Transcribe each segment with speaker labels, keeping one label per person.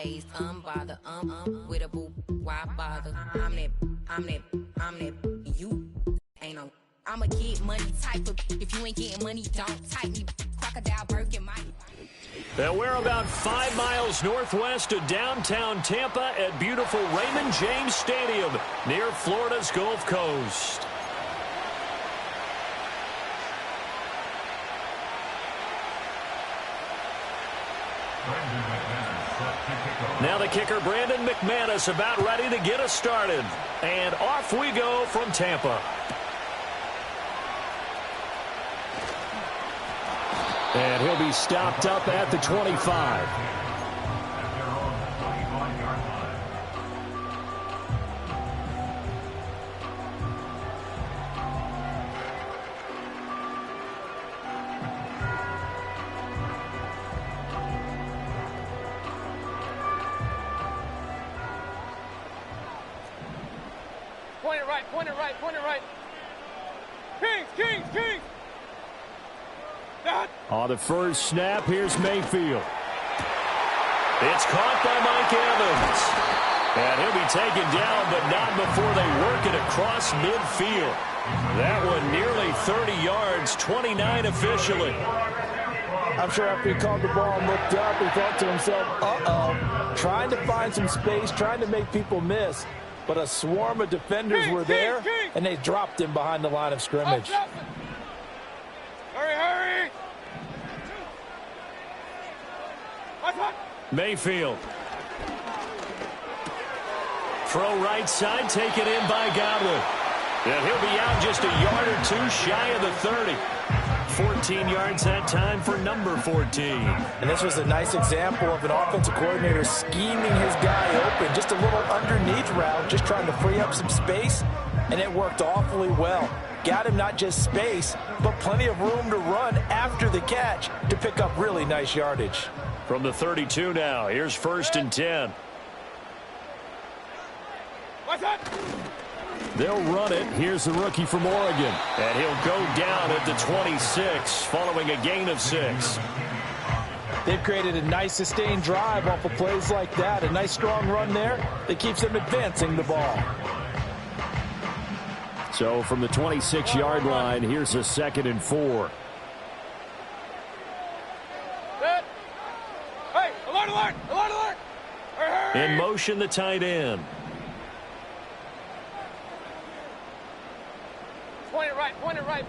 Speaker 1: phased, unbothered, with a boo, why bother? I'm that, you ain't no. I'm a get money type of, if you ain't getting money, don't type me. Crocodile Birkin, my.
Speaker 2: And we're about 5 miles northwest of downtown Tampa at beautiful Raymond James Stadium near Florida's Gulf Coast. Now the kicker, Brandon McManus, about ready to get us started. And off we go from Tampa. And he'll be stopped up at the 25.
Speaker 3: Point it right, point it right, point it right. Kings!
Speaker 2: On the first snap, here's Mayfield. It's caught by Mike Evans. And he'll be taken down, but not before they work it across midfield. That one nearly 30 yards, 29 officially.
Speaker 4: I'm sure after he caught the ball and looked up, he thought to himself, uh-oh, trying to find some space, trying to make people miss. But a swarm of defenders were there, and they dropped him behind the line of scrimmage.
Speaker 3: Hurry!
Speaker 2: Mayfield. Throw right side, taken in by Godwin. And he'll be out just a yard or two shy of the 30. 14 yards that time for number 14.
Speaker 4: And this was a nice example of an offensive coordinator scheming his guy open. Just a little underneath route, just trying to free up some space, and it worked awfully well. Got him not just space, but plenty of room to run after the catch to pick up really nice yardage.
Speaker 2: From the 32 now, here's 1st and 10.
Speaker 3: What's that?
Speaker 2: They'll run it. Here's the rookie from Oregon. And he'll go down at the 26 following a gain of 6.
Speaker 4: They've created a nice sustained drive off of plays like that. A nice strong run there that keeps them advancing the ball.
Speaker 2: So from the 26-yard line, here's a 2nd and 4.
Speaker 3: Hey, alert! Hurry!
Speaker 2: In motion, the tight end.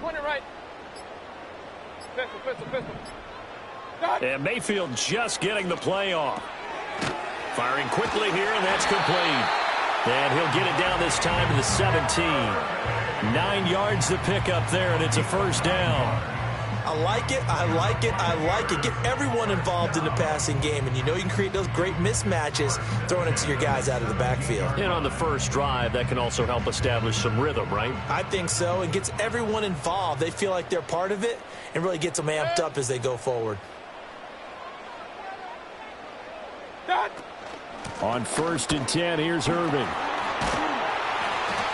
Speaker 3: Point it right. Pistol.
Speaker 2: And Mayfield just getting the play off. Firing quickly here, and that's complete. And he'll get it down this time to the 17. 9 yards to pick up there, and it's a 1st down.
Speaker 4: I like it. Get everyone involved in the passing game, and you know you can create those great mismatches throwing it to your guys out of the backfield.
Speaker 2: And on the first drive, that can also help establish some rhythm, right?
Speaker 4: I think so. It gets everyone involved. They feel like they're part of it and really gets them amped up as they go forward.
Speaker 2: On 1st and 10, here's Irving.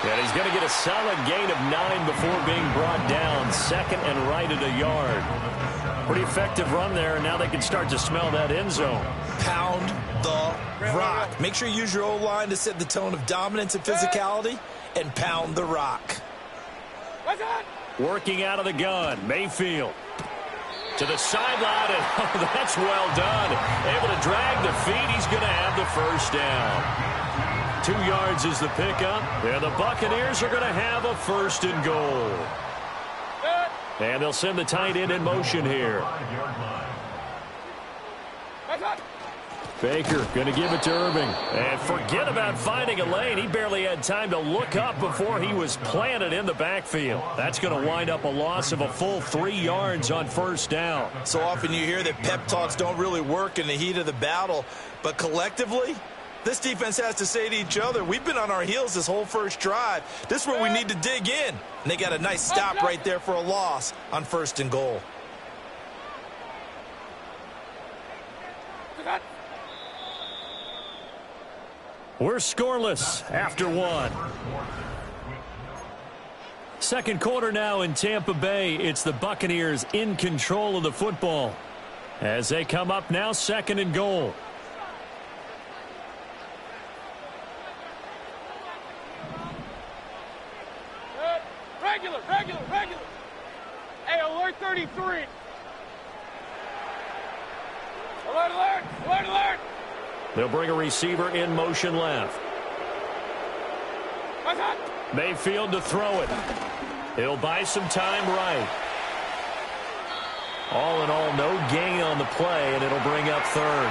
Speaker 2: And he's going to get a solid gain of 9 before being brought down. 2nd and right at a yard. Pretty effective run there, and now they can start to smell that end zone.
Speaker 4: Pound the rock. Make sure you use your O-line to set the tone of dominance and physicality, and pound the rock.
Speaker 2: Working out of the gun, Mayfield. To the sideline, and that's well done. Able to drag the feet. He's going to have the 1st down. 2 yards is the pickup, and the Buccaneers are going to have a 1st and goal. And they'll send the tight end in motion here. Baker going to give it to Irving. And forget about finding a lane. He barely had time to look up before he was planted in the backfield. That's going to wind up a loss of a full 3 yards on 1st down.
Speaker 4: So often you hear that pep talks don't really work in the heat of the battle, but collectively, this defense has to say to each other, we've been on our heels this whole first drive. This is where we need to dig in. And they got a nice stop right there for a loss on 1st and goal.
Speaker 2: We're scoreless after 1. Second quarter now in Tampa Bay. It's the Buccaneers in control of the football as they come up now 2nd and goal.
Speaker 3: Alert, alert! Alert, alert!
Speaker 2: They'll bring a receiver in motion left. Mayfield to throw it. He'll buy some time right. All in all, no gain on the play, and it'll bring up third.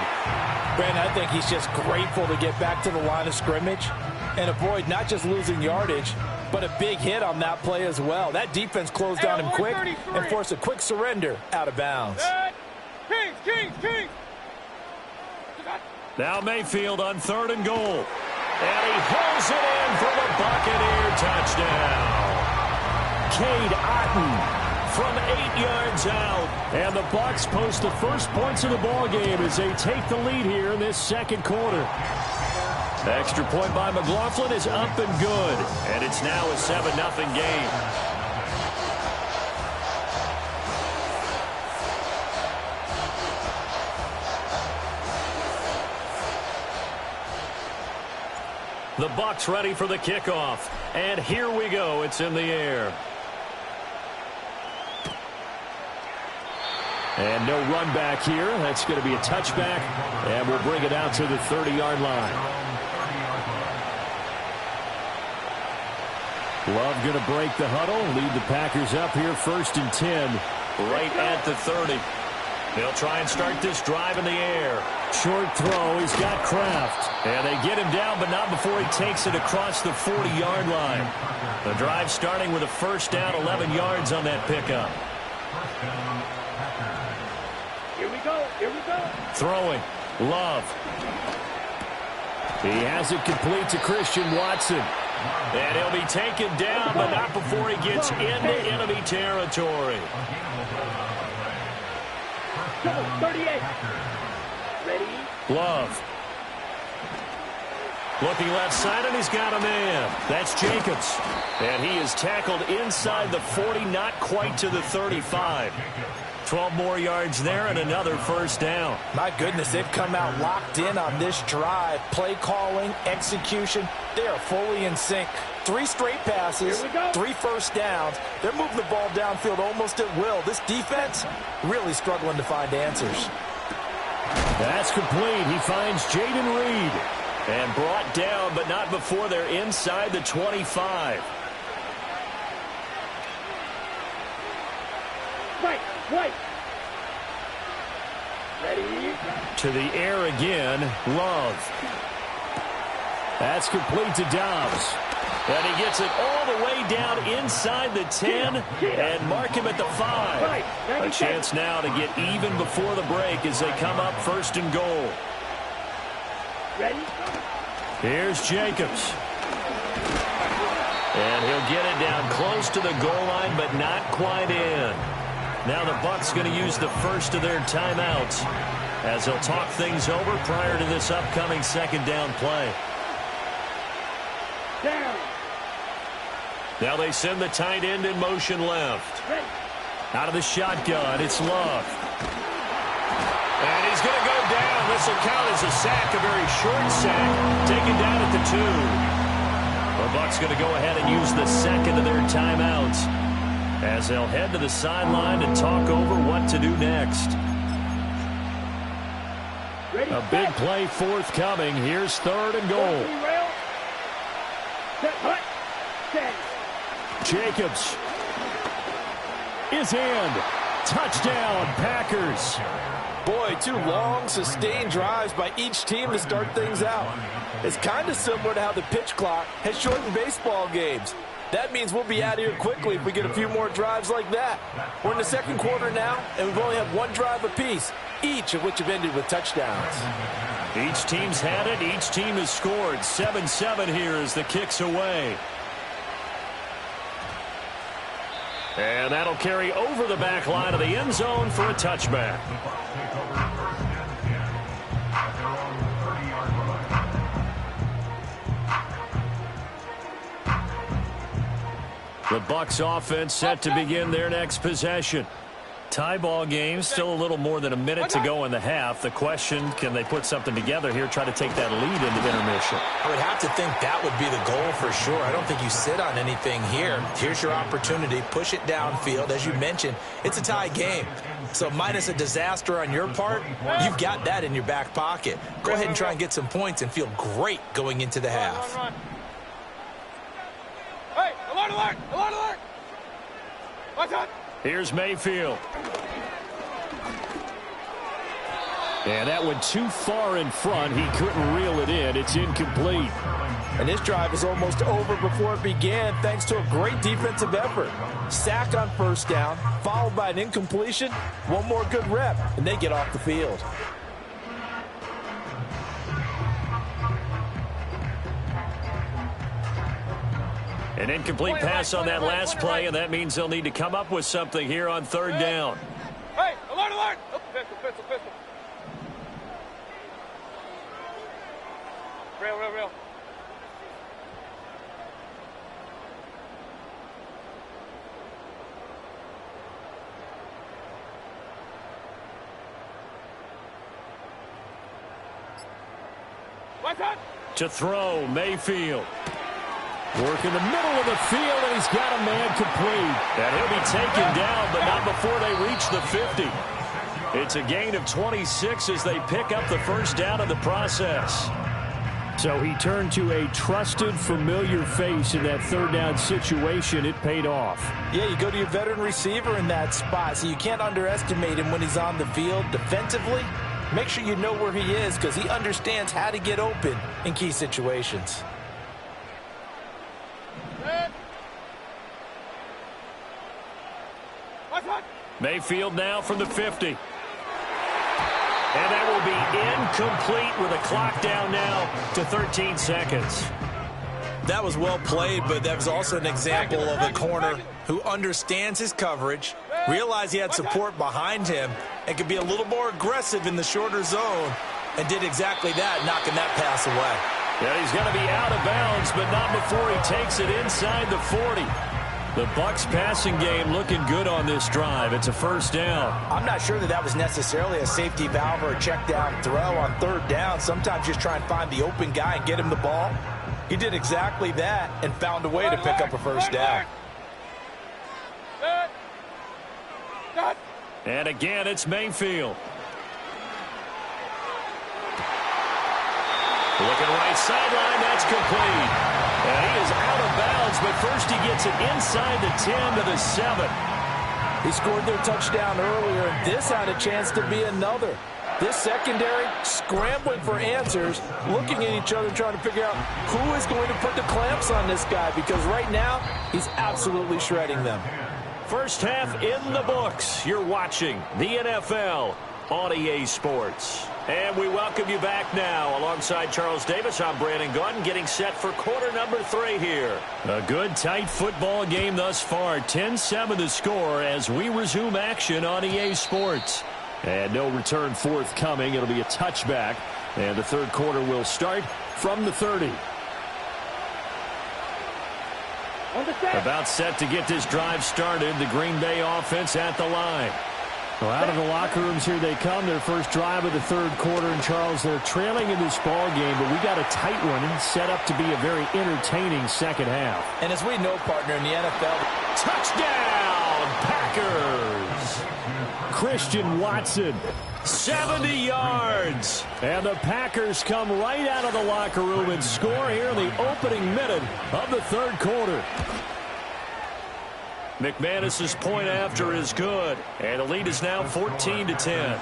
Speaker 4: Brandon, I think he's just grateful to get back to the line of scrimmage and avoid not just losing yardage, but a big hit on that play as well. That defense closed down him quick and forced a quick surrender out of bounds.
Speaker 3: Kings!
Speaker 2: Now Mayfield on 3rd and goal. And he hauls it in for the Buccaneer touchdown. Cade Otton from 8 yards out. And the Bucs post the first points of the ball game as they take the lead here in this second quarter. The extra point by McLaughlin is up and good. And it's now a 7-0 game. The Bucs ready for the kickoff. And here we go. It's in the air. And no run back here. That's going to be a touchback. And we'll bring it out to the 30-yard line. Love going to break the huddle. Lead the Packers up here 1st and 10. Right at the 30. They'll try and start this drive in the air. Short throw. He's got Kraft. And they get him down, but not before he takes it across the 40-yard line. The drive starting with a first down, 11 yards on that pickup.
Speaker 3: Here we go.
Speaker 2: Throwing. Love. He has it complete to Christian Watson. And he'll be taken down, but not before he gets into enemy territory.
Speaker 3: 38. Ready?
Speaker 2: Love. Looking left side, and he's got a man. That's Jacobs. And he is tackled inside the 40, not quite to the 35. 12 more yards there and another first down.
Speaker 4: My goodness, they've come out locked in on this drive. Play calling, execution, they are fully in sync. 3 straight passes, 3 first downs. They're moving the ball downfield almost at will. This defense really struggling to find answers.
Speaker 2: That's complete. He finds Jaden Reed. And brought down, but not before they're inside the 25.
Speaker 3: Right. Ready?
Speaker 2: To the air again, Love. That's complete to Dobbs. And he gets it all the way down inside the 10 and mark him at the 5. A chance now to get even before the break as they come up 1st and goal.
Speaker 3: Ready?
Speaker 2: Here's Jacobs. And he'll get it down close to the goal line, but not quite in. Now the Bucs going to use the first of their timeouts as they'll talk things over prior to this upcoming second down play.
Speaker 3: Down.
Speaker 2: Now they send the tight end in motion left.
Speaker 3: Ready.
Speaker 2: Out of the shotgun, it's Love. And he's going to go down. This will count as a sack, a very short sack, taken down at the 2. The Bucs going to go ahead and use the second of their timeouts as they'll head to the sideline and talk over what to do next.
Speaker 3: Ready.
Speaker 2: A big play forthcoming. Here's 3rd and goal. Jacobs is in. Touchdown, Packers.
Speaker 4: Boy, 2 long, sustained drives by each team to start things out. It's kind of similar to how the pitch clock has shortened baseball games. That means we'll be out of here quickly if we get a few more drives like that. We're in the second quarter now, and we've only had 1 drive apiece, each of which have ended with touchdowns.
Speaker 2: Each team's had it. Each team has scored. 7-7 here as the kick's away. And that'll carry over the back line of the end zone for a touchback. The Bucs offense set to begin their next possession. Tie ball game, still a little more than a minute to go in the half. The question, can they put something together here, try to take that lead into intermission?
Speaker 4: I would have to think that would be the goal for sure. I don't think you sit on anything here. Here's your opportunity. Push it downfield. As you mentioned, it's a tie game. So minus a disaster on your part, you've got that in your back pocket. Go ahead and try and get some points and feel great going into the half.
Speaker 3: Hey, alert, alert, alert, alert. Watch out.
Speaker 2: Here's Mayfield. And that went too far in front. He couldn't reel it in. It's incomplete.
Speaker 4: And this drive is almost over before it began thanks to a great defensive effort. Sack on first down, followed by an incompletion. One more good rep, and they get off the field.
Speaker 2: An incomplete pass on that last play, and that means they'll need to come up with something here on third down.
Speaker 3: Hey, alert, alert. Oh, pistol, pistol, pistol. Real. Watch out.
Speaker 2: To throw, Mayfield. Work in the middle of the field, and he's got a man complete. And he'll be taken down, but not before they reach the 50. It's a gain of 26 as they pick up the first down in the process. So he turned to a trusted, familiar face in that third down situation. It paid off.
Speaker 4: Yeah, you go to your veteran receiver in that spot, so you can't underestimate him when he's on the field defensively. Make sure you know where he is because he understands how to get open in key situations.
Speaker 2: Mayfield now from the 50. And that will be incomplete with a clock down now to 13 seconds.
Speaker 4: That was well played, but that was also an example of a corner who understands his coverage, realized he had support behind him, and could be a little more aggressive in the shorter zone, and did exactly that, knocking that pass away.
Speaker 2: Yeah, he's going to be out of bounds, but not before he takes it inside the 40. The Bucs passing game looking good on this drive. It's a first down.
Speaker 4: I'm not sure that was necessarily a safety valve or a check down throw on third down. Sometimes just try and find the open guy and get him the ball. He did exactly that and found a way to pick up a first down.
Speaker 2: And again, it's Mayfield. Looking right sideline, that's complete. And he is out of bounds, but first he gets it inside the 10 to the 7.
Speaker 4: He scored their touchdown earlier, and this had a chance to be another. This secondary scrambling for answers, looking at each other, trying to figure out who is going to put the clamps on this guy, because right now he's absolutely shredding them.
Speaker 2: First half in the books. You're watching the NFL on EA Sports. And we welcome you back now. Alongside Charles Davis, I'm Brandon Gordon, getting set for quarter number 3 here. A good, tight football game thus far. 10-7 the score as we resume action on EA Sports. And no return forthcoming. It'll be a touchback. And the third quarter will start from the 30. About set to get this drive started. The Green Bay offense at the line. Well, out of the locker rooms here they come. Their first drive of the third quarter. And, Charles, they're trailing in this ball game, but we got a tight one set up to be a very entertaining second half.
Speaker 4: And as we know, partner, in the NFL,
Speaker 2: touchdown, Packers! Christian Watson, 70 yards. And the Packers come right out of the locker room and score here in the opening minute of the third quarter. McManus's point after is good, and the lead is now 14-10.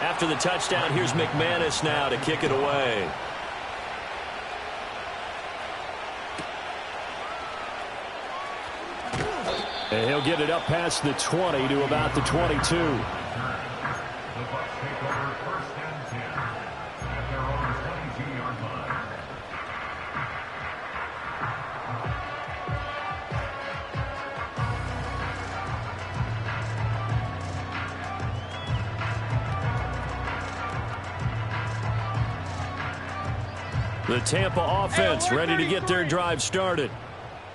Speaker 2: After the touchdown, here's McManus now to kick it away. And he'll get it up past the 20 to about the 22. The Tampa offense ready to get their drive started.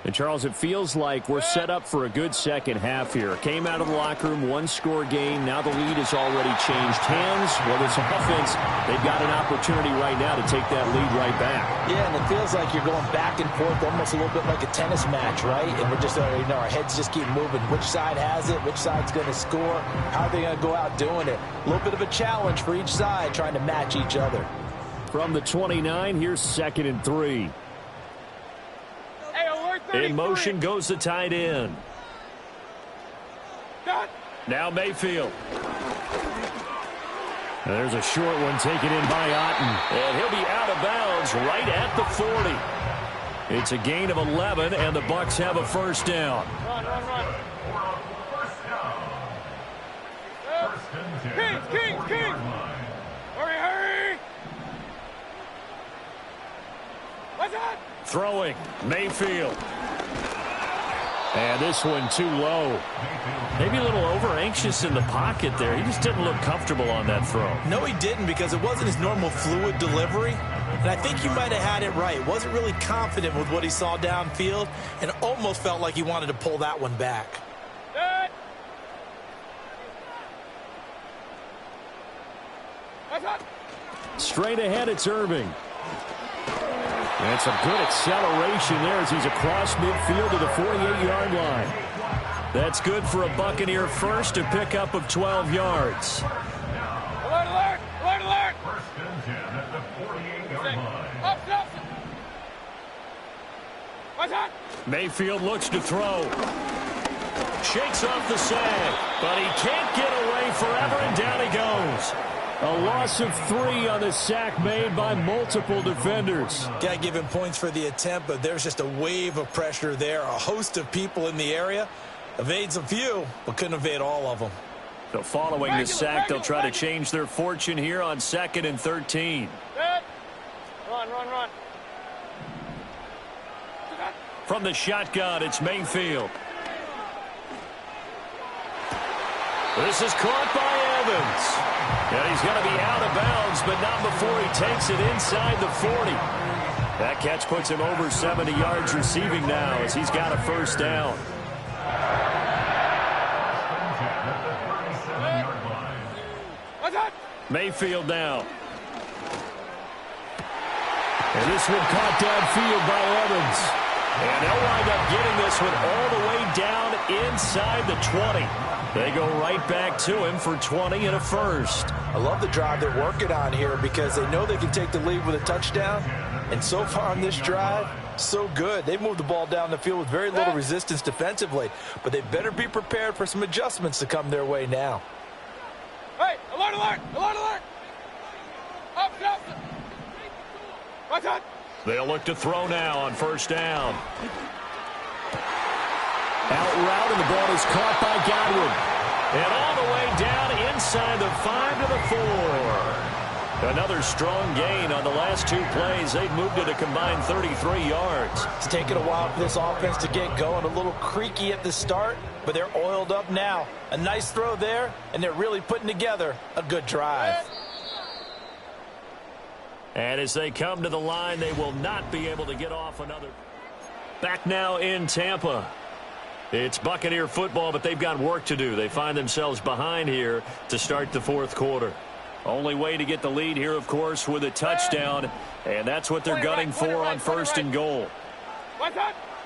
Speaker 2: And, Charles, it feels like we're set up for a good second half here. Came out of the locker room, one-score game. Now the lead has already changed hands. Well, this offense, they've got an opportunity right now to take that lead right back. Yeah,
Speaker 4: and it feels like you're going back and forth almost a little bit like a tennis match, right? And we're just, our heads just keep moving. Which side has it? Which side's going to score? How are they going to go out doing it? A little bit of a challenge for each side trying to match each other.
Speaker 2: From the 29, here's 2nd and 3. In motion goes the tight end. Now Mayfield. There's a short one taken in by Otten. And he'll be out of bounds right at the 40. It's a gain of 11, and the Bucs have a first down.
Speaker 3: Run. Kings. Hurry. What's that?
Speaker 2: Throwing, Mayfield. And this one too low. Maybe a little over-anxious in the pocket there. He just didn't look comfortable on that throw.
Speaker 4: No, he didn't, because it wasn't his normal fluid delivery. And I think he might have had it right. Wasn't really confident with what he saw downfield and almost felt like he wanted to pull that one back.
Speaker 2: Straight ahead, it's Irving. And some good acceleration there as he's across midfield to the 48-yard line. That's good for a Buccaneer first, a pickup of 12 yards.
Speaker 3: Alert! First and 10 at the 48-yard line. Up.
Speaker 2: Mayfield looks to throw. Shakes off the sag, but he can't get away forever, and down he goes. A loss of 3 on the sack made by multiple defenders.
Speaker 4: Got to give him points for the attempt, but there's just a wave of pressure there. A host of people in the area. Evades a few, but couldn't evade all of them.
Speaker 2: So following the sack, they'll try to change their fortune here on 2nd and 13.
Speaker 3: Run.
Speaker 2: From the shotgun, it's Mayfield. This is caught by Evans. And he's going to be out of bounds, but not before he takes it inside the 40. That catch puts him over 70 yards receiving now as he's got a first down. Mayfield now. And this one caught downfield by Evans. And they'll wind up getting this one all the way down inside the 20. They go right back to him for 20 and a first.
Speaker 4: I love the drive they're working on here because they know they can take the lead with a touchdown. And so far on this drive, so good. They've moved the ball down the field with very little resistance defensively. But they better be prepared for some adjustments to come their way now.
Speaker 3: Hey, alert! Up. What's that?
Speaker 2: They'll look to throw now on first down. Out route, and the ball is caught by Godwin. And all the way down inside the 5 to the 4. Another strong gain on the last 2 plays. They've moved it a combined 33 yards.
Speaker 4: It's taken a while for this offense to get going. A little creaky at the start, but they're oiled up now. A nice throw there, and they're really putting together a good drive.
Speaker 2: And as they come to the line, they will not be able to get off another. Back now in Tampa. It's Buccaneer football, but they've got work to do. They find themselves behind here to start the 4th quarter. Only way to get the lead here, of course, with a touchdown, and that's what they're gunning for on 1st and goal.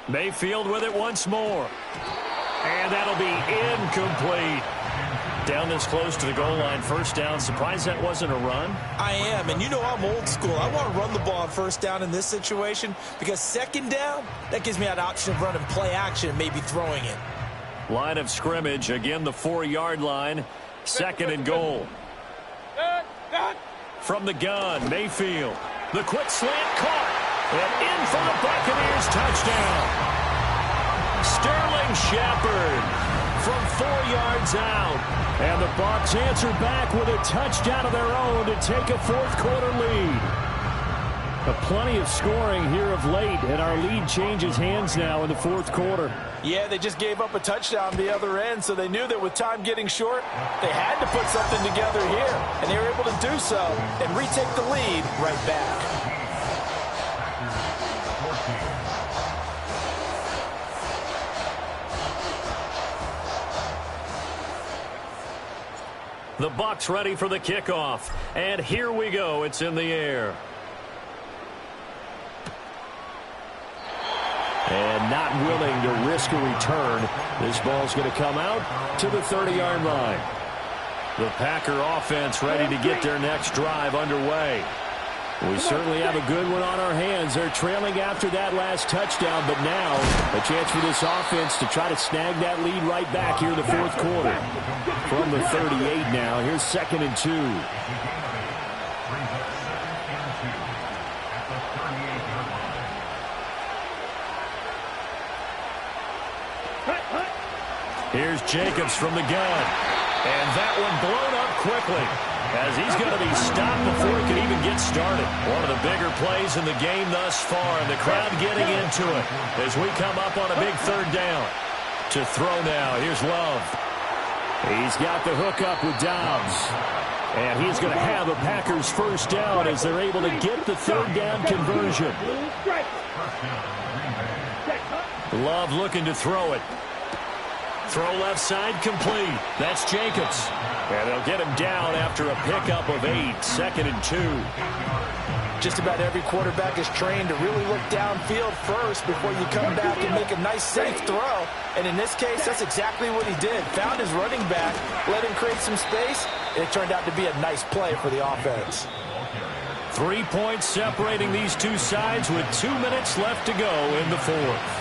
Speaker 2: Mayfield with it once more. And that'll be incomplete. Down this close to the goal line, first down. Surprised that wasn't a run?
Speaker 4: I am, and you know I'm old school. I want to run the ball on first down in this situation because 2nd down, that gives me that option of running play action and maybe throwing it.
Speaker 2: Line of scrimmage, again the 4-yard line, 2nd and goal. From the gun, Mayfield. The quick slant caught. And in for the Buccaneers touchdown. Sterling Shepard from 4 yards out. And the Bucs answer back with a touchdown of their own to take a 4th quarter lead. Plenty of scoring here of late, and our lead changes hands now in the 4th quarter.
Speaker 4: Yeah, they just gave up a touchdown the other end, so they knew that with time getting short, they had to put something together here, and they were able to do so and retake the lead right back.
Speaker 2: The Bucs ready for the kickoff. And here we go. It's in the air. And not willing to risk a return. This ball's going to come out to the 30-yard line. The Packer offense ready to get their next drive underway. We certainly have a good one on our hands. They're trailing after that last touchdown, but now a chance for this offense to try to snag that lead right back here in the fourth quarter. From the 38 now, here's 2nd and 2. Here's Jacobs from the gun. And that one blown up quickly as he's going to be stopped before he can even get started. One of the bigger plays in the game thus far, and the crowd getting into it as we come up on a big 3rd down. To throw now, here's Love. He's got the hook up with Dobbs. And he's going to have the Packers first down as they're able to get the 3rd down conversion. Love looking to throw it. Throw left side complete. That's Jacobs. And they'll get him down after a pickup of 8. 2nd and 2.
Speaker 4: Just about every quarterback is trained to really look downfield first before you come back and make a nice, safe throw. And in this case, that's exactly what he did. Found his running back, let him create some space, and it turned out to be a nice play for the offense.
Speaker 2: 3 points separating these two sides with 2 minutes left to go in the fourth.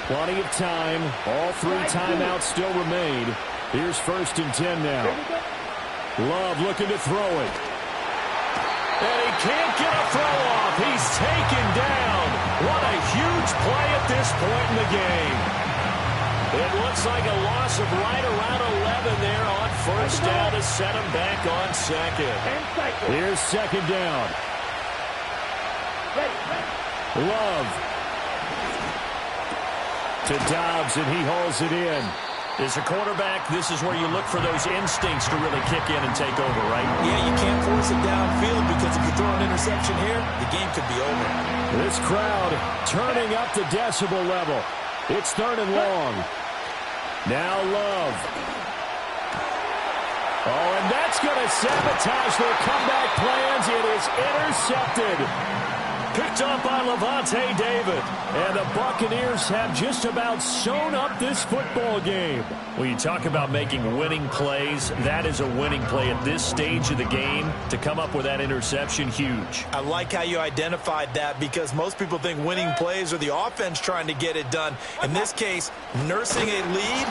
Speaker 2: Plenty of time. All 3 timeouts still remain. Here's 1st and 10 now. Love looking to throw it. And he can't get a throw off. He's taken down. What a huge play at this point in the game. It looks like a loss of right around 11 there on 1st down to set him back on 2nd. Here's 2nd down. Love to Dobbs, and he hauls it in. As a quarterback, this is where you look for those instincts to really kick in and take over, right?
Speaker 4: Yeah, you can't force it downfield because if you throw an interception here, the game could be over.
Speaker 2: This crowd turning up the decibel level. It's 3rd and long. Now Love. Oh, and that's going to sabotage their comeback plans. It is intercepted. Picked up by Levante David. And the Buccaneers have just about sewn up this football game. When you talk about making winning plays, that is a winning play at this stage of the game. To come up with that interception, huge.
Speaker 4: I like how you identified that because most people think winning plays are the offense trying to get it done. In this case, nursing a lead,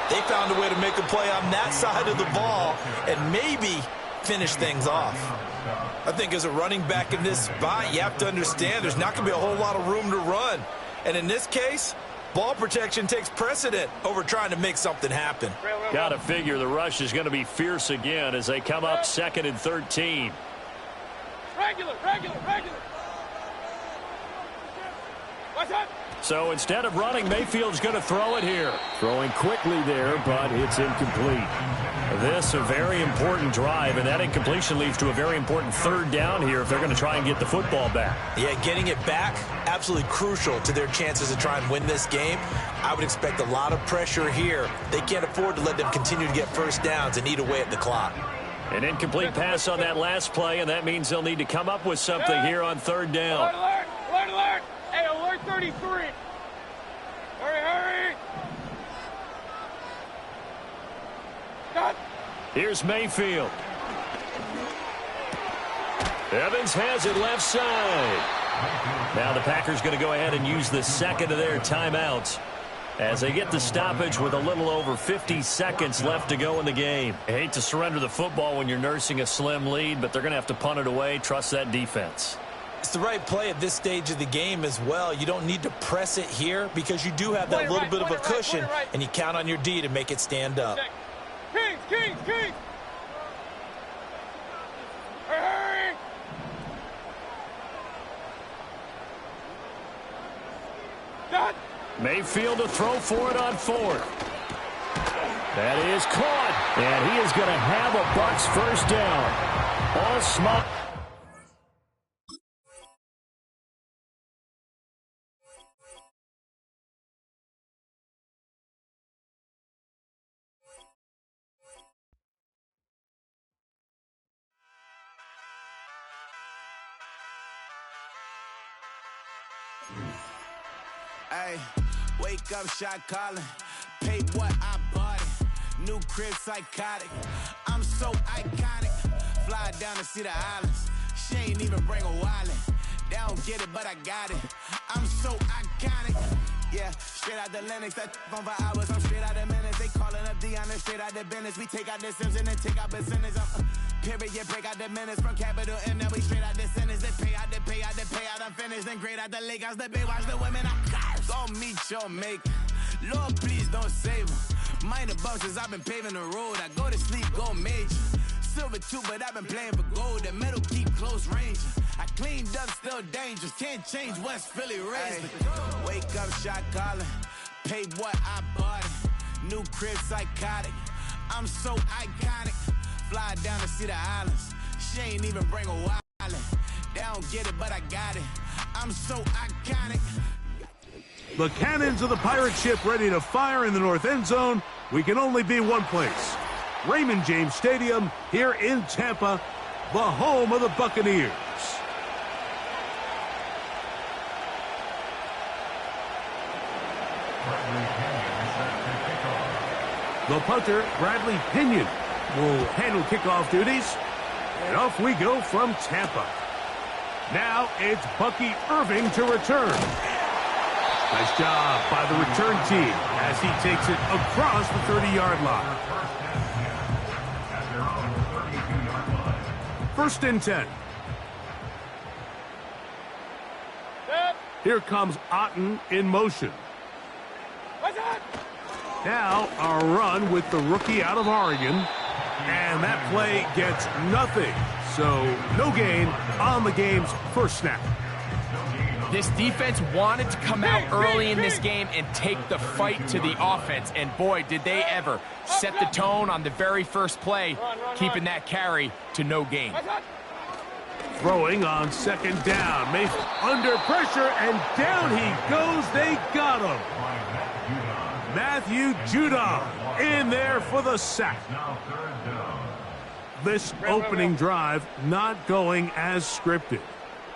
Speaker 4: they found a way to make a play on that side of the ball and maybe finish things off. I think as a running back in this spot, you have to understand there's not going to be a whole lot of room to run. And in this case, ball protection takes precedent over trying to make something happen.
Speaker 2: Got to figure the rush is going to be fierce again as they come up 2nd and 13.
Speaker 3: Regular. What's up?
Speaker 2: So instead of running, Mayfield's going to throw it here. Throwing quickly there, but it's incomplete. This a very important drive, and that incompletion leads to a very important 3rd down here if they're going to try and get the football back.
Speaker 4: Yeah, getting it back, absolutely crucial to their chances to try and win this game. I would expect a lot of pressure here. They can't afford to let them continue to get 1st downs and eat away at the clock.
Speaker 2: An incomplete pass on that last play, and that means they'll need to come up with something here on 3rd down.
Speaker 3: Alert! Hey, alert 33! Hurry! Cut!
Speaker 2: Here's Mayfield. Evans has it left side. Now the Packers going to go ahead and use the 2nd of their timeouts as they get the stoppage with a little over 50 seconds left to go in the game. I hate to surrender the football when you're nursing a slim lead, but they're going to have to punt it away. Trust that defense.
Speaker 4: It's the right play at this stage of the game as well. You don't need to press it here because you do have that little bit of a cushion, and you count on your D to make it stand up.
Speaker 3: Kings! Hurry! Cut!
Speaker 2: Mayfield to throw for it on 4th. That is caught, and he is going to have a Bucs 1st down. All smart.
Speaker 5: Ay, wake up, shot calling. Paid what I bought it. New crib, psychotic. I'm so iconic. Fly down to see the islands. She ain't even bring a wallet. They don't get it, but I got it. I'm so iconic. Yeah, straight out the Linux, that on for hours, I'm straight out the minutes. They calling up Dion, straight out the business. We take out the Sims and then take out percentage. Period, break out the minutes from capital M, now we straight out the sentence. They pay out, they pay out, they pay out, I'm finished. Then grade out the lake house, the bay, watch the women, I'm cursed. Go meet your maker. Lord, please don't save them. Minor bumps as I've been paving the road. I go to sleep, go major. Silver too, but I've been playing for gold. The metal keep close range. I cleaned up, still dangerous. Can't change West Philly raised. Wake up, shot calling. Paid what I bought it. New crib, psychotic. I'm so iconic. Fly down to see the islands. She ain't even bring a wallet. They don't get it, but I got it. I'm so iconic.
Speaker 6: The cannons of the pirate ship ready to fire in the north end zone. We can only be one place. Raymond James Stadium here in Tampa, the home of the Buccaneers. The punter, Bradley Pinion, will handle kickoff duties. And off we go from Tampa. Now it's Bucky Irving to return. Nice job by the return team as he takes it across the 30-yard line. First and 10. Here comes Otten in motion. Now a run with the rookie out of Oregon. And that play gets nothing. So no gain on the game's first snap.
Speaker 7: This defense wanted to come out early in this game and take the fight to the offense. And boy, did they ever set the tone on the very first play, keeping that carry to no gain.
Speaker 6: Throwing on second down. Mayfield under pressure, and down he goes. They got him. Matthew Judon in there for the sack. This opening drive not going as scripted.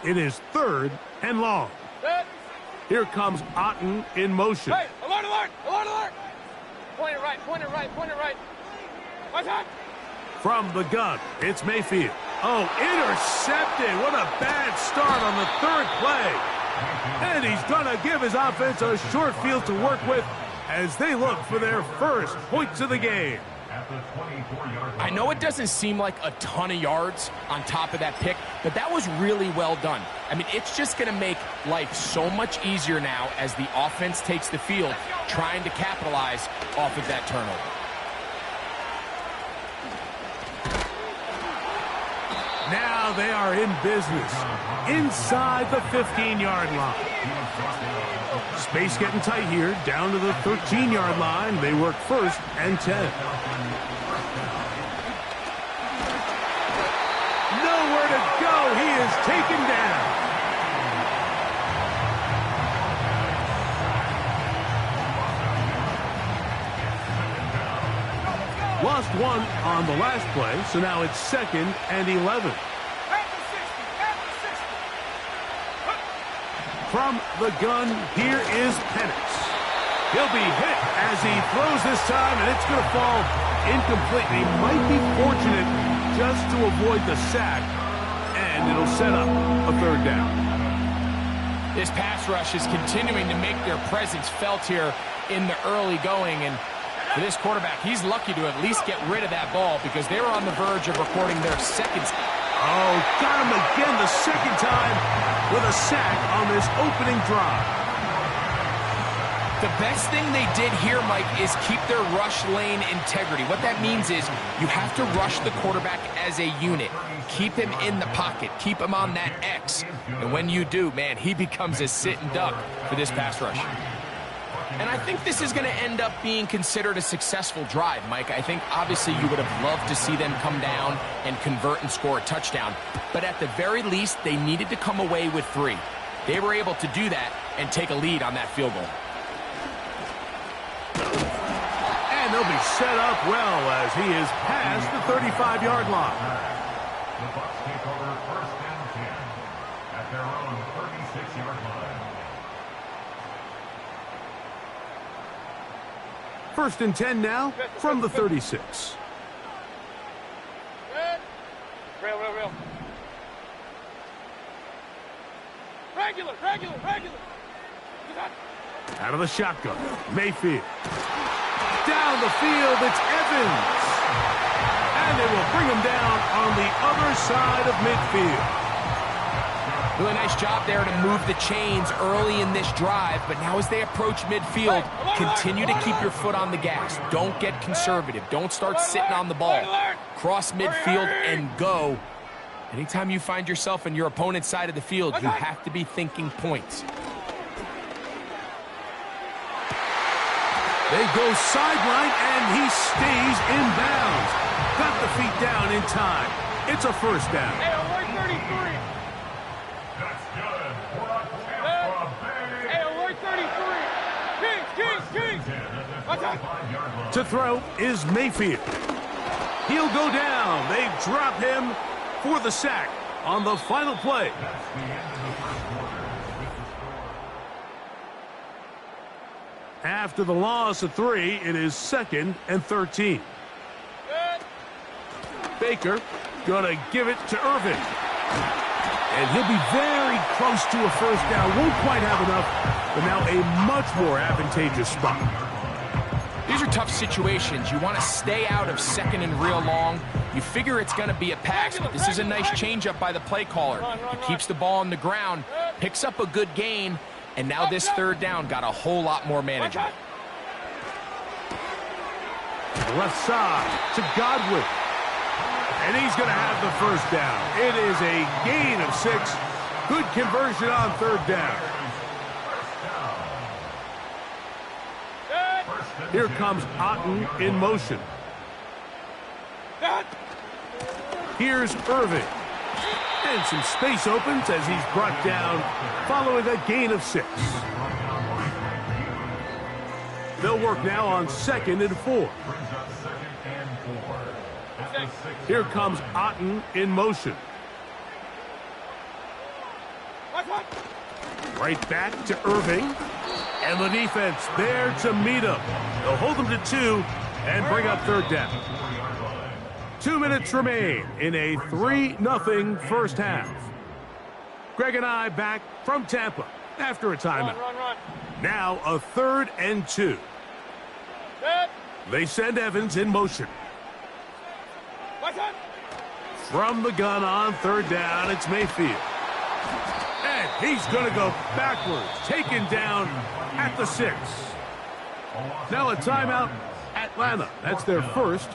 Speaker 6: It is third and long. Here comes Otten in motion.
Speaker 3: Hey, alert, alert, alert, alert. Point it right, point it right, point it right. Watch out.
Speaker 6: From the gun, it's Mayfield. Oh, intercepted. What a bad start on the third play. And he's going to give his offense a short field to work with as they look for their first points of the game.
Speaker 7: I know it doesn't seem like a ton of yards on top of that pick, but that was really well done. I mean, it's just going to make life so much easier now as the offense takes the field, trying to capitalize off of that turnover.
Speaker 6: Now they are in business inside the 15-yard line. Space getting tight here, down to the 13-yard line. They work first and 10. Nowhere to go. He is taken down. Lost one on the last play, so now it's second and 11. From the gun, here is Penix. He'll be hit as he throws this time, and it's going to fall incomplete. He might be fortunate just to avoid the sack, and it'll set up a third down.
Speaker 7: This pass rush is continuing to make their presence felt here in the early going, and for this quarterback, he's lucky to at least get rid of that ball because they were on the verge of recording their second.
Speaker 6: Oh, got him again the second time with a sack on this opening drive.
Speaker 7: The best thing they did here, Mike, is keep their rush lane integrity. What that means is you have to rush the quarterback as a unit. Keep him in the pocket. Keep him on that X. And when you do, man, he becomes a sitting duck for this pass rush. And I think this is going to end up being considered a successful drive, Mike. I think obviously you would have loved to see them come down and convert and score a touchdown. But at the very least, they needed to come away with 3. They were able to do that and take a lead on that field goal.
Speaker 6: And they'll be set up well as he is past the 35-yard line.
Speaker 8: The Bucs take over first and 10 at their own 36-yard line.
Speaker 6: First and 10 now from the 36.
Speaker 3: Real. Regular.
Speaker 6: Out of the shotgun, Mayfield. Down the field, it's Evans. And they will bring him down on the other side of midfield.
Speaker 7: Really nice job there to move the chains early in this drive, but now as they approach midfield, continue to keep your foot on the gas. Don't get conservative. Don't start sitting on the ball. Cross midfield and go. Anytime you find yourself on your opponent's side of the field, you have to be thinking points.
Speaker 6: They go sideline, and he stays in bounds. Got the feet down in time. It's a first down.
Speaker 3: Hey, alert 33.
Speaker 8: That's good. For a Tampa Bay.
Speaker 3: Hey, alert 33. Kings. Watch out.
Speaker 6: To throw is Mayfield. He'll go down. They drop him for the sack on the final play.
Speaker 8: That's the end of the first quarter.
Speaker 6: After the loss of 3, it is 2nd and 13. Baker gonna give it to Irving. And he'll be very close to a first down. Won't quite have enough, but now a much more advantageous spot.
Speaker 7: These are tough situations. You want to stay out of second and real long. You figure it's going to be a pass, but this is a nice changeup by the play caller. He keeps the ball on the ground, picks up a good gain, and now this third down got a whole lot more manageable.
Speaker 6: Left side to Godwin. And he's going to have the first down. It is a gain of 6. Good conversion on third down. Here comes Otten in motion. Here's Irving. And some space opens as he's brought down following a gain of 6. They'll work now on 2nd and 4. Here comes Otten in motion. Right back to Irving. And the defense there to meet him. They'll hold him to 2 and bring up third down. 2 minutes remain in a 3-0 first half. Greg and I back from Tampa after a timeout. Now a 3rd and 2. They send Evans in motion. From the gun on third down, it's Mayfield. And he's going to go backwards, taken down at the 6. Now a timeout, Atlanta. That's their first.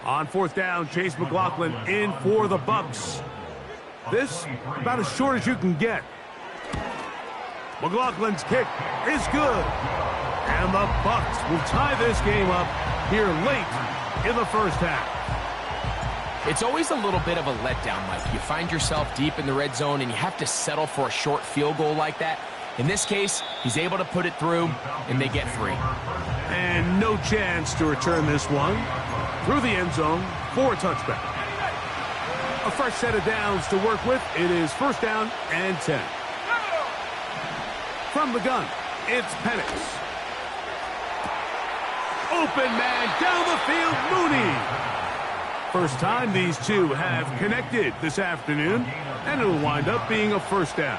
Speaker 6: On 4th down, Chase McLaughlin in for the Bucs. This about as short as you can get. McLaughlin's kick is good. And the Bucs will tie this game up here late in the first half.
Speaker 7: It's always a little bit of a letdown, Mike. You find yourself deep in the red zone and you have to settle for a short field goal like that. In this case, he's able to put it through, and they get 3.
Speaker 6: And no chance to return this one through the end zone for a touchback. A fresh set of downs to work with. It is 1st down and 10. From the gun, it's Penix. Open man down the field, Mooney. First time these two have connected this afternoon, and it'll wind up being a first down.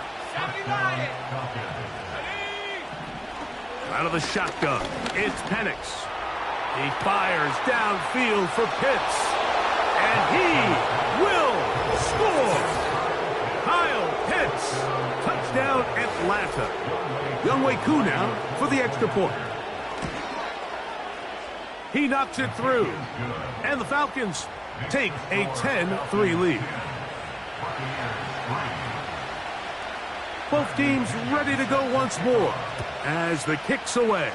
Speaker 6: Out of the shotgun, it's Penix. He fires downfield for Pitts, and he will score. Kyle Pitts, touchdown Atlanta. Younghoe Koo now for the extra point. He knocks it through, and the Falcons take a 10-3 lead. Both teams ready to go once more as the kick's away.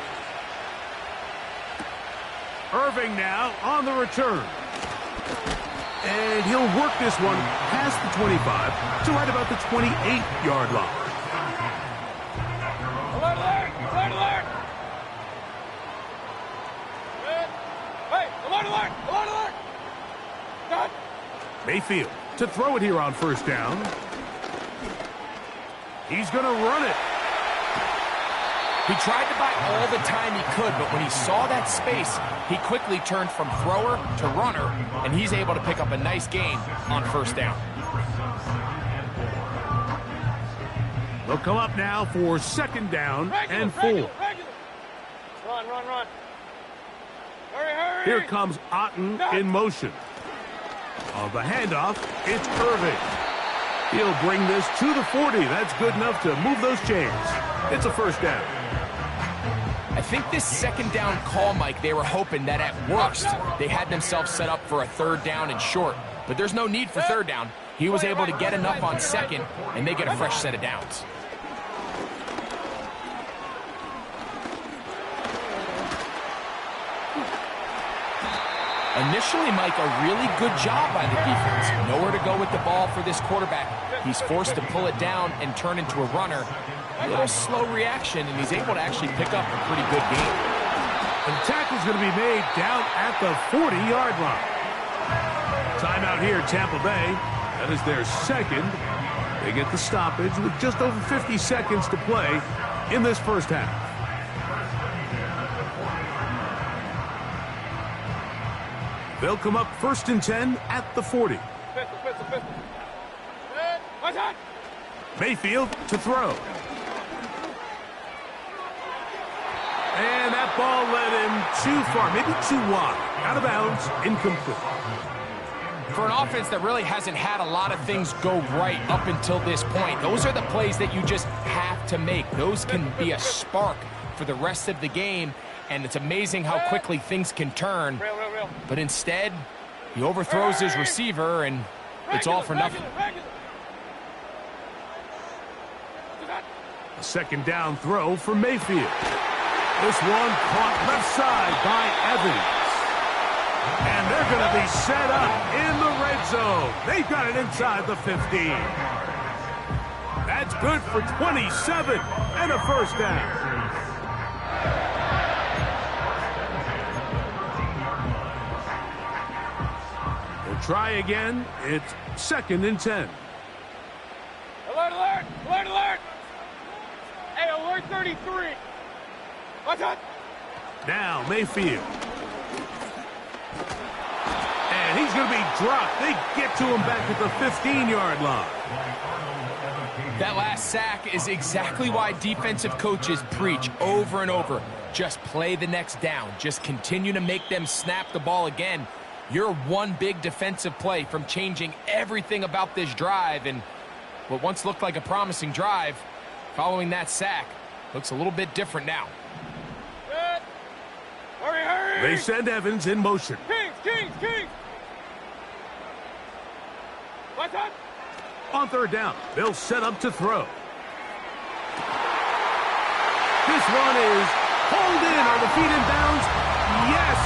Speaker 6: Irving now on the return. And he'll work this one past the 25 to right about the 28-yard line.
Speaker 3: Alert, alert! Alert, alert! Hey, alert, alert! Alert, alert! God.
Speaker 6: Mayfield to throw it here on first down. He's going to run it.
Speaker 7: He tried to buy all the time he could, but when he saw that space, he quickly turned from thrower to runner, and he's able to pick up a nice gain on first down.
Speaker 6: They'll come up now for second down and 4.
Speaker 3: Run. Hurry.
Speaker 6: Here comes Otten in motion. On the handoff, it's Irving. He'll bring this to the 40. That's good enough to move those chains. It's a first down.
Speaker 7: I think this second down call, Mike, they were hoping that at worst they had themselves set up for a third down and short. But there's no need for third down. He was able to get enough on second, and they get a fresh set of downs. Initially, Mike, a really good job by the defense. Nowhere to go with the ball for this quarterback. He's forced to pull it down and turn into a runner. A little slow reaction, and he's able to actually pick up a pretty good game.
Speaker 6: And the tackle's going to be made down at the 40-yard line. Timeout here, Tampa Bay. That is their second. They get the stoppage with just over 50 seconds to play in this first half. They'll come up first and 10 at the 40.
Speaker 3: Pistol.
Speaker 6: Mayfield to throw. And that ball led him too far, maybe too wide. Out of bounds, incomplete.
Speaker 7: For an offense that really hasn't had a lot of things go right up until this point, those are the plays that you just have to make. Those can be a spark for the rest of the game, and it's amazing how quickly things can turn. But instead, he overthrows his receiver, and it's all for nothing.
Speaker 6: A second down throw for Mayfield. This one caught left side by Evans. And they're going to be set up in the red zone. They've got it inside the 15. That's good for 27 and a first down. We'll try again. It's second and 10.
Speaker 3: Alert! Hey, alert 33. What's up?
Speaker 6: Now Mayfield. And he's going to be dropped. They get to him back at the 15-yard line.
Speaker 7: That last sack is exactly why defensive coaches preach over and over. Just play the next down. Just continue to make them snap the ball again. You're one big defensive play from changing everything about this drive. And what once looked like a promising drive, following that sack, looks a little bit different now.
Speaker 3: Hurry!
Speaker 6: They send Evans in motion.
Speaker 3: Kings! What's up?
Speaker 6: On third down, they'll set up to throw. This one is hauled in. Are the feet in bounds? Yes!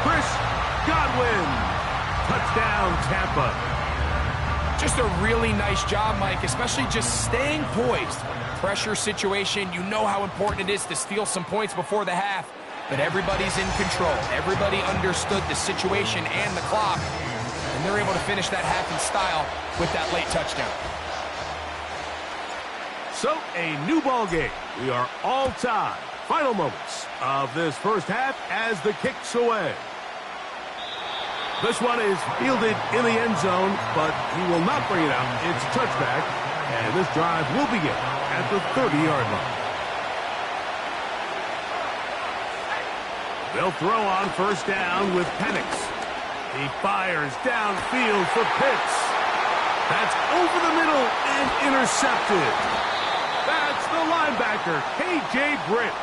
Speaker 6: Chris Godwin. Touchdown, Tampa.
Speaker 7: Just a really nice job, Mike, especially just staying poised. Pressure situation, you know how important it is to steal some points before the half, but everybody's in control. Everybody understood the situation and the clock, and they're able to finish that half in style with that late touchdown.
Speaker 6: So, a new ball game. We are all tied. Final moments of this first half as the kick's away. This one is fielded in the end zone, but he will not bring it out. It's a touchback, and this drive will begin at the 30-yard line. They'll throw on first down with Penix. He fires downfield for Pitts. That's over the middle and intercepted. That's the linebacker, K.J. Britt.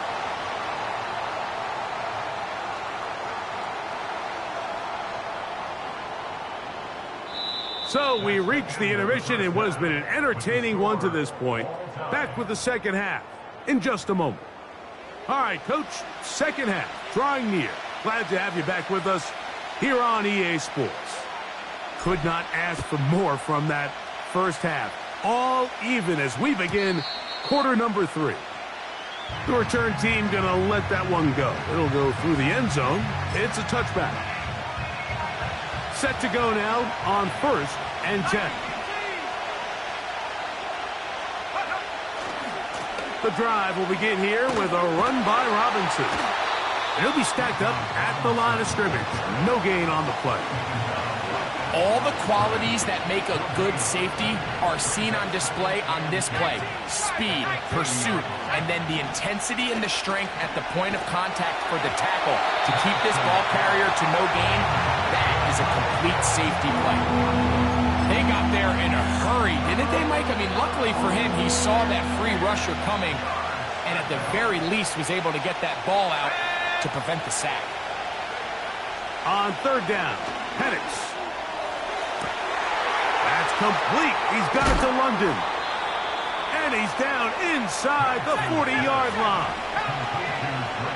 Speaker 6: So we reach the intermission in what has been an entertaining one to this point. Back with the second half in just a moment. All right, Coach, second half drawing near. Glad to have you back with us here on EA Sports. Could not ask for more from that first half. All even as we begin quarter number 3. The return team going to let that one go. It'll go through the end zone. It's a touchback. Set to go now on first and 10. The drive will begin here with a run by Robinson. He'll be stacked up at the line of scrimmage. No gain on the play.
Speaker 7: All the qualities that make a good safety are seen on display on this play. Speed, pursuit, and then the intensity and the strength at the point of contact for the tackle to keep this ball carrier to no gain. That is a complete safety play. They got there in a hurry, didn't they, Mike? I mean, luckily for him, he saw that free rusher coming and at the very least was able to get that ball out to prevent the sack.
Speaker 6: On third down, Penix. That's complete. He's got it to London. And he's down inside the 40-yard line.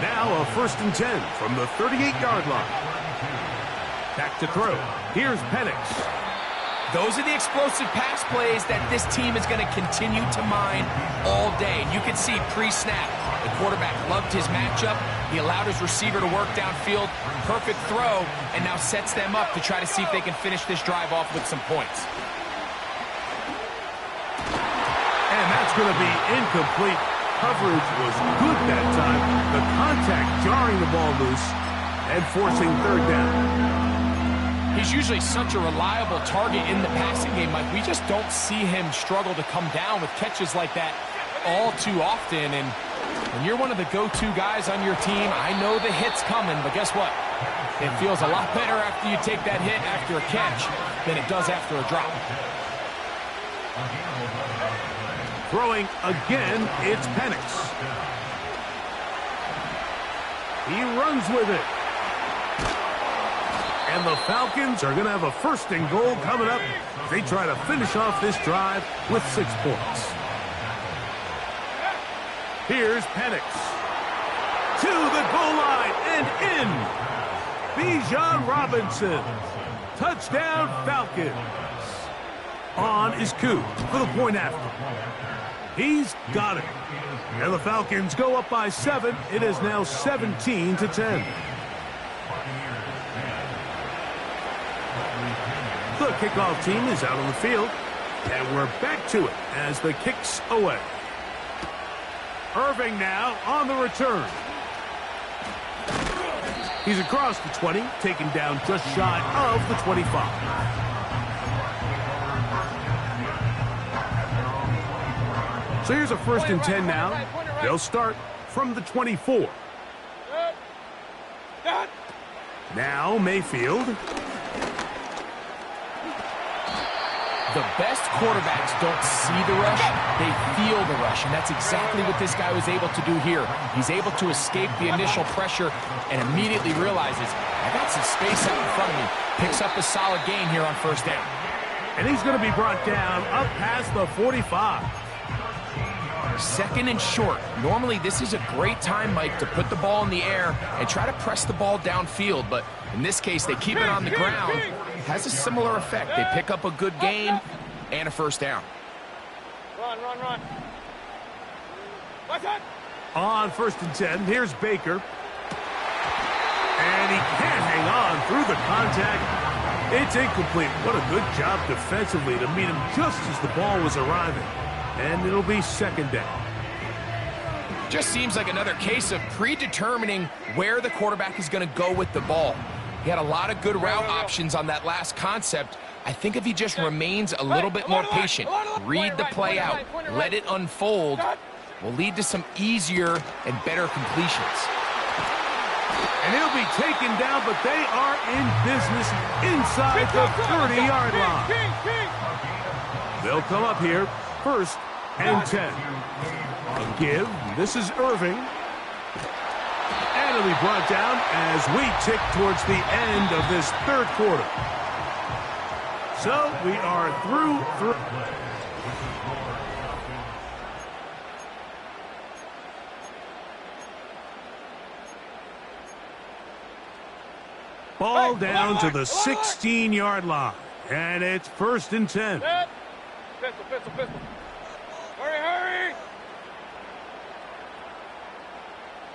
Speaker 6: Now a 1st and 10 from the 38-yard line. Back to throw. Here's Penix.
Speaker 7: Those are the explosive pass plays that this team is going to continue to mine all day. You can see pre-snap, the quarterback loved his matchup. He allowed his receiver to work downfield. Perfect throw, and now sets them up to try to see if they can finish this drive off with some points.
Speaker 6: And that's going to be incomplete. Coverage was good that time. The contact jarring the ball loose and forcing third down.
Speaker 7: He's usually such a reliable target in the passing game, Mike. We just don't see him struggle to come down with catches like that all too often. And when you're one of the go-to guys on your team, I know the hit's coming, but guess what? It feels a lot better after you take that hit after a catch than it does after a drop.
Speaker 6: Throwing again, it's Penix. He runs with it. And the Falcons are going to have a 1st and goal coming up. They try to finish off this drive with 6 points. Here's Penix. To the goal line and in. Bijan Robinson. Touchdown Falcons. On is Koo for the point after. He's got it. And the Falcons go up by 7. It is now 17-10. The kickoff team is out on the field, and we're back to it as the kick's away. Irving now on the return. He's across the 20, taken down just shy of the 25. So here's a 1st and 10 now. They'll start from the 24. Now Mayfield.
Speaker 7: The best quarterbacks don't see the rush, they feel the rush, and that's exactly what this guy was able to do here. He's able to escape the initial pressure and immediately realizes, I got some space out in front of me. Picks up a solid gain here on 1st down.
Speaker 6: And he's going to be brought down up past the 45.
Speaker 7: 2nd and short. Normally, this is a great time, Mike, to put the ball in the air and try to press the ball downfield, but in this case, they keep it on the ground. Has a similar effect. They pick up a good gain and a 1st down.
Speaker 3: Run. What's that?
Speaker 6: On 1st and 10, here's Baker. And he can't hang on through the contact. It's incomplete. What a good job defensively to meet him just as the ball was arriving. And it'll be 2nd down.
Speaker 7: Just seems like another case of predetermining where the quarterback is going to go with the ball. He had a lot of good route options on that last concept. I think if he just remains a little bit more patient, read the play out, let it unfold, will lead to some easier and better completions.
Speaker 6: And he'll be taken down, but they are in business inside the 30-yard line. They'll come up here, 1st and 10. A give. This is Irving. And he'll be brought down as we tick towards the end of this 3rd quarter. So we are through. Ball down to the 16-yard line. And it's 1st and 10.
Speaker 3: Pistol. Hurry.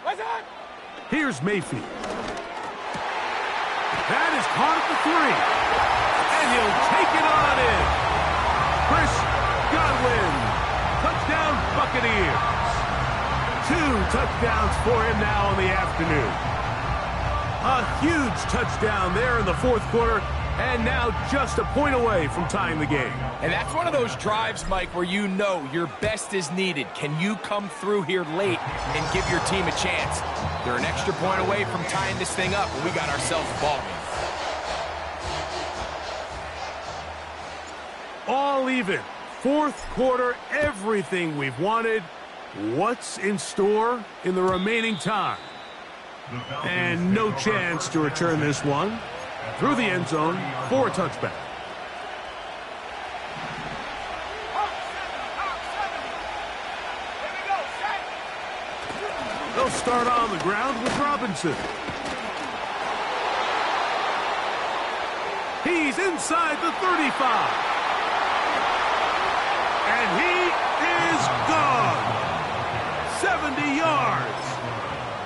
Speaker 3: What's that?
Speaker 6: Here's Mayfield. That is caught at the 3. And he'll take it on in. Chris Godwin. Touchdown Buccaneers. 2 touchdowns for him now in the afternoon. A huge touchdown there in the fourth quarter, and now just a point away from tying the game.
Speaker 7: And that's one of those drives, Mike, where you know your best is needed. Can you come through here late and give your team a chance? They're an extra point away from tying this thing up, and we got ourselves a ball game.
Speaker 6: All even. Fourth quarter, everything we've wanted. What's in store in the remaining time? And no chance to return this one through the end zone for a touchback. They'll start on the ground with Robinson. He's inside the 35. And he is gone. 70 yards.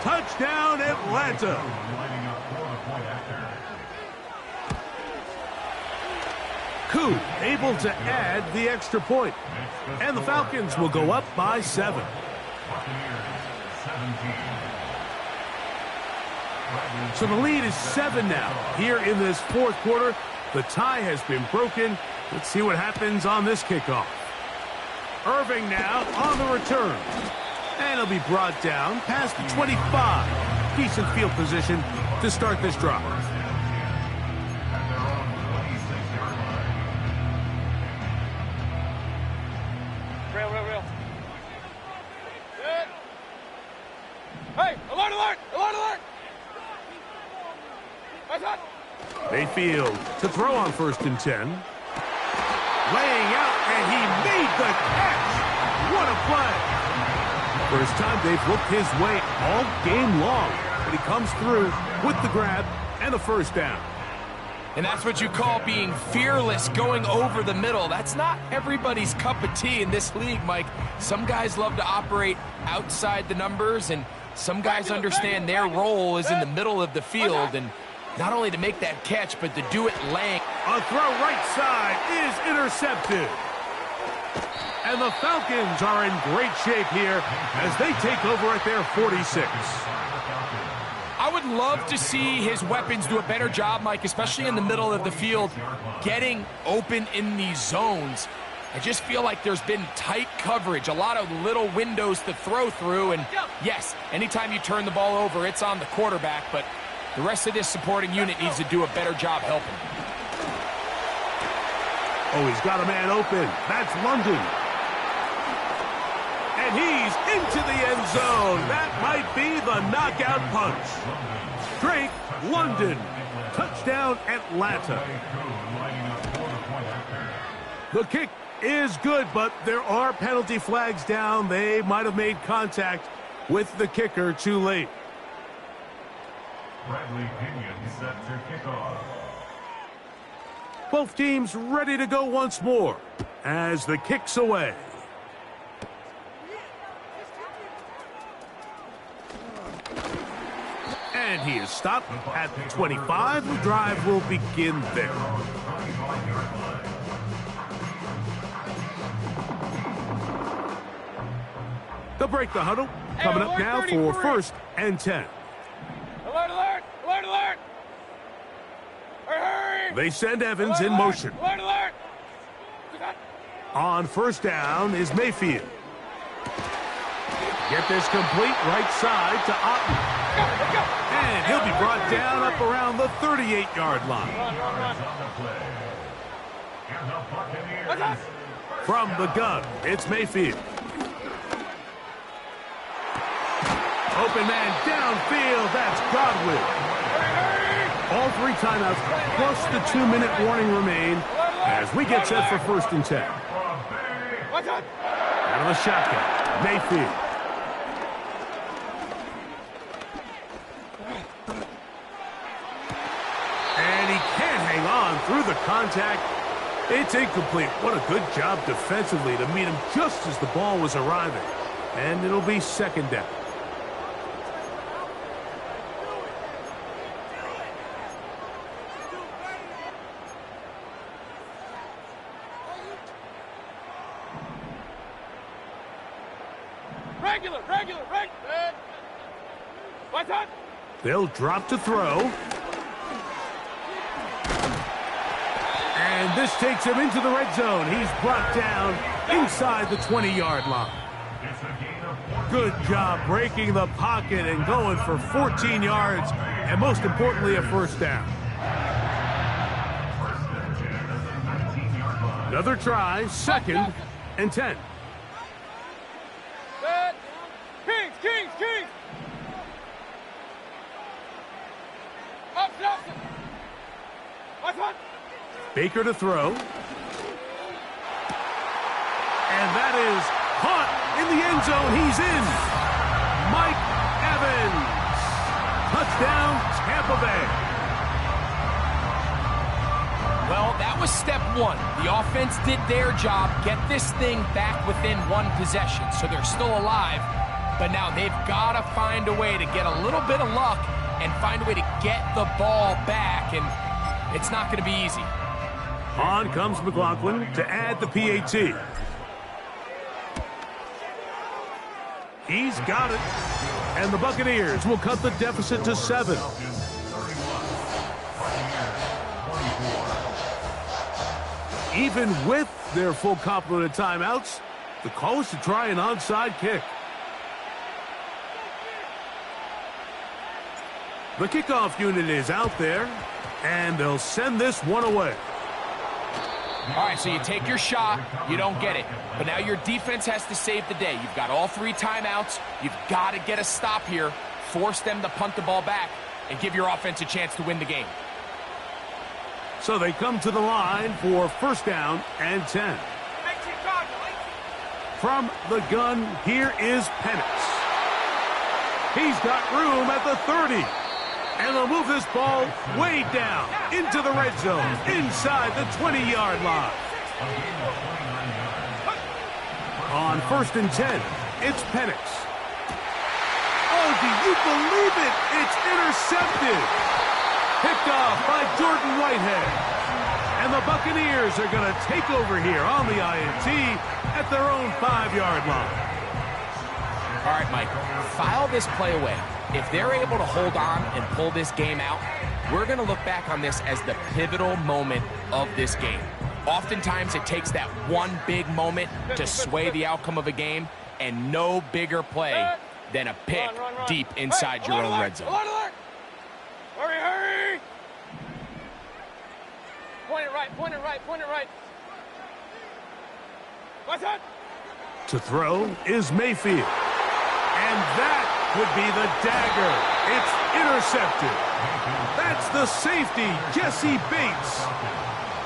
Speaker 6: Touchdown, Atlanta. Koo able to add the extra point. And the Falcons will go up by 7. So the lead is 7 now. Here in this fourth quarter, the tie has been broken. Let's see what happens on this kickoff. Irving now on the return. And he'll be brought down past the 25. Decent field position to start this drive.
Speaker 3: Real. Good. Hey, alert, alert, alert, alert. That's hot.
Speaker 6: Mayfield to throw on 1st and 10. Laying out, and he made the catch. What a play. First time they've looked his way all game long, but he comes through with the grab and a first down.
Speaker 7: And that's what you call being fearless, going over the middle. That's not everybody's cup of tea in this league, Mike. Some guys love to operate outside the numbers, and some guys understand their role is in the middle of the field, and not only to make that catch, but to do it laying.
Speaker 6: A throw right side is intercepted. And the Falcons are in great shape here as they take over at their 46.
Speaker 7: I would love to see his weapons do a better job, Mike, especially in the middle of the field, getting open in these zones. I just feel like there's been tight coverage, a lot of little windows to throw through, and yes, anytime you turn the ball over, it's on the quarterback, but the rest of this supporting unit needs to do a better job helping.
Speaker 6: Oh, he's got a man open. That's London. And he's into the end zone. That might be the knockout punch. Drake London. Touchdown, Atlanta. The kick is good, but there are penalty flags down. They might have made contact with the kicker too late.
Speaker 8: Bradley Pinion set to kick off.
Speaker 6: Both teams ready to go once more as the kick's away. And he is stopped at the 25. The drive will begin there. They'll break the huddle. Coming up now for 1st and 10.
Speaker 3: Alert, alert, alert, alert. Hurry.
Speaker 6: They send Evans in motion.
Speaker 3: Alert, alert.
Speaker 6: On 1st down is Mayfield. Get this complete right side to Otten. And he'll be brought down up around the 38-yard line. From the gun, it's Mayfield. Open man downfield, that's Godwin. All 3 timeouts plus the 2-minute warning remain as we get set for 1st and 10. Out of the shotgun, Mayfield. And he can't hang on through the contact. It's incomplete. What a good job defensively to meet him just as the ball was arriving. And it'll be 2nd down.
Speaker 3: Regular. What's up?
Speaker 6: They'll drop to throw. And this takes him into the red zone. He's brought down inside the 20-yard line. Good job breaking the pocket and going for 14 yards, and most importantly, a first down. Another try, 2nd and 10.
Speaker 3: Kings. Up. What's up?
Speaker 6: Baker to throw. And that is caught in the end zone. He's in. Mike Evans. Touchdown, Tampa Bay.
Speaker 7: Well, that was step one. The offense did their job, get this thing back within one possession, so they're still alive. But now they've got to find a way to get a little bit of luck and find a way to get the ball back, and it's not going to be easy.
Speaker 6: On comes McLaughlin to add the PAT. He's got it. And the Buccaneers will cut the deficit to 7. Even with their full complement of timeouts, the call is to try an onside kick. The kickoff unit is out there, and they'll send this one away.
Speaker 7: All right, so you take your shot, you don't get it. But now your defense has to save the day. You've got all 3 timeouts. You've got to get a stop here, force them to punt the ball back, and give your offense a chance to win the game.
Speaker 6: So they come to the line for first down and 10. From the gun, here is Penix. He's got room at the 30. And they'll move this ball way down into the red zone, inside the 20-yard line. On first and 10, it's Penix. Oh, do you believe it? It's intercepted. Picked off by Jordan Whitehead. And the Buccaneers are going to take over here on the INT at their own 5-yard line.
Speaker 7: All right, Mike, file this play away. If they're able to hold on and pull this game out, we're going to look back on this as the pivotal moment of this game. Oftentimes, it takes that one big moment to sway the outcome of a game, and no bigger play than a pick deep inside your own red zone.
Speaker 3: Hurry! Point it right. What's that?
Speaker 6: To throw is Mayfield. And that would be the dagger. It's intercepted. That's the safety, Jesse Bates.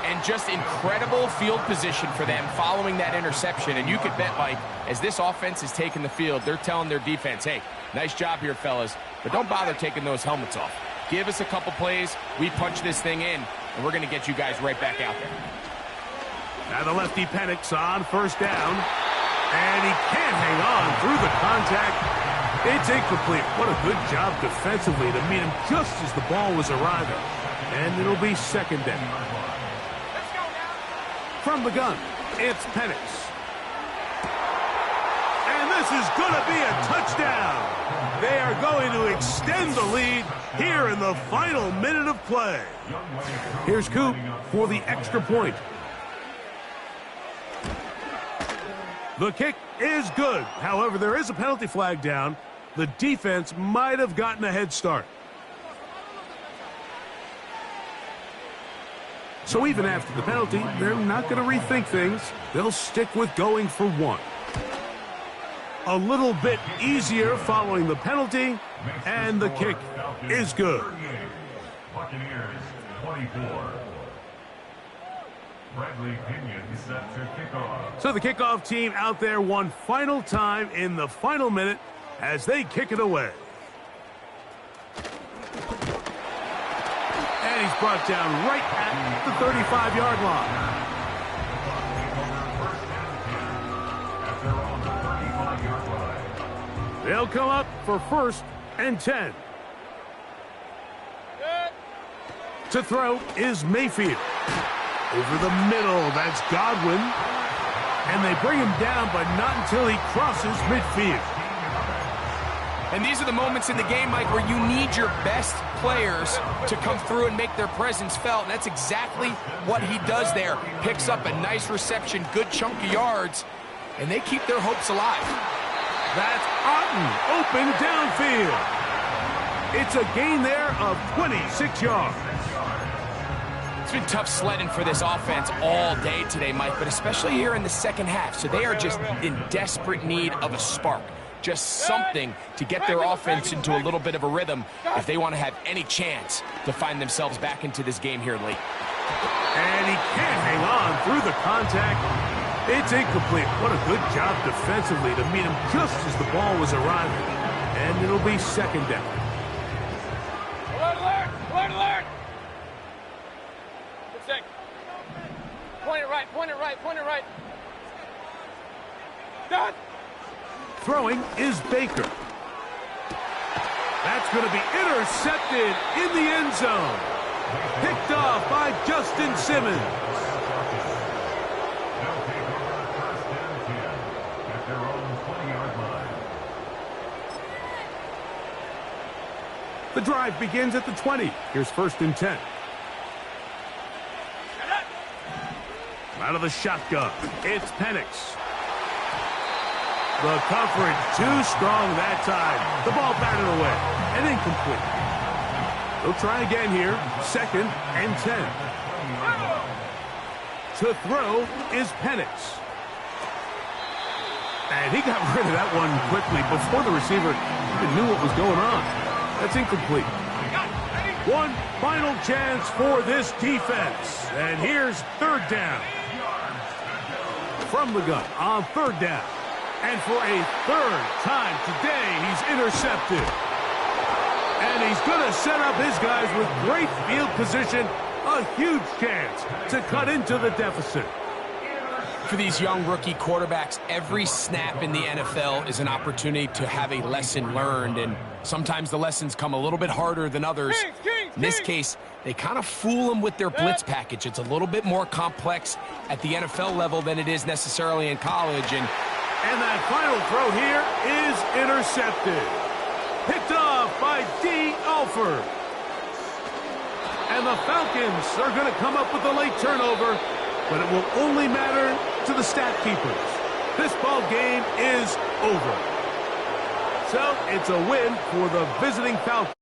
Speaker 7: And just incredible field position for them following that interception. And you could bet, Mike, as this offense is taking the field, they're telling their defense, hey, nice job here, fellas, but don't bother taking those helmets off. Give us a couple plays, we punch this thing in, and we're going to get you guys right back out there.
Speaker 6: Now the lefty Penix on first down. And he can't hang on through the contact. It's incomplete. What a good job defensively to meet him just as the ball was arriving. And it'll be second down. From the gun, it's Penix. And this is going to be a touchdown. They are going to extend the lead here in the final minute of play. Here's Coop for the extra point. The kick is good. However, there is a penalty flag down. The defense might have gotten a head start. So even after the penalty, they're not going to rethink things. They'll stick with going for 1. A little bit easier following the penalty, and the kick is good.
Speaker 8: Buccaneers 24. Bradley Pinion set to kickoff.
Speaker 6: So the kickoff team out there one final time in the final minute as they kick it away. And he's brought down right at the 35-yard line. They'll come up for first and 10. To throw is Mayfield. Over the middle, that's Godwin. And they bring him down, but not until he crosses midfield.
Speaker 7: And these are the moments in the game, Mike, where you need your best players to come through and make their presence felt. And that's exactly what he does there. Picks up a nice reception, good chunk of yards, and they keep their hopes alive.
Speaker 6: That's Otten, open downfield. It's a gain there of 26 yards.
Speaker 7: It's been tough sledding for this offense all day today, Mike, but especially here in the second half. So they are just in desperate need of a spark. Just something to get their offense into a little bit of a rhythm if they want to have any chance to find themselves back into this game here late.
Speaker 6: And he can't hang on through the contact. It's incomplete. What a good job defensively to meet him just as the ball was arriving. And it'll be second down.
Speaker 3: Alert, alert! Alert, alert! Good thing. Point it right, point it right, point it right. Done!
Speaker 6: Throwing is Baker. That's going to be intercepted in the end zone. Picked off by Justin Simmons.
Speaker 8: They'll take over first and 10 at their own 20-yard line.
Speaker 6: The drive begins at the 20. Here's first and 10. Out of the shotgun, it's Penix. The coverage too strong that time. The ball batted away and incomplete. They'll try again here. Second and 10. To throw is Penix. And he got rid of that one quickly before the receiver even knew what was going on. That's incomplete. One final chance for this defense. And here's third down. From the gun on third down. And for a third time today, he's intercepted. And he's going to set up his guys with great field position. A huge chance to cut into the deficit.
Speaker 7: For these young rookie quarterbacks, every snap in the NFL is an opportunity to have a lesson learned. And sometimes the lessons come a little bit harder than others. In this case, they kind of fool them with their blitz package. It's a little bit more complex at the NFL level than it is necessarily in college.
Speaker 6: And that final throw here is intercepted. Picked off by D. Alford. And the Falcons are going to come up with a late turnover, but it will only matter to the stat keepers. This ball game is over. So it's a win for the visiting Falcons.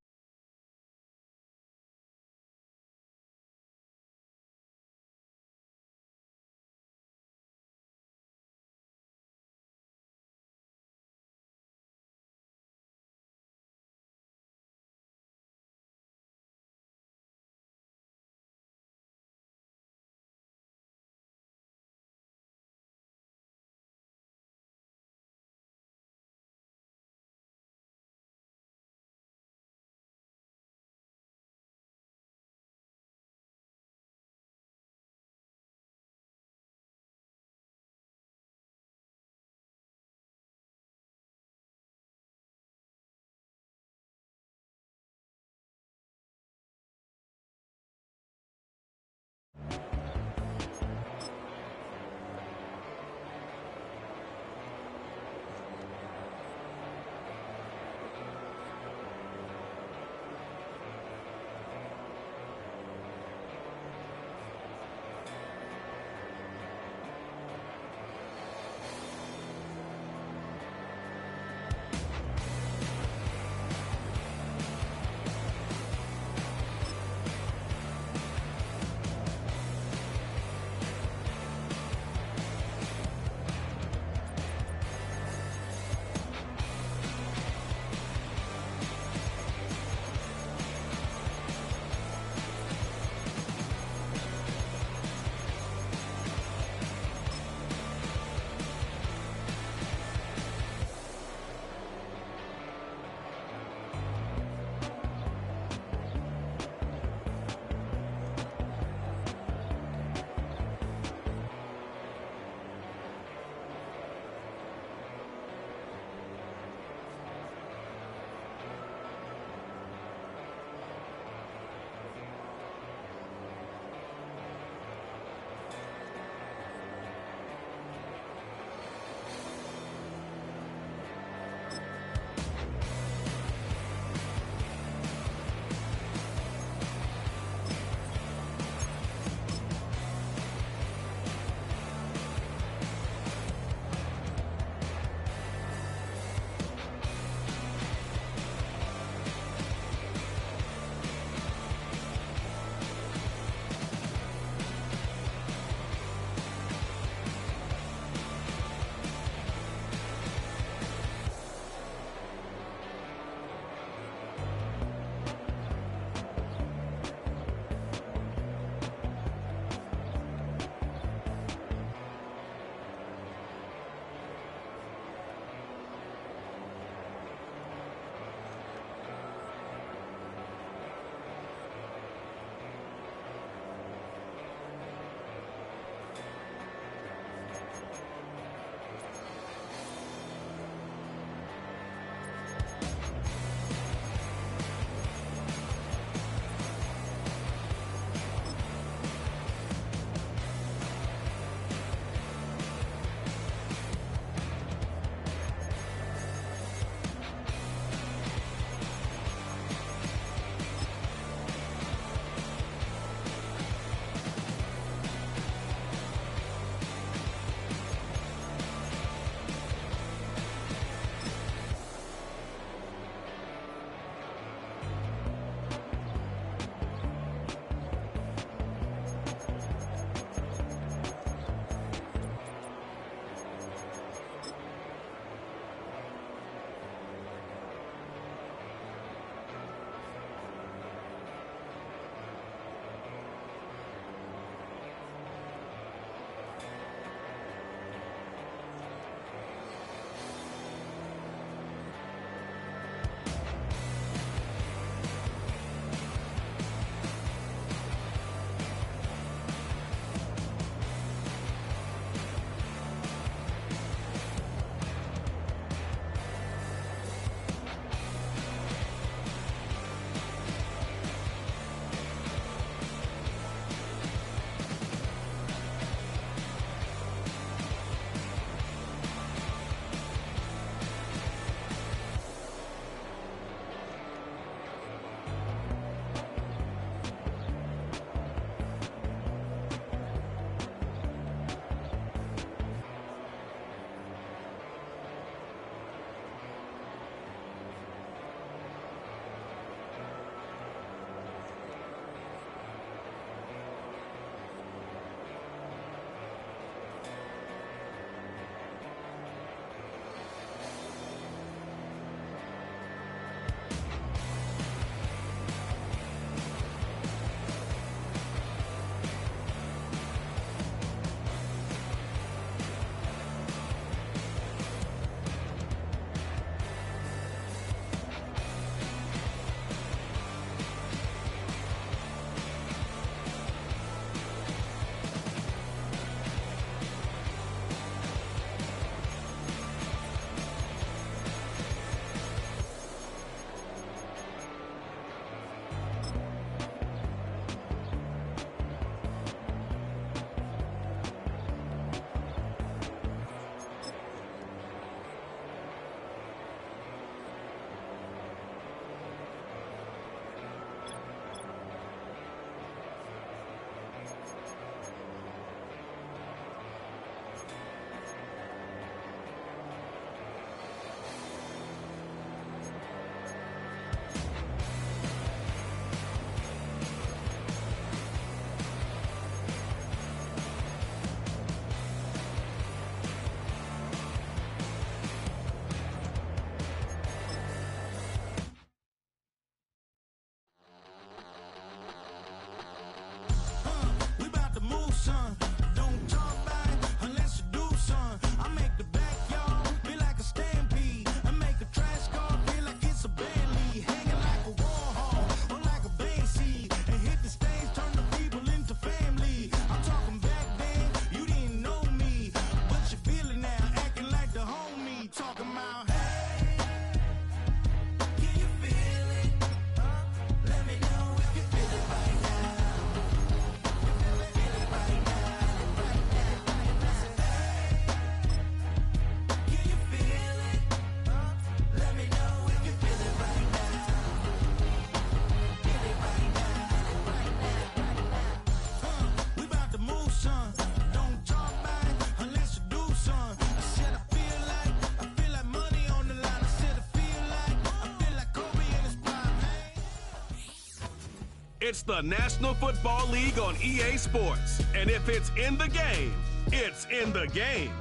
Speaker 9: It's the National Football League on EA Sports. And if it's in the game, it's in the game.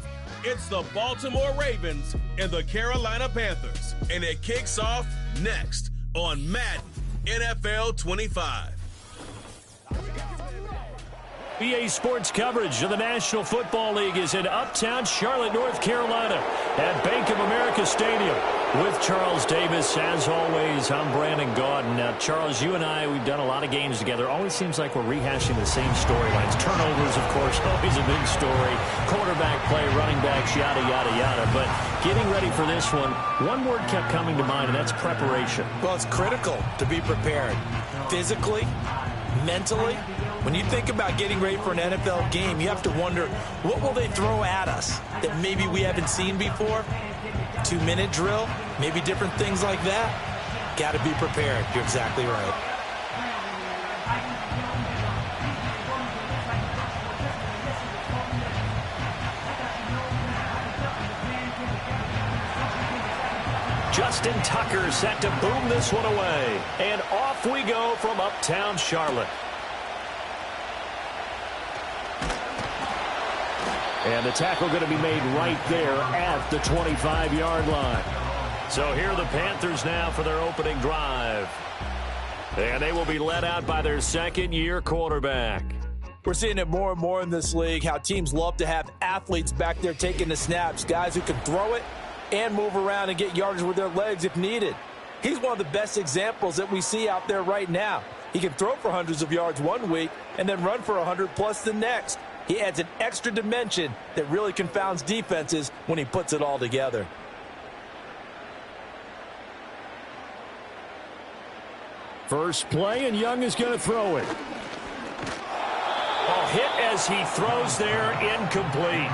Speaker 9: It's the Baltimore Ravens and the Carolina Panthers. And it kicks off next on Madden NFL 25.
Speaker 2: EA Sports coverage of the National Football League is in uptown Charlotte, North Carolina at Bank of America Stadium with Charles Davis. As always, I'm Brandon Gaudin. Now, Charles, you and I, we've done a lot of games together. Always seems like we're rehashing the same storylines. Turnovers, of course, always a big story. Quarterback play, running backs, yada, yada, yada. But getting ready for this one word kept coming to mind, and that's preparation.
Speaker 4: Well, it's critical to be prepared physically, mentally. When you think about getting ready for an NFL game, you have to wonder, what will they throw at us that maybe we haven't seen before? 2-minute drill, maybe different things like that. Got to be prepared. You're exactly right.
Speaker 2: Justin Tucker set to boom this one away. And off we go from uptown Charlotte. And the tackle going to be made right there at the 25-yard line. So here are the Panthers now for their opening drive. And they will be led out by their second-year quarterback.
Speaker 4: We're seeing it more and more in this league, how teams love to have athletes back there taking the snaps, guys who can throw it and move around and get yardage with their legs if needed. He's one of the best examples that we see out there right now. He can throw for hundreds of yards one week and then run for 100+ the next. He adds an extra dimension that really confounds defenses when he puts it all together.
Speaker 2: First play, and Young is going to throw it. Oh, hit as he throws there, incomplete.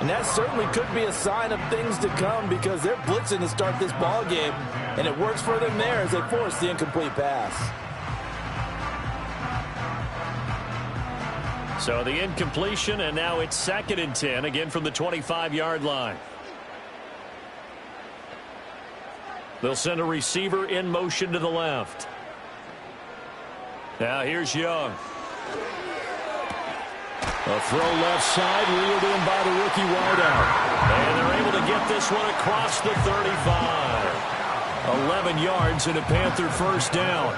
Speaker 4: And that certainly could be a sign of things to come because they're blitzing to start this ball game, and it works for them there as they force the incomplete pass.
Speaker 2: So the incompletion, and now it's 2nd and 10, again from the 25-yard line. They'll send a receiver in motion to the left. Now here's Young. A throw left side, reeled in by the rookie wideout. And they're able to get this one across the 35. 11 yards and a Panther first down.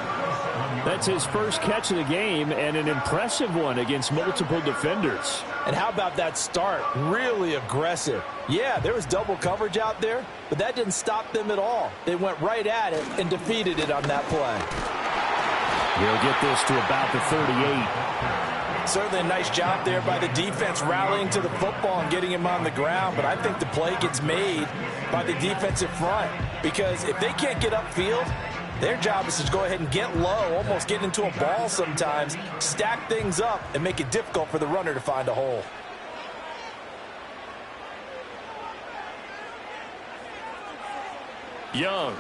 Speaker 2: That's his first catch of the game, and an impressive one against multiple defenders.
Speaker 4: And how about that start? Really aggressive. Yeah, there was double coverage out there, but that didn't stop them at all. They went right at it and defeated it on that play.
Speaker 2: He'll get this to about the 38.
Speaker 4: Certainly a nice job there by the defense rallying to the football and getting him on the ground, but I think the play gets made by the defensive front because if they can't get upfield, their job is to go ahead and get low, almost get into a ball sometimes, stack things up, and make it difficult for the runner to find a hole.
Speaker 2: Young.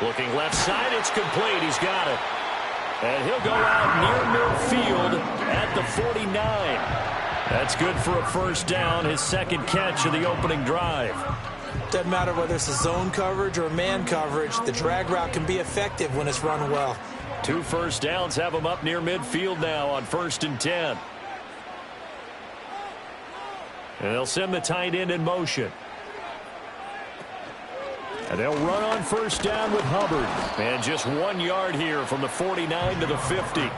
Speaker 2: Looking left side, it's complete. He's got it. And he'll go out near midfield at the 49. That's good for a first down, his second catch of the opening drive.
Speaker 4: Doesn't matter whether it's a zone coverage or man coverage, the drag route can be effective when it's run well.
Speaker 2: 2 first downs have him up near midfield now on 1st and 10. And they'll send the tight end in motion. And they'll run on first down with Hubbard. And just 1 yard here from the 49 to the 50.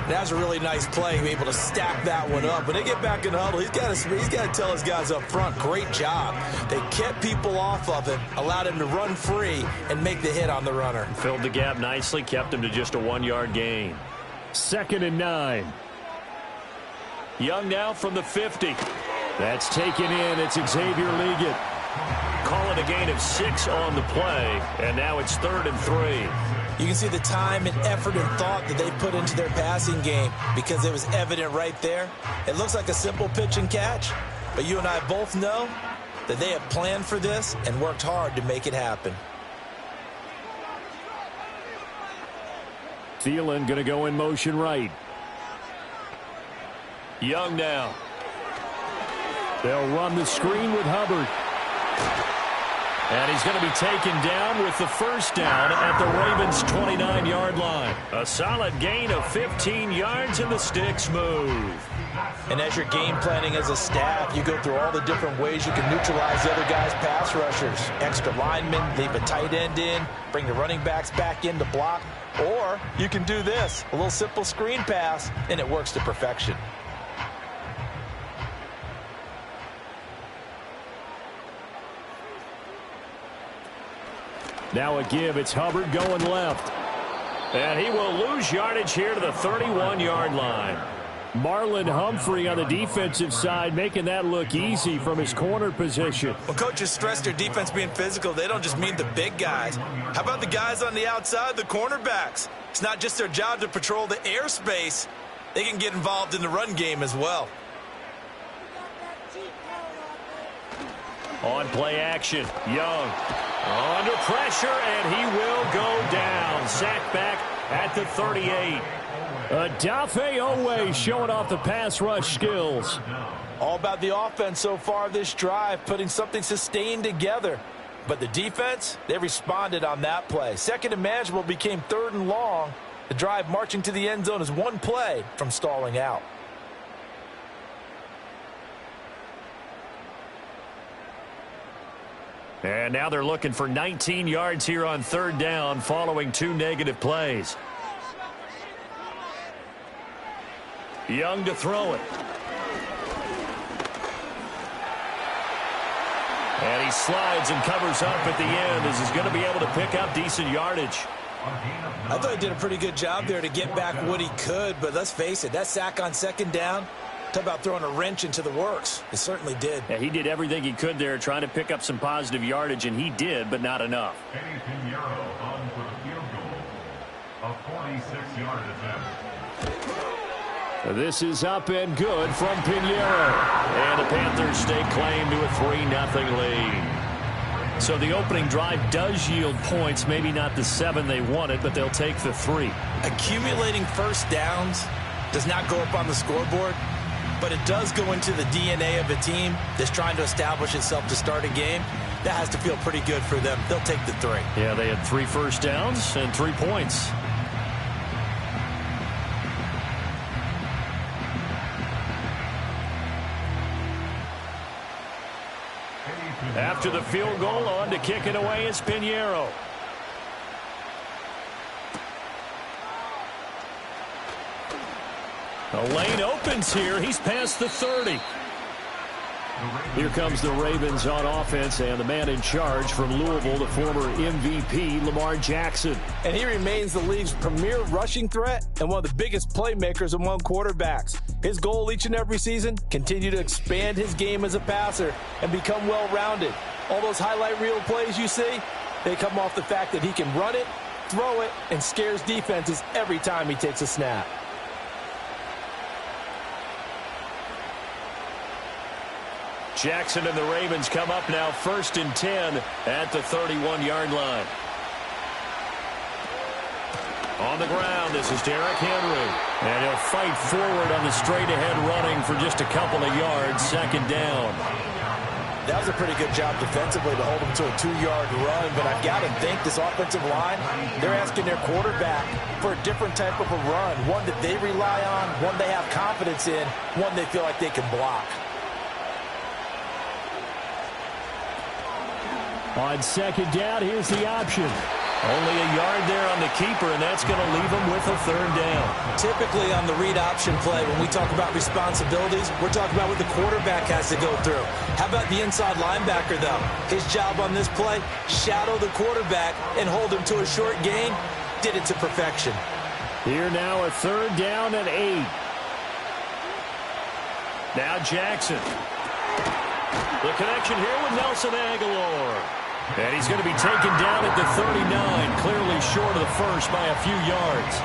Speaker 4: That's a really nice play, be able to stack that one up. When they get back in the huddle, he's got to tell his guys up front, great job. They kept people off of him, allowed him to run free and make the hit on the runner.
Speaker 2: Filled the gap nicely, kept him to just a 1 yard gain. 2nd and 9. Young now from the 50. That's taken in. It's Xavier Liggett. Call it a gain of 6 on the play, and now it's 3rd and 3.
Speaker 4: You can see the time and effort and thought that they put into their passing game because it was evident right there. It looks like a simple pitch and catch, but you and I both know that they have planned for this and worked hard to make it happen.
Speaker 2: Thielen going to go in motion right. Young now. They'll run the screen with Hubbard. And he's going to be taken down with the first down at the Ravens' 29-yard line. A solid gain of 15 yards, and the sticks move.
Speaker 4: And as you're game planning as a staff, you go through all the different ways you can neutralize the other guy's pass rushers. Extra linemen, leave a tight end in, bring the running backs back in to block. Or you can do this, a little simple screen pass, and it works to perfection.
Speaker 2: Now a give. It's Hubbard going left. And he will lose yardage here to the 31-yard line. Marlon Humphrey on the defensive side making that look easy from his corner position.
Speaker 4: Well, coaches stress their defense being physical. They don't just mean the big guys. How about the guys on the outside, the cornerbacks? It's not just their job to patrol the airspace. They can get involved in the run game as well.
Speaker 2: On play action, Young under pressure, and he will go down. Sacked back at the 38. Adafe Owe showing off the pass rush skills.
Speaker 4: All about the offense so far this drive, putting something sustained together. But the defense, they responded on that play. Second and manageable became 3rd and long. The drive marching to the end zone is one play from stalling out.
Speaker 2: And now they're looking for 19 yards here on 3rd down following 2 negative plays. Young to throw it. And he slides and covers up at the end as he's going to be able to pick up decent yardage.
Speaker 4: I thought he did a pretty good job there to get back what he could, but let's face it, that sack on 2nd down, talk about throwing a wrench into the works. It certainly did.
Speaker 2: Yeah, he did everything he could there trying to pick up some positive yardage, and he did, but not enough.
Speaker 8: Eddie Pinheiro on for the field goal. A 46-yard attempt.
Speaker 2: This is up and good from Pinheiro. And the Panthers stake claim to a 3-0 lead. So the opening drive does yield points, maybe not the 7 they wanted, but they'll take the 3.
Speaker 4: Accumulating first downs does not go up on the scoreboard, but it does go into the DNA of a team that's trying to establish itself to start a game. That has to feel pretty good for them. They'll take the 3.
Speaker 2: Yeah, they had 3 first downs and 3 points. After the field goal, on to kick it away is Pinheiro. The lane opens here. He's past the 30. Here comes the Ravens on offense, and the man in charge from Louisville, the former MVP, Lamar Jackson.
Speaker 4: And he remains the league's premier rushing threat and one of the biggest playmakers among quarterbacks. His goal each and every season, continue to expand his game as a passer and become well-rounded. All those highlight reel plays you see, they come off the fact that he can run it, throw it, and scares defenses every time he takes a snap.
Speaker 2: Jackson and the Ravens come up now 1st and 10 at the 31-yard line. On the ground, this is Derrick Henry. And he'll fight forward on the straight-ahead running for just a couple of yards, 2nd down.
Speaker 4: That was a pretty good job defensively to hold him to a 2-yard run, but I've got to think this offensive line, they're asking their quarterback for a different type of a run, one that they rely on, one they have confidence in, one they feel like they can block.
Speaker 2: On 2nd down, here's the option. Only a yard there on the keeper, and that's going to leave him with a 3rd down.
Speaker 4: Typically on the read option play, when we talk about responsibilities, we're talking about what the quarterback has to go through. How about the inside linebacker, though? His job on this play, shadow the quarterback and hold him to a short gain. Did it to perfection.
Speaker 2: Here now a 3rd down and 8. Now Jackson. The connection here with Nelson Aguilar. And he's going to be taken down at the 39, clearly short of the first by a few yards.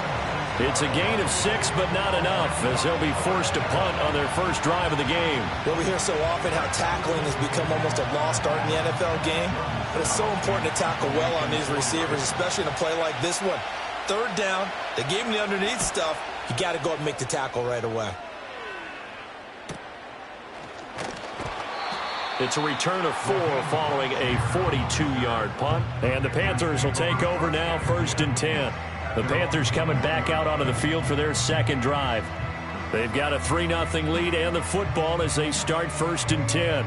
Speaker 2: It's a gain of 6, but not enough, as they'll be forced to punt on their first drive of the game.
Speaker 4: Well, we hear so often how tackling has become almost a lost art in the NFL game, but it's so important to tackle well on these receivers, especially in a play like this one. 3rd down, they gave him the underneath stuff. You got to go up and make the tackle right away.
Speaker 2: It's a return of 4 following a 42-yard punt. And the Panthers will take over now, 1st and 10. The Panthers coming back out onto the field for their second drive. They've got a 3-0 lead and the football as they start 1st and 10.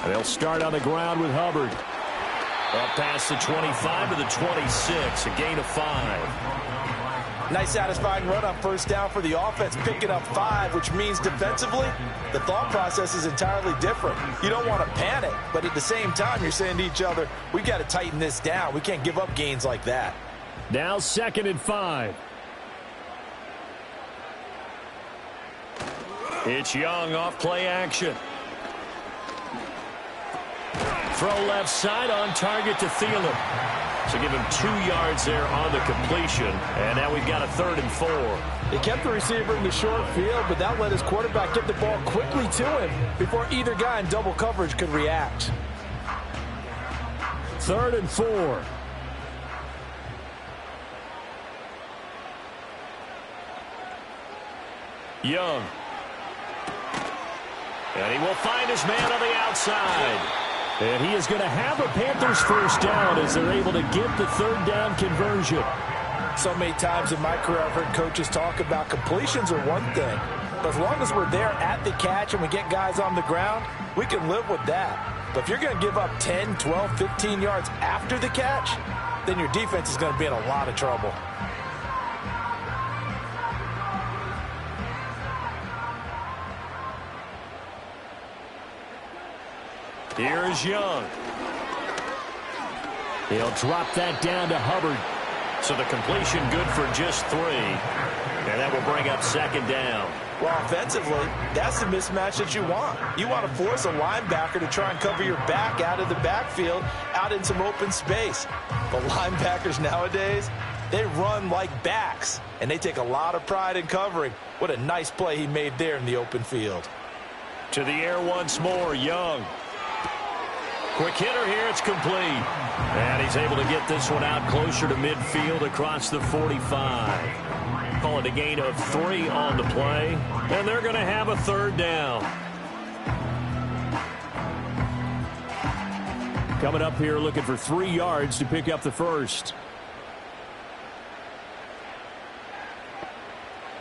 Speaker 2: They'll start on the ground with Hubbard. Up past the 25 to the 26, a gain of 5.
Speaker 4: Nice satisfying run on 1st down for the offense, picking up 5, which means defensively, the thought process is entirely different. You don't want to panic, but at the same time, you're saying to each other, we've got to tighten this down. We can't give up gains like that.
Speaker 2: Now 2nd and 5. It's Young off play action. Throw left side on target to Thielen. So give him 2 yards there on the completion. And now we've got a 3rd and 4.
Speaker 4: They kept the receiver in the short field, but that let his quarterback get the ball quickly to him before either guy in double coverage could react.
Speaker 2: 3rd and 4. Young. And he will find his man on the outside. And he is going to have a Panthers 1st down as they're able to get the 3rd down conversion.
Speaker 4: So many times in my career I've heard coaches talk about completions are one thing. But as long as we're there at the catch and we get guys on the ground, we can live with that. But if you're going to give up 10, 12, 15 yards after the catch, then your defense is going to be in a lot of trouble.
Speaker 2: Here's Young. He'll drop that down to Hubbard. So the completion good for just 3. And that will bring up 2nd down.
Speaker 4: Well, offensively, that's the mismatch that you want. You want to force a linebacker to try and cover your back out of the backfield, out in some open space. But linebackers nowadays, they run like backs, and they take a lot of pride in covering. What a nice play he made there in the open field.
Speaker 2: To the air once more, Young. Quick hitter here, it's complete. And he's able to get this one out closer to midfield across the 45. Call it a gain of 3 on the play. And they're going to have a 3rd down. Coming up here looking for 3 yards to pick up the 1st.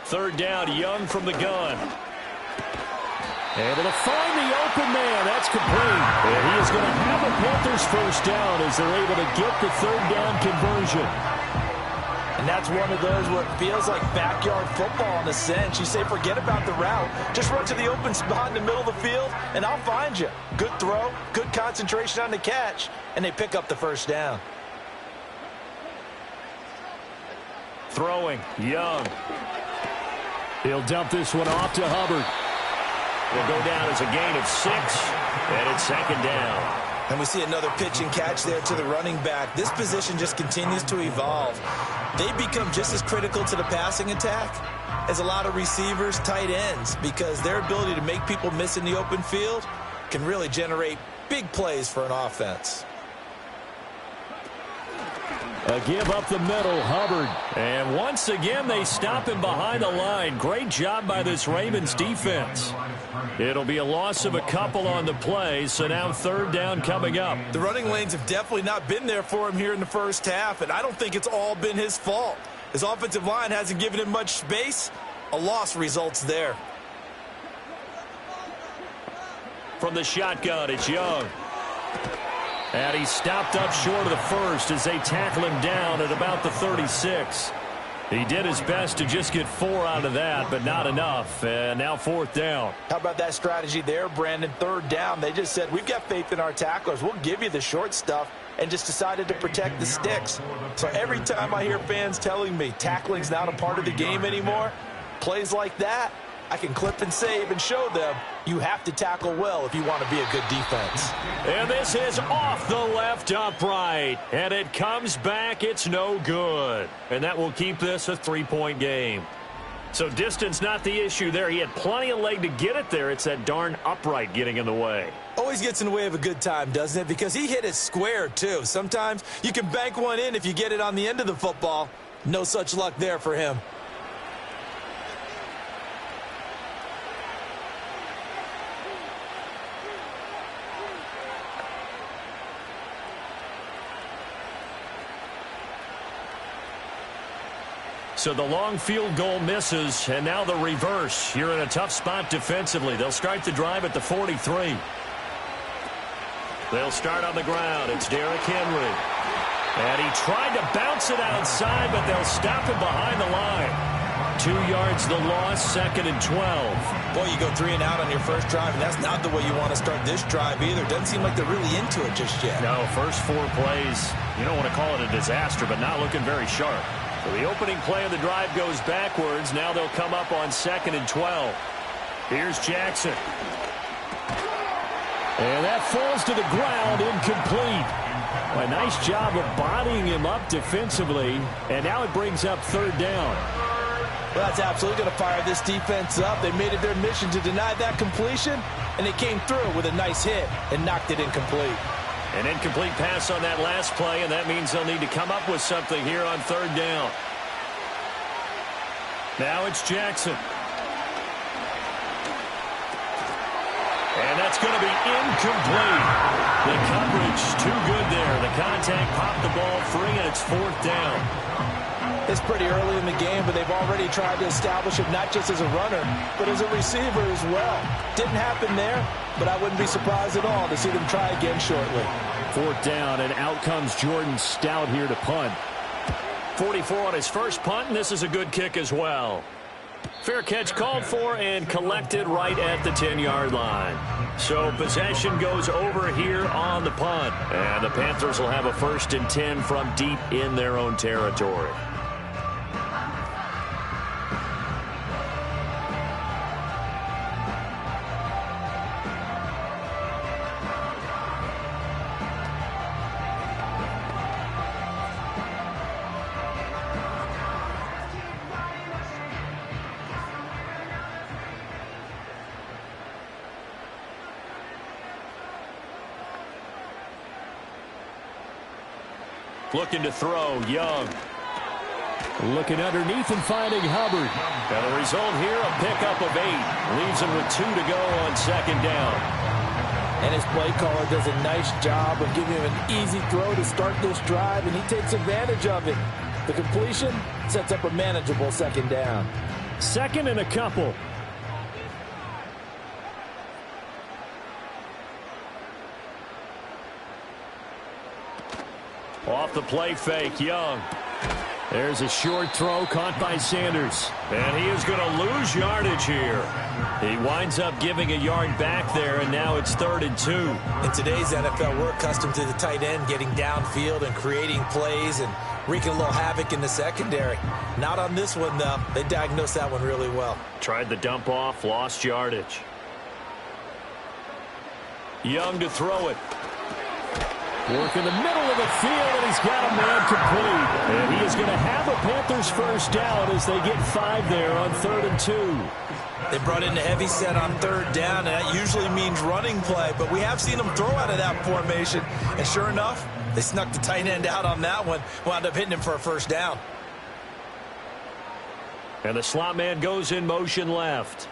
Speaker 2: 3rd down, Young from the gun. Able to find the open man. That's complete. And he is going to have a Panthers 1st down as they're able to get the 3rd down conversion.
Speaker 4: And that's one of those where it feels like backyard football in a sense. You say forget about the route. Just run to the open spot in the middle of the field, and I'll find you. Good throw, good concentration on the catch, and they pick up the 1st down.
Speaker 2: Throwing, Young. He'll dump this one off to Hubbard. Will go down as a gain of 6, and it's 2nd down.
Speaker 4: And we see another pitch and catch there to the running back. This position just continues to evolve. They become just as critical to the passing attack as a lot of receivers, tight ends, because their ability to make people miss in the open field can really generate big plays for an offense.
Speaker 2: A give up the middle, Hubbard. And once again, they stop him behind the line. Great job by this Ravens defense. It'll be a loss of a couple on the play, so now 3rd down coming up.
Speaker 4: The running lanes have definitely not been there for him here in the 1st half, and I don't think it's all been his fault. His offensive line hasn't given him much space. A loss results there.
Speaker 2: From the shotgun, it's Young. And he stopped up short of the 1st as they tackle him down at about the 36. He did his best to just get 4 out of that, but not enough. And now 4th down.
Speaker 4: How about that strategy there, Brandon? 3rd down. They just said, we've got faith in our tacklers. We'll give you the short stuff, and just decided to protect the sticks. So every time I hear fans telling me tackling's not a part of the game anymore, plays like that, I can clip and save and show them you have to tackle well if you want to be a good defense.
Speaker 2: And this is off the left upright. And it comes back. It's no good. And that will keep this a 3-point game. So distance not the issue there. He had plenty of leg to get it there. It's that darn upright getting in the way.
Speaker 4: Always gets in the way of a good time, doesn't it? Because he hit it square, too. Sometimes you can bank one in if you get it on the end of the football. No such luck there for him.
Speaker 2: So the long field goal misses, and now the reverse. You're in a tough spot defensively. They'll start the drive at the 43. They'll start on the ground. It's Derrick Henry. And he tried to bounce it outside, but they'll stop him behind the line. 2 yards the loss, 2nd and 12.
Speaker 4: Boy, you go 3 and out on your first drive, and that's not the way you want to start this drive either. Doesn't seem like they're really into it just yet.
Speaker 2: No, first 4 plays, you don't want to call it a disaster, but not looking very sharp. So the opening play of the drive goes backwards. Now they'll come up on 2nd and 12. Here's Jackson. And that falls to the ground, incomplete. A nice job of bodying him up defensively, and now it brings up 3rd down.
Speaker 4: Well, that's absolutely going to fire this defense up. They made it their mission to deny that completion, and they came through with a nice hit and knocked it incomplete.
Speaker 2: An incomplete pass on that last play, and that means they'll need to come up with something here on 3rd down. Now it's Jackson. And that's going to be incomplete. The coverage too good there. The contact popped the ball free, and it's 4th down.
Speaker 4: It's pretty early in the game, but they've already tried to establish him not just as a runner, but as a receiver as well. Didn't happen there, but I wouldn't be surprised at all to see them try again shortly.
Speaker 2: 4th down, and out comes Jordan Stout here to punt. 44 on his first punt, and this is a good kick as well. Fair catch called for and collected right at the 10-yard line. So possession goes over here on the punt, and the Panthers will have a 1st and 10 from deep in their own territory. Looking to throw, Young. Looking underneath and finding Hubbard. And the result here, a pickup of 8. Leaves him with 2 to go on 2nd down.
Speaker 4: And his play caller does a nice job of giving him an easy throw to start this drive, and he takes advantage of it. The completion sets up a manageable 2nd down.
Speaker 2: 2nd and a couple. Off the play fake, Young. There's a short throw caught by Sanders. And he is going to lose yardage here. He winds up giving a yard back there, and now it's 3rd and 2.
Speaker 4: In today's NFL, we're accustomed to the tight end getting downfield and creating plays and wreaking a little havoc in the secondary. Not on this one, though. They diagnosed that one really well.
Speaker 2: Tried the dump off, lost yardage. Young to throw it. Work in the middle of the field, and he's got a man complete. And he is going to have a Panthers 1st down as they get 5 there on 3rd and 2.
Speaker 4: They brought in a heavy set on 3rd down, and that usually means running play. But we have seen them throw out of that formation. And sure enough, they snuck the tight end out on that one. Wound up hitting him for a 1st down.
Speaker 2: And the slot man goes in motion left.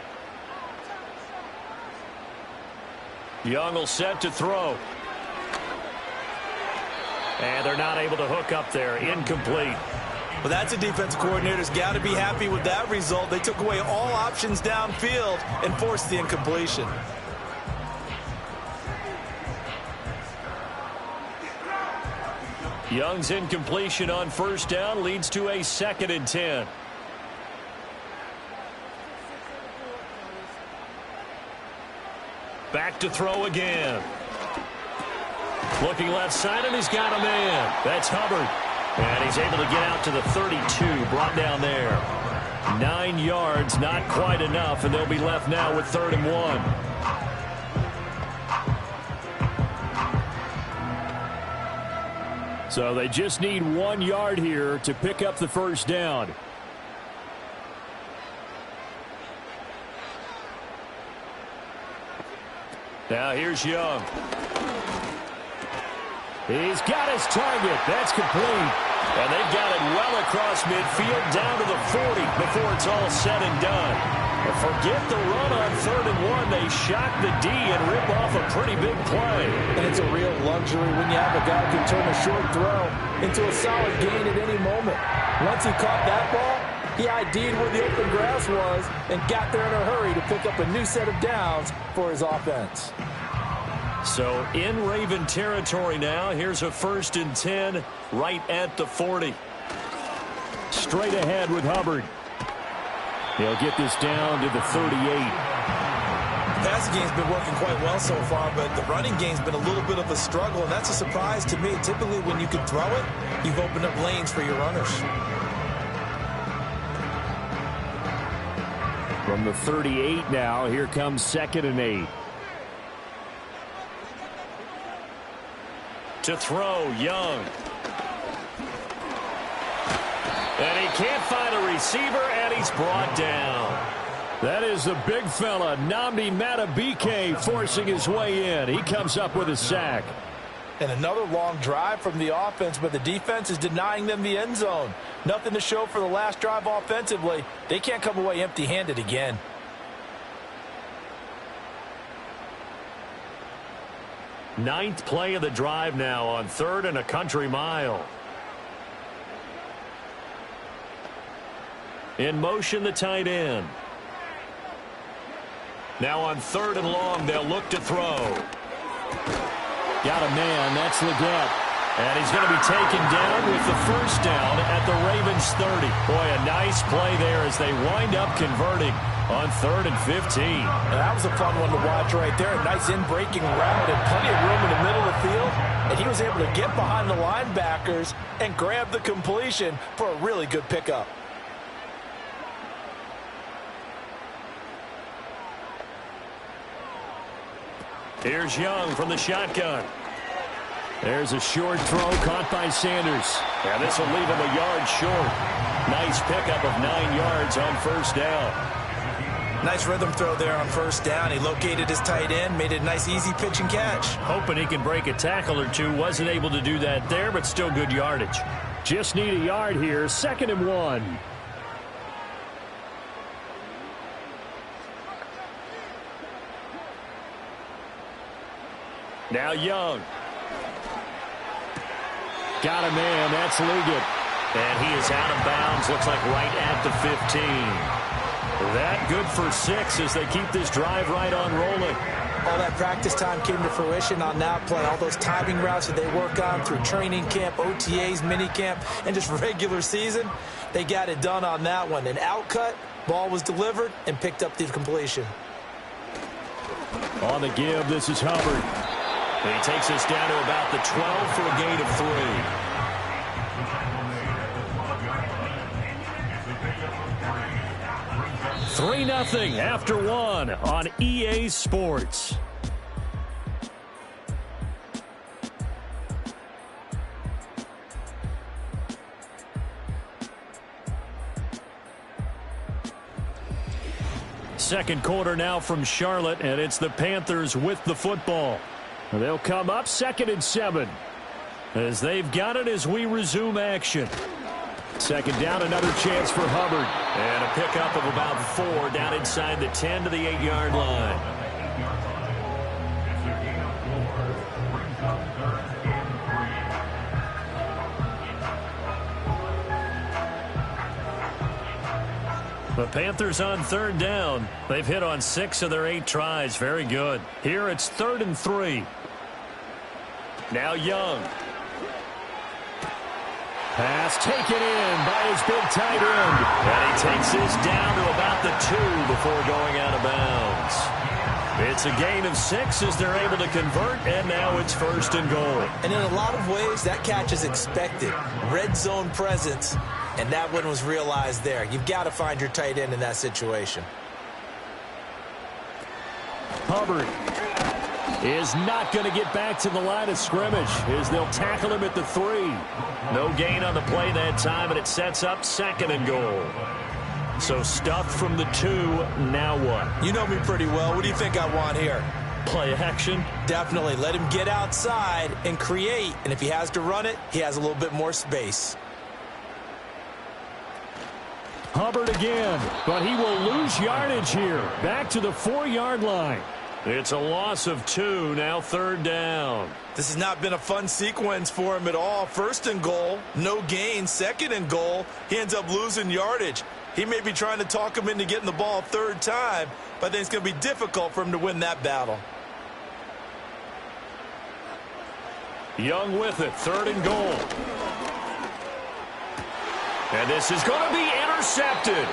Speaker 2: Young will set to throw. And they're not able to hook up there. Incomplete.
Speaker 4: Well, that's a defensive coordinator's got to be happy with that result. They took away all options downfield and forced the incompletion.
Speaker 2: Young's incompletion on 1st down leads to a 2nd and 10. Back to throw again. Looking left side, and he's got a man. That's Hubbard. And he's able to get out to the 32, brought down there. 9 yards, not quite enough, and they'll be left now with 3rd and 1. So they just need 1 yard here to pick up the 1st down. Now here's Young. He's got his target. That's complete. And they've got it well across midfield down to the 40 before it's all said and done. But forget the run on 3rd and 1. They shock the D and rip off a pretty big play.
Speaker 4: And it's a real luxury when you have a guy who can turn a short throw into a solid gain at any moment. Once he caught that ball, he ID'd where the open grass was and got there in a hurry to pick up a new set of downs for his offense.
Speaker 2: So in Raven territory now, here's a 1st and 10 right at the 40. Straight ahead with Hubbard. He'll get this down to the 38.
Speaker 4: The passing game's been working quite well so far, but the running game's been a little bit of a struggle, and that's a surprise to me. Typically, when you can throw it, you've opened up lanes for your runners.
Speaker 2: From the 38 now, here comes 2nd and 8. To throw, Young. And he can't find a receiver, and he's brought down. That is the big fella, Nnamdi Madubuike, forcing his way in. He comes up with a sack.
Speaker 4: And another long drive from the offense, but the defense is denying them the end zone. Nothing to show for the last drive offensively. They can't come away empty-handed again.
Speaker 2: Ninth play of the drive now on 3rd and a country mile. In motion, the tight end. Now on 3rd and long, they'll look to throw. Got a man, that's Leggett. And he's going to be taken down with the 1st down at the Ravens 30. Boy, a nice play there as they wind up converting on 3rd and 15.
Speaker 4: And that was a fun one to watch right there. A nice in-breaking route and plenty of room in the middle of the field. And he was able to get behind the linebackers and grab the completion for a really good pickup.
Speaker 2: Here's Young from the shotgun. There's a short throw caught by Sanders. And this will leave him a yard short. Nice pickup of 9 yards on 1st down.
Speaker 4: Nice rhythm throw there on 1st down. He located his tight end, made it a nice easy pitch and catch.
Speaker 2: Hoping he can break a tackle or two. Wasn't able to do that there, but still good yardage. Just need a yard here. 2nd and 1. Now Young. Got a man. That's Leggett. And he is out of bounds. Looks like right at the 15. That good for 6 as they keep this drive right on rolling.
Speaker 4: All that practice time came to fruition on that play. All those timing routes that they work on through training camp, OTAs, minicamp, and just regular season, they got it done on that one. An outcut, ball was delivered, and picked up the completion.
Speaker 2: On the give, this is Hubbard. And he takes us down to about the 12 for a gain of 3. 3-0 after 1 on EA Sports. Second quarter now from Charlotte, and it's the Panthers with the football. They'll come up 2nd and 7 as they've got it as we resume action. 2nd down, another chance for Hubbard. And a pickup of about 4 down inside the 10 to the 8-yard line. The Panthers on 3rd down. They've hit on 6 of their 8 tries. Very good. Here it's 3rd and 3. Now Young. Pass taken in by his big tight end. And he takes this down to about the 2 before going out of bounds. It's a gain of 6 as they're able to convert, and now it's 1st and goal.
Speaker 4: And in a lot of ways, that catch is expected. Red zone presence, and that one was realized there. You've got to find your tight end in that situation.
Speaker 2: Hubbard is not going to get back to the line of scrimmage as they'll tackle him at the 3. No gain on the play that time, and it sets up 2nd and goal. So stuffed from the 2, now what?
Speaker 4: You know me pretty well. What do you think I want here?
Speaker 2: Play action.
Speaker 4: Definitely. Let him get outside and create. And if he has to run it, he has a little bit more space.
Speaker 2: Hubbard again, but he will lose yardage here. Back to the 4-yard line. It's a loss of 2, now 3rd down.
Speaker 4: This has not been a fun sequence for him at all. 1st and goal, no gain. 2nd and goal, he ends up losing yardage. He may be trying to talk him into getting the ball 3rd time, but I think it's going to be difficult for him to win that battle.
Speaker 2: Young with it, 3rd and goal. And this is going to be intercepted.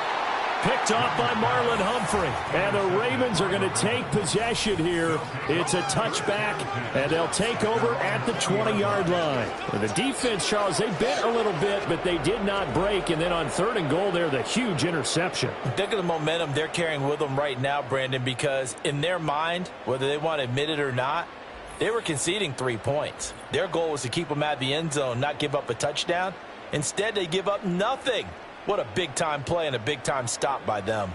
Speaker 2: Picked off by Marlon Humphrey. And the Ravens are going to take possession here. It's a touchback, and they'll take over at the 20-yard line. And the defense, Charles, they bit a little bit, but they did not break. And then on 3rd and goal there, the huge interception.
Speaker 4: Think of the momentum they're carrying with them right now, Brandon, because in their mind, whether they want to admit it or not, they were conceding 3 points. Their goal was to keep them at the end zone, not give up a touchdown. Instead, they give up nothing. What a big-time play and a big-time stop by them.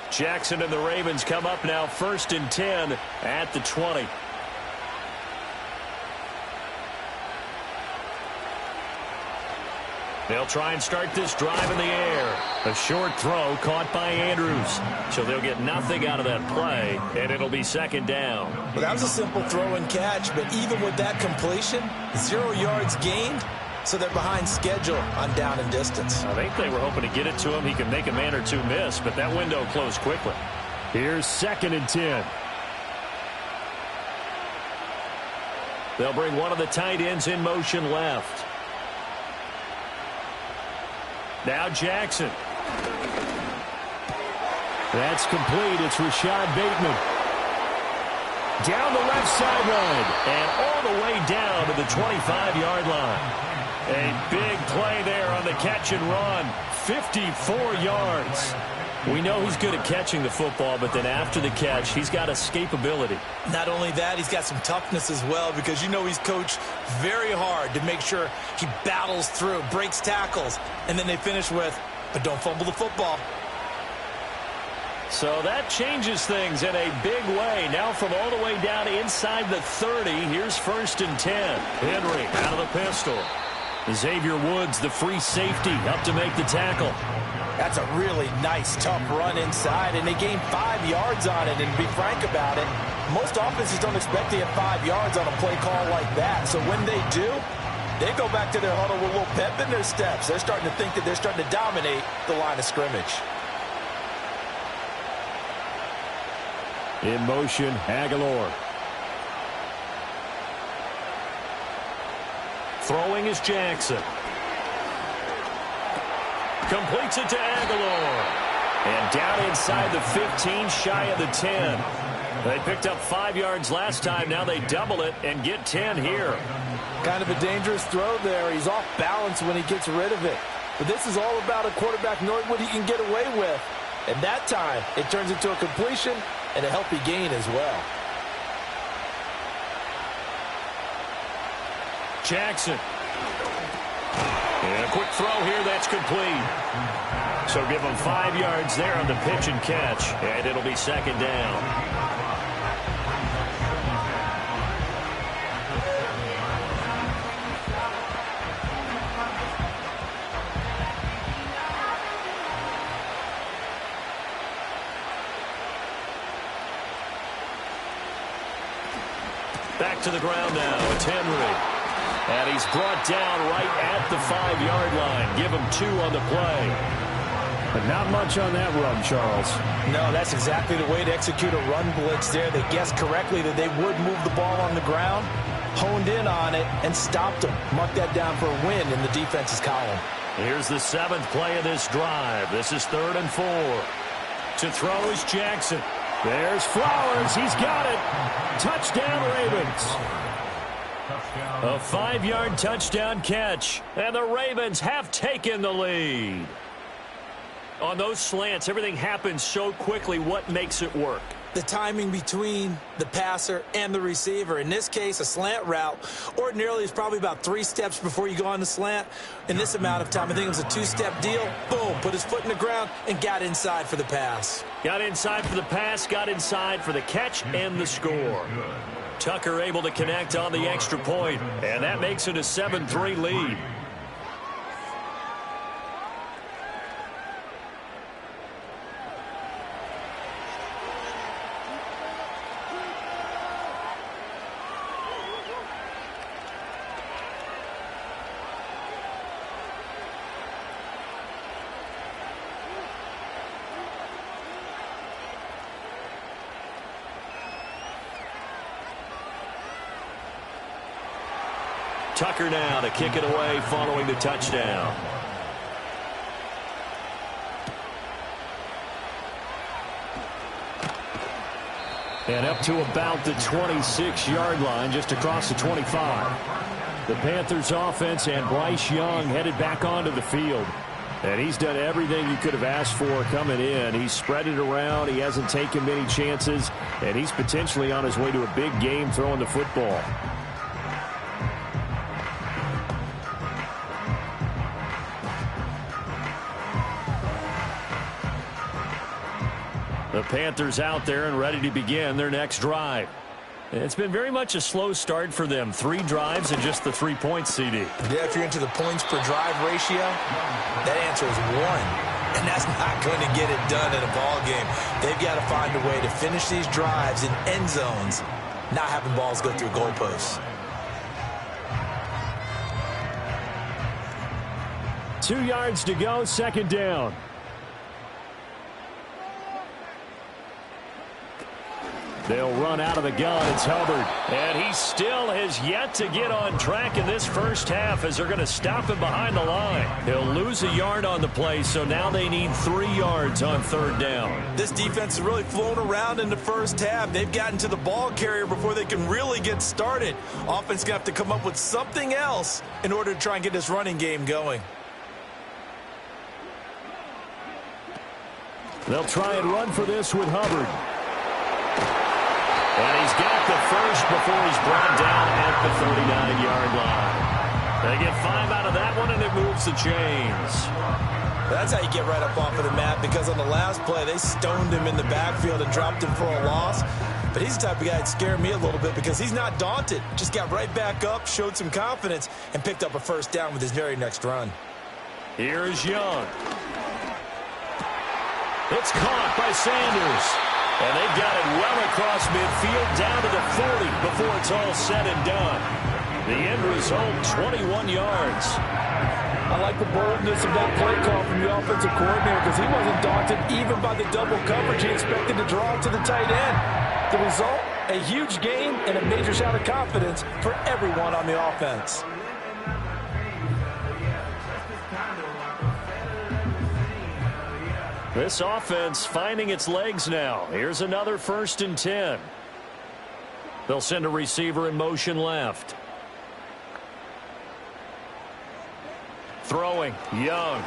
Speaker 2: Jackson and the Ravens come up now 1st and 10 at the 20. They'll try and start this drive in the air. A short throw caught by Andrews. So they'll get nothing out of that play, and it'll be 2nd down.
Speaker 4: Well, that was a simple throw and catch, but even with that completion, 0 yards gained, so they're behind schedule on down and distance.
Speaker 2: I think they were hoping to get it to him. He could make a man or two miss, but that window closed quickly. Here's 2nd and 10. They'll bring one of the tight ends in motion left. Now Jackson. That's complete. It's Rashad Bateman. Down the left sideline and all the way down to the 25-yard line. A big play there on the catch and run. 54 yards. We know he's good at catching the football, but then after the catch, he's got escapability.
Speaker 4: Not only that, he's got some toughness as well, because you know he's coached very hard to make sure he battles through, breaks tackles, and then they finish with, but don't fumble the football.
Speaker 2: So that changes things in a big way. Now from all the way down inside the 30, here's 1st and 10. Henry out of the pistol. Xavier Woods, the free safety, up to make the tackle.
Speaker 4: That's a really nice, tough run inside, and they gained 5 yards on it. And to be frank about it, most offenses don't expect to get 5 yards on a play call like that. So when they do, they go back to their huddle with a little pep in their steps. They're starting to think that they're starting to dominate the line of scrimmage.
Speaker 2: In motion, Aguilar. Throwing is Jackson. Completes it to Aguilar. And down inside the 15, shy of the 10. They picked up 5 yards last time. Now they double it and get 10 here.
Speaker 4: Kind of a dangerous throw there. He's off balance when he gets rid of it. But this is all about a quarterback knowing what he can get away with. And that time, it turns into a completion and a healthy gain as well.
Speaker 2: Jackson. And a quick throw here, that's complete. So give him 5 yards there on the pitch and catch, and it'll be 2nd down. Back to the ground now, it's Henry. And he's brought down right at the 5-yard line. Give him 2 on the play. But not much on that run, Charles.
Speaker 4: No, that's exactly the way to execute a run blitz there. They guessed correctly that they would move the ball on the ground, honed in on it, and stopped them. Mark that down for a win in the defense's column.
Speaker 2: Here's the 7th play of this drive. This is 3rd and 4. To throw is Jackson. There's Flowers. He's got it. Touchdown, Ravens. A 5-yard touchdown catch, and the Ravens have taken the lead. On those slants, everything happens so quickly. What makes it work?
Speaker 4: the timing between the passer and the receiver. In this case, a slant route ordinarily is probably about 3 steps before you go on the slant. In this amount of time, I think it was a 2-step deal. Boom, put his foot in the ground and got inside for the pass.
Speaker 2: Got inside for the pass, got inside for the catch and the score. Tucker able to connect on the extra point, and that makes it a 7-3 lead. Tucker now to kick it away following the touchdown. And up to about the 26-yard line, just across the 25. The Panthers offense and Bryce Young headed back onto the field. And he's done everything you could have asked for coming in. He's spread it around. He hasn't taken many chances. And he's potentially on his way to a big game throwing the football. The Panthers out there and ready to begin their next drive. It's been very much a slow start for them. 3 drives and just the 3 points, CD.
Speaker 4: Yeah, if you're into the points per drive ratio, that answer is 1. And that's not going to get it done in a ball game. They've got to find a way to finish these drives in end zones, not having balls go through goalposts.
Speaker 2: 2 yards to go, second down. They'll run out of the gun. It's Hubbard. And he still has yet to get on track in this first half as they're going to stop him behind the line. He'll lose a yard on the play, so now they need 3 yards on third down.
Speaker 4: This defense has really flown around in the first half. They've gotten to the ball carrier before they can really get started. Offense going to have to come up with something else in order to try and get this running game going.
Speaker 2: They'll try and run for this with Hubbard. And he's got the first before he's brought down at the 39-yard line. They get 5 out of that one, and it moves the chains.
Speaker 4: That's how you get right up off of the mat, because on the last play, they stoned him in the backfield and dropped him for a loss. But he's the type of guy that scared me a little bit because he's not daunted. Just got right back up, showed some confidence, and picked up a first down with his very next run.
Speaker 2: Here's Young. It's caught by Sanders. And they've got it well across midfield down to the 40 before it's all said and done. The end result, 21 yards.
Speaker 4: I like the boldness of that play call from the offensive coordinator because he wasn't daunted even by the double coverage. He expected to draw to the tight end. The result, a huge gain and a major shot of confidence for everyone on the offense.
Speaker 2: This offense finding its legs now. Here's another 1st and 10. They'll send a receiver in motion left. Throwing, Young.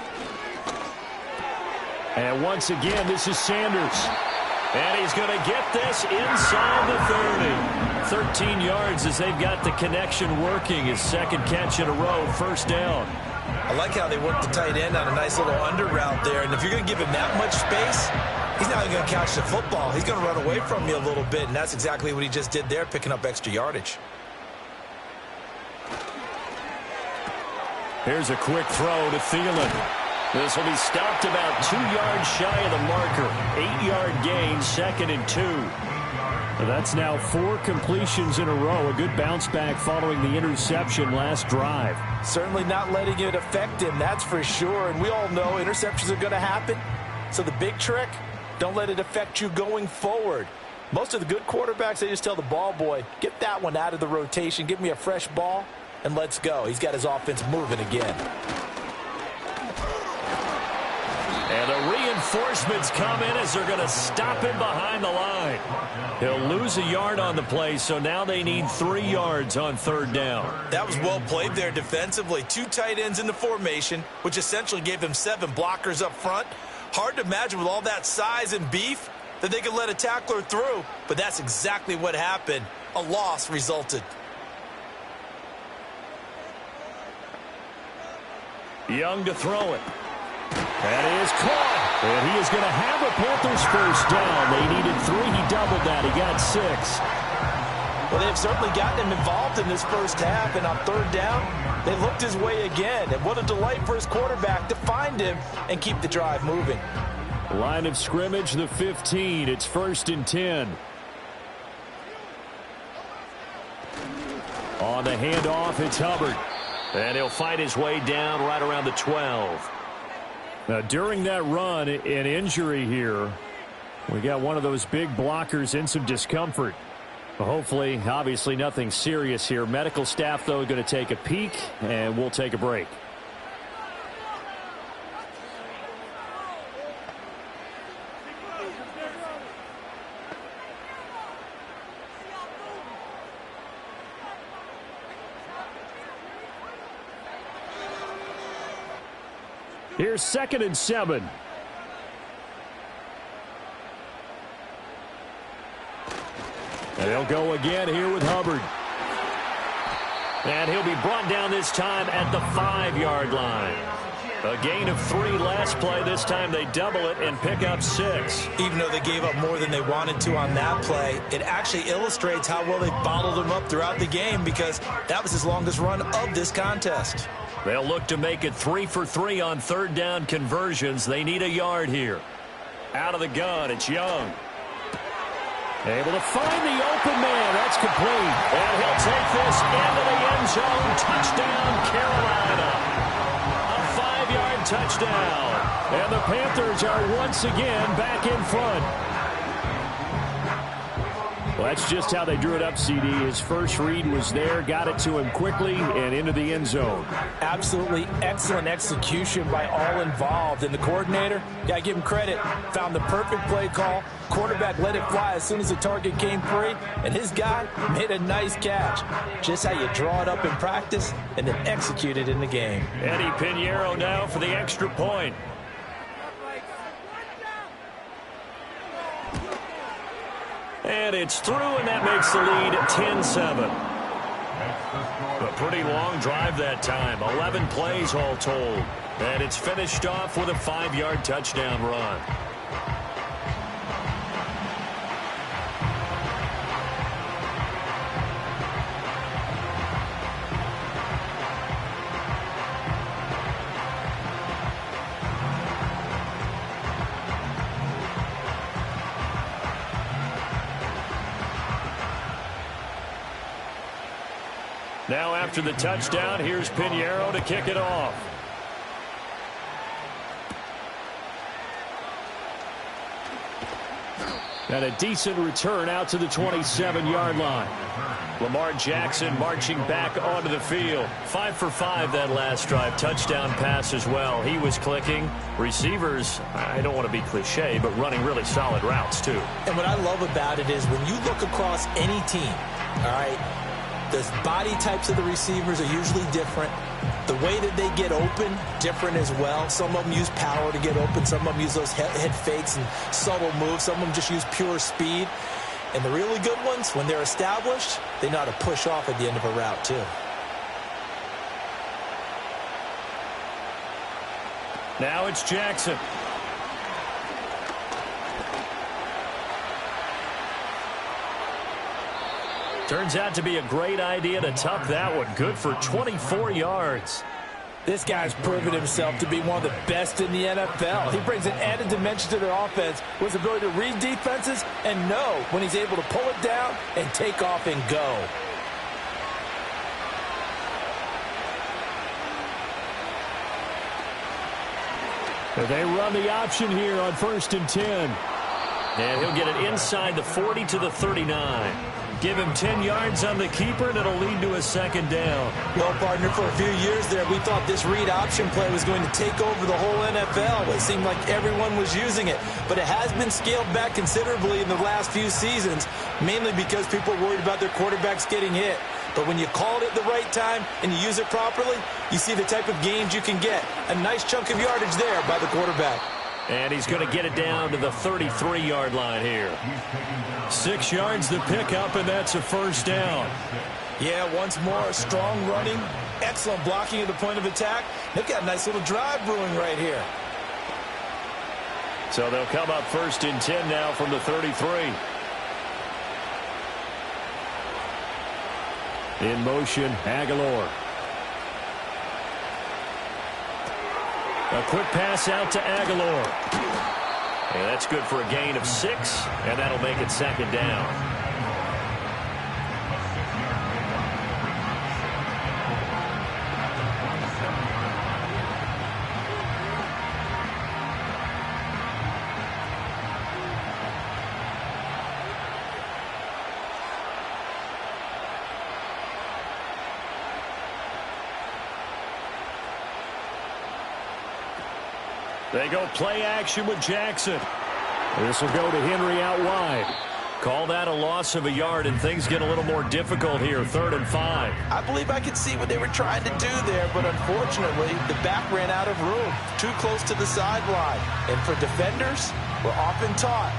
Speaker 2: And once again, this is Sanders. And he's going to get this inside the 30. 13 yards as they've got the connection working. His second catch in a row, first down.
Speaker 4: I like how they work the tight end on a nice little under route there. And if you're going to give him that much space, he's not going to catch the football. He's going to run away from you a little bit, and that's exactly what he just did there, picking up extra yardage.
Speaker 2: Here's a quick throw to Thielen. This will be stopped about 2 yards shy of the marker. 8-yard gain, 2nd and 2. That's now 4 completions in a row. A good bounce back following the interception last drive.
Speaker 4: Certainly not letting it affect him, that's for sure. And we all know interceptions are going to happen. So the big trick, don't let it affect you going forward. Most of the good quarterbacks, they just tell the ball boy, get that one out of the rotation, give me a fresh ball, and let's go. He's got his offense moving again.
Speaker 2: And the reinforcements come in as they're going to stop him behind the line. He'll lose a yard on the play, so now they need 3 yards on third down.
Speaker 4: That was well played there defensively. 2 tight ends in the formation, which essentially gave them 7 blockers up front. Hard to imagine with all that size and beef, that they could let a tackler through, but that's exactly what happened. A loss resulted.
Speaker 2: Young to throw it. That is caught. And he is going to have a Panthers first down. They needed 3. He doubled that. He got 6.
Speaker 4: Well, they've certainly gotten him involved in this first half, and on third down, they looked his way again. And what a delight for his quarterback to find him and keep the drive moving.
Speaker 2: Line of scrimmage, the 15. It's 1st and 10. On the handoff, it's Hubbard. And he'll fight his way down right around the 12. Now, during that run, an injury here. We got one of those big blockers in some discomfort. Hopefully, obviously, nothing serious here. Medical staff, though, going to take a peek, and we'll take a break. Here's 2nd and 7. And they'll go again here with Hubbard. And he'll be brought down this time at the 5-yard line. A gain of 3 last play. This time they double it and pick up 6.
Speaker 4: Even though they gave up more than they wanted to on that play, it actually illustrates how well they bottled him up throughout the game, because that was his longest run of this contest.
Speaker 2: They'll look to make it 3 for 3 on third down conversions. They need a yard here. Out of the gun, it's Young. Able to find the open man. That's complete. And he'll take this into the end zone. Touchdown, Carolina. A 5-yard touchdown. And the Panthers are once again back in front. Well, that's just how they drew it up, CD. His first read was there, got it to him quickly, and into the end zone.
Speaker 4: Absolutely excellent execution by all involved. And the coordinator, got to give him credit, found the perfect play call. Quarterback let it fly as soon as the target came free, and his guy made a nice catch. Just how you draw it up in practice and then execute it in the game.
Speaker 2: Eddie Pinheiro now for the extra point. And it's through, and that makes the lead 10-7. A pretty long drive that time. 11 plays all told. And it's finished off with a 5-yard touchdown run. Now after the touchdown, here's Pinheiro to kick it off. And a decent return out to the 27-yard line. Lamar Jackson marching back onto the field. 5 for 5 that last drive. Touchdown pass as well. He was clicking. Receivers, I don't want to be cliche, but running really solid routes too.
Speaker 4: And what I love about it is when you look across any team, all right, the body types of the receivers are usually different. The way that they get open, different as well. Some of them use power to get open. Some of them use those head fakes and subtle moves. Some of them just use pure speed. And the really good ones, when they're established, they know how to push off at the end of a route too.
Speaker 2: Now it's Jackson. Turns out to be a great idea to tuck that one. Good for 24 yards.
Speaker 4: This guy's proven himself to be one of the best in the NFL. He brings an added dimension to their offense with his ability to read defenses and know when he's able to pull it down and take off and go.
Speaker 2: They run the option here on 1st and 10. And he'll get it inside the 40 to the 39. Give him 10 yards on the keeper, and it'll lead to a second down.
Speaker 4: Well, partner, for a few years there, we thought this read option play was going to take over the whole NFL. It seemed like everyone was using it. But it has been scaled back considerably in the last few seasons, mainly because people are worried about their quarterbacks getting hit. But when you call it at the right time and you use it properly, you see the type of gains you can get. A nice chunk of yardage there by the quarterback.
Speaker 2: And he's going to get it down to the 33-yard line here. 6 yards the pickup, and that's a first down.
Speaker 4: Yeah, once more, strong running, excellent blocking at the point of attack. They've got a nice little drive brewing right here.
Speaker 2: So they'll come up 1st and 10 now from the 33. In motion, Aguilar. A quick pass out to Aguilar. And that's good for a gain of 6, and that'll make it 2nd down. They go play action with Jackson. This will go to Henry out wide. Call that a loss of a yard, and things get a little more difficult here, 3rd and 5.
Speaker 4: I believe I could see what they were trying to do there, but unfortunately, the back ran out of room, too close to the sideline. And for defenders, we're often taught,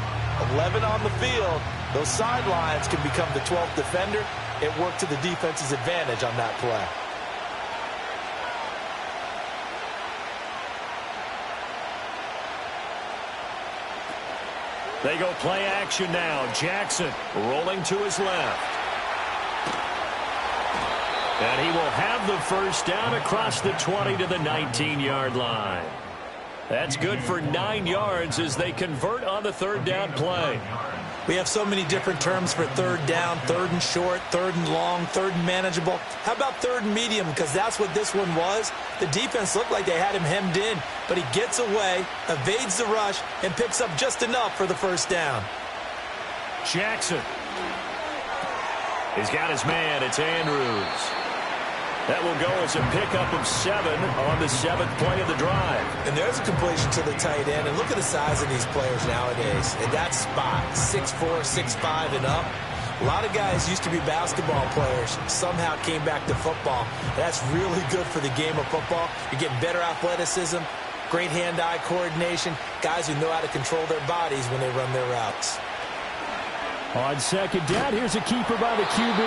Speaker 4: 11 on the field, those sidelines can become the 12th defender. It worked to the defense's advantage on that play.
Speaker 2: They go play action now. Jackson rolling to his left. And he will have the first down across the 20 to the 19-yard line. That's good for 9 yards as they convert on the 3rd down play.
Speaker 4: We have so many different terms for 3rd down, 3rd and short, 3rd and long, 3rd and manageable. How about 3rd and medium? Because that's what this one was. The defense looked like they had him hemmed in, but he gets away, evades the rush, and picks up just enough for the first down.
Speaker 2: Jackson. He's got his man. It's Andrews. That will go as a pickup of 7 on the 7th play of the drive.
Speaker 4: And there's a completion to the tight end. And look at the size of these players nowadays. In that spot, 6'4", 6'5", and up. A lot of guys used to be basketball players, somehow came back to football. That's really good for the game of football. You're getting better athleticism, great hand-eye coordination, guys who know how to control their bodies when they run their routes.
Speaker 2: On 2nd down, here's a keeper by the QB.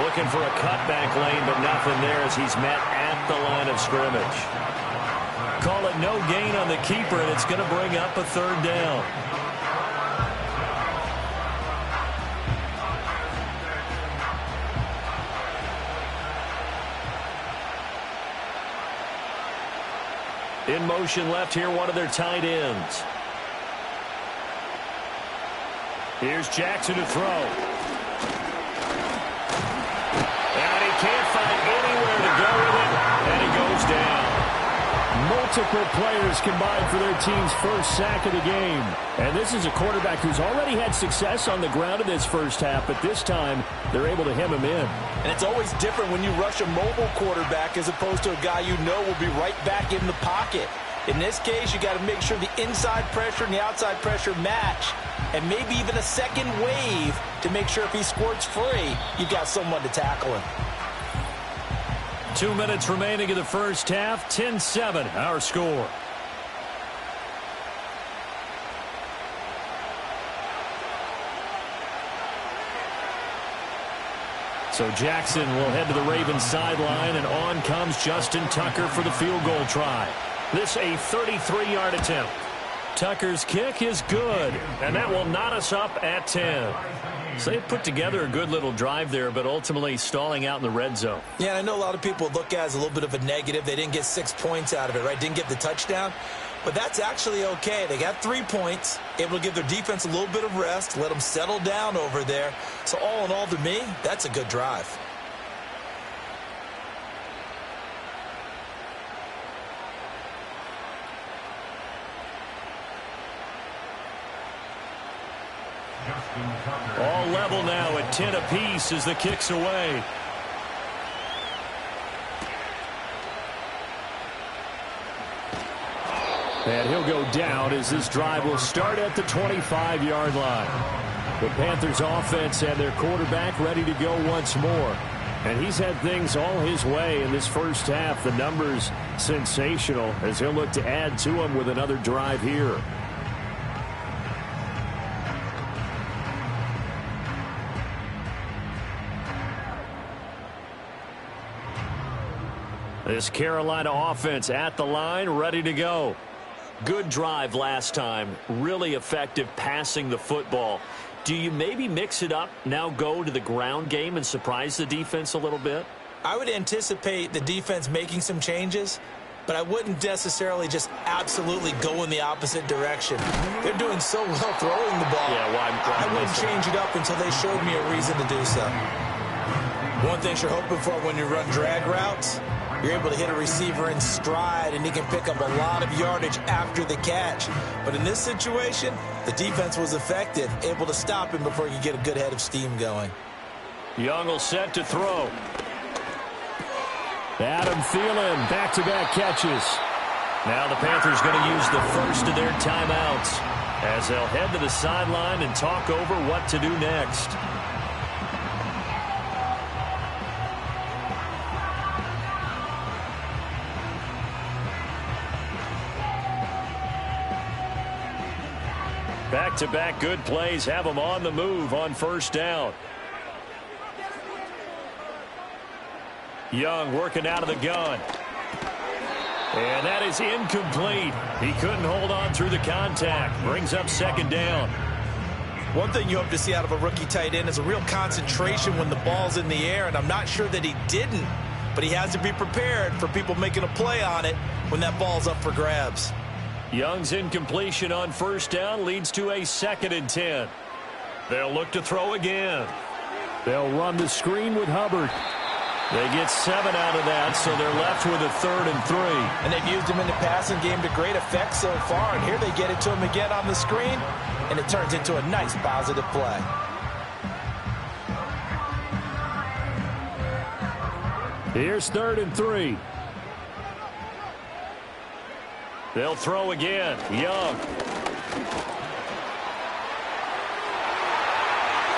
Speaker 2: Looking for a cutback lane, but nothing there as he's met at the line of scrimmage. Call it no gain on the keeper, and it's going to bring up a 3rd down. In motion left here, one of their tight ends. Here's Jackson to throw. And he can't find anywhere to go with it, and he goes down. Multiple players combined for their team's first sack of the game. And this is a quarterback who's already had success on the ground in this first half, but this time they're able to hem him in.
Speaker 4: And it's always different when you rush a mobile quarterback as opposed to a guy you know will be right back in the pocket. In this case, you got to make sure the inside pressure and the outside pressure match, and maybe even a second wave to make sure if he squirts free, you've got someone to tackle him.
Speaker 2: 2 minutes remaining in the first half, 10-7, our score. So Jackson will head to the Ravens sideline, and on comes Justin Tucker for the field goal try. This a 33-yard attempt. Tucker's kick is good, and that will knot us up at 10. So they put together a good little drive there, but ultimately stalling out in the red zone.
Speaker 4: Yeah, and I know a lot of people look at it as a little bit of a negative. They didn't get 6 points out of it, right? Didn't get the touchdown. But that's actually okay. They got 3 points, able to give their defense a little bit of rest, let them settle down over there. So all in all, to me, that's a good drive.
Speaker 2: All level now at 10 apiece as the kick's away. And he'll go down as this drive will start at the 25-yard line. The Panthers offense and their quarterback ready to go once more. And he's had things all his way in this first half. The numbers sensational as he'll look to add to them with another drive here. This Carolina offense at the line, ready to go. Good drive last time. Really effective passing the football. Do you maybe mix it up, now go to the ground game and surprise the defense a little bit?
Speaker 4: I would anticipate the defense making some changes, but I wouldn't necessarily just absolutely go in the opposite direction. They're doing so well throwing the ball.
Speaker 2: Yeah, well,
Speaker 4: I wouldn't change it up until they showed me a reason to do so. One thing you're hoping for when you run drag routes, you're able to hit a receiver in stride, and he can pick up a lot of yardage after the catch. But in this situation, the defense was effective, able to stop him before he could get a good head of steam going.
Speaker 2: Young will set to throw. Adam Thielen, back-to-back catches. Now the Panthers going to use the first of their timeouts as they'll head to the sideline and talk over what to do next. Back-to-back good plays have them on the move on first down. Young working out of the gun. And that is incomplete. He couldn't hold on through the contact. Brings up second down.
Speaker 4: One thing you hope to see out of a rookie tight end is a real concentration when the ball's in the air, and I'm not sure that he didn't, but he has to be prepared for people making a play on it when that ball's up for grabs.
Speaker 2: Young's incompletion on first down leads to a 2nd and 10. They'll look to throw again. They'll run the screen with Hubbard. They get 7 out of that, so they're left with a 3rd and 3.
Speaker 4: And they've used him in the passing game to great effect so far, and here they get it to him again on the screen, and it turns into a nice positive play.
Speaker 2: Here's 3rd and 3. They'll throw again. Young.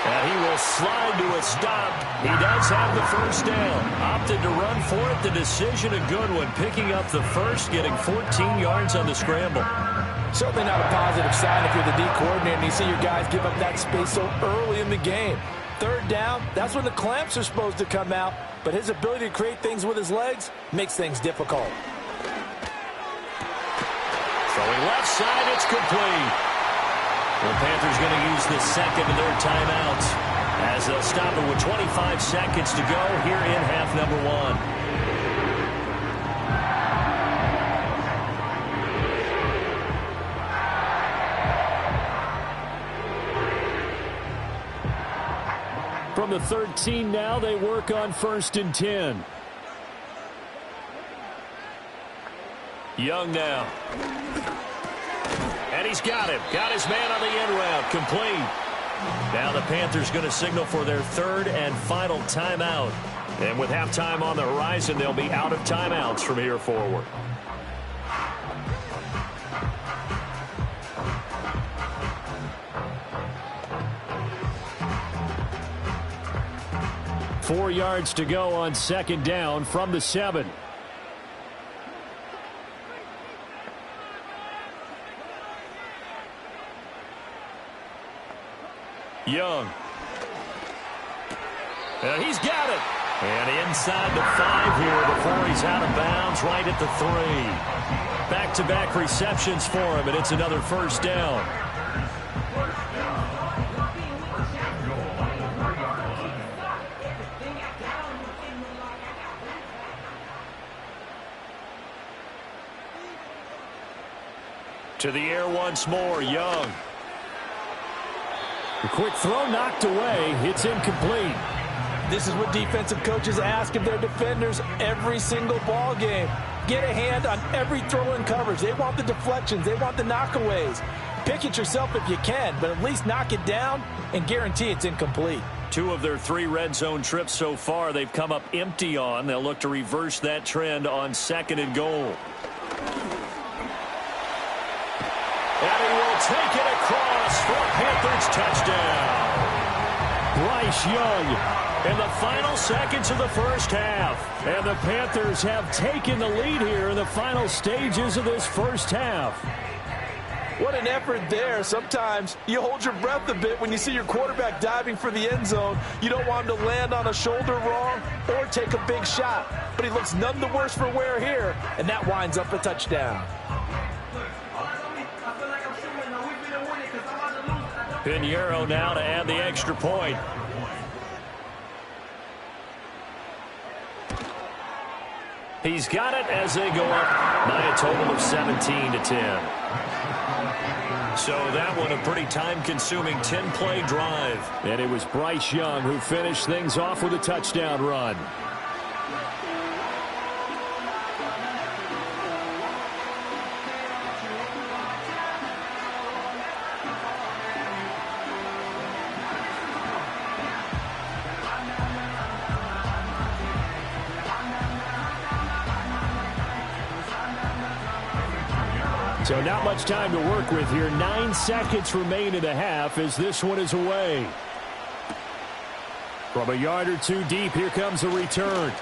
Speaker 2: And he will slide to a stop. He does have the first down. Opted to run for it. The decision a good one. Picking up the first, getting 14 yards on the scramble.
Speaker 4: Certainly not a positive sign if you're the D coordinator and you see your guys give up that space so early in the game. 3rd down, that's when the clamps are supposed to come out. But his ability to create things with his legs makes things difficult.
Speaker 2: Throwing left side, it's complete. The Panthers going to use the second of their timeouts as they'll stop it with 25 seconds to go here in half number 1. From the 13 now, they work on 1st and 10. Young now. And he's got him. Got his man on the end route. Complete. Now the Panthers going to signal for their 3rd and final timeout. And with halftime on the horizon, they'll be out of timeouts from here forward. Four yards to go on 2nd down from the 7. Young. And he's got it. And inside the 5 here before he's out of bounds, right at the 3. Back-to-back receptions for him, and it's another first down. To the air once more, Young. A quick throw knocked away. It's incomplete.
Speaker 4: This is what defensive coaches ask of their defenders every single ball game. Get a hand on every throw in coverage. They want the deflections. They want the knockaways. Pick it yourself if you can, but at least knock it down and guarantee it's incomplete. 2
Speaker 2: of their 3 red zone trips so far they've come up empty on. They'll look to reverse that trend on 2nd and goal. And he will take it across for a Panthers touchdown. Bryce Young in the final seconds of the first half. And the Panthers have taken the lead here in the final stages of this first half.
Speaker 4: What an effort there. Sometimes you hold your breath a bit when you see your quarterback diving for the end zone. You don't want him to land on a shoulder wrong or take a big shot. But he looks none the worse for wear here, and that winds up a touchdown.
Speaker 2: Pinheiro now to add the extra point. He's got it as they go up by a total of 17-10. So that one a pretty time-consuming 10-play drive. And it was Bryce Young who finished things off with a touchdown run. So not much time to work with here. 9 seconds remain in the half as this one is away. From a yard or two deep, here comes a return.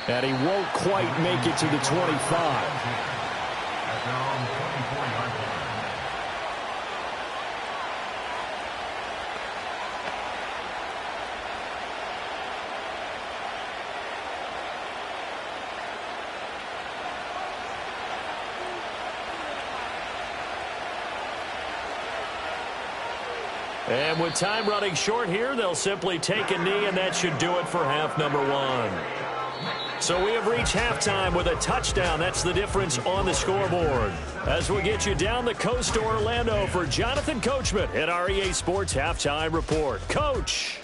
Speaker 2: And he won't quite make it to the 25. And with time running short here, they'll simply take a knee, and that should do it for half number one. So we have reached halftime with a touchdown. That's the difference on the scoreboard. As we get you down the coast to Orlando for Jonathan Coachman at our EA Sports Halftime Report. Coach.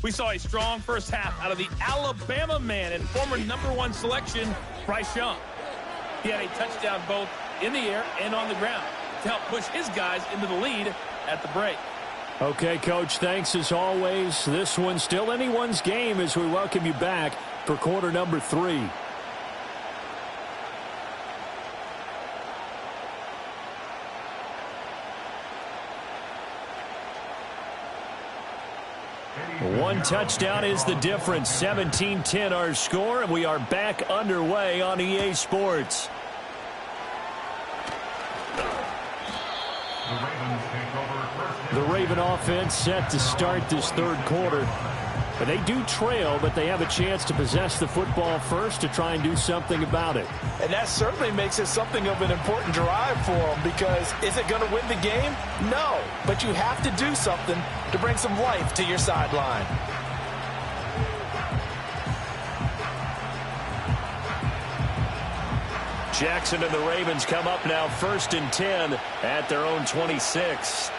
Speaker 3: We saw a strong first half out of the Alabama man and former #1 selection, Bryce Young. He had a touchdown both in the air and on the ground to help push his guys into the lead at the break.
Speaker 2: Okay, Coach, thanks as always. This one's still anyone's game as we welcome you back for quarter number 3. One touchdown is the difference. 17-10 our score, and we are back underway on EA Sports. The Raven offense set to start this third quarter. But they do trail, but they have a chance to possess the football first to try and do something about it.
Speaker 4: And that certainly makes it something of an important drive for them, because is it going to win the game? No, but you have to do something to bring some life to your sideline.
Speaker 2: Jackson and the Ravens come up now 1st and 10 at their own 26.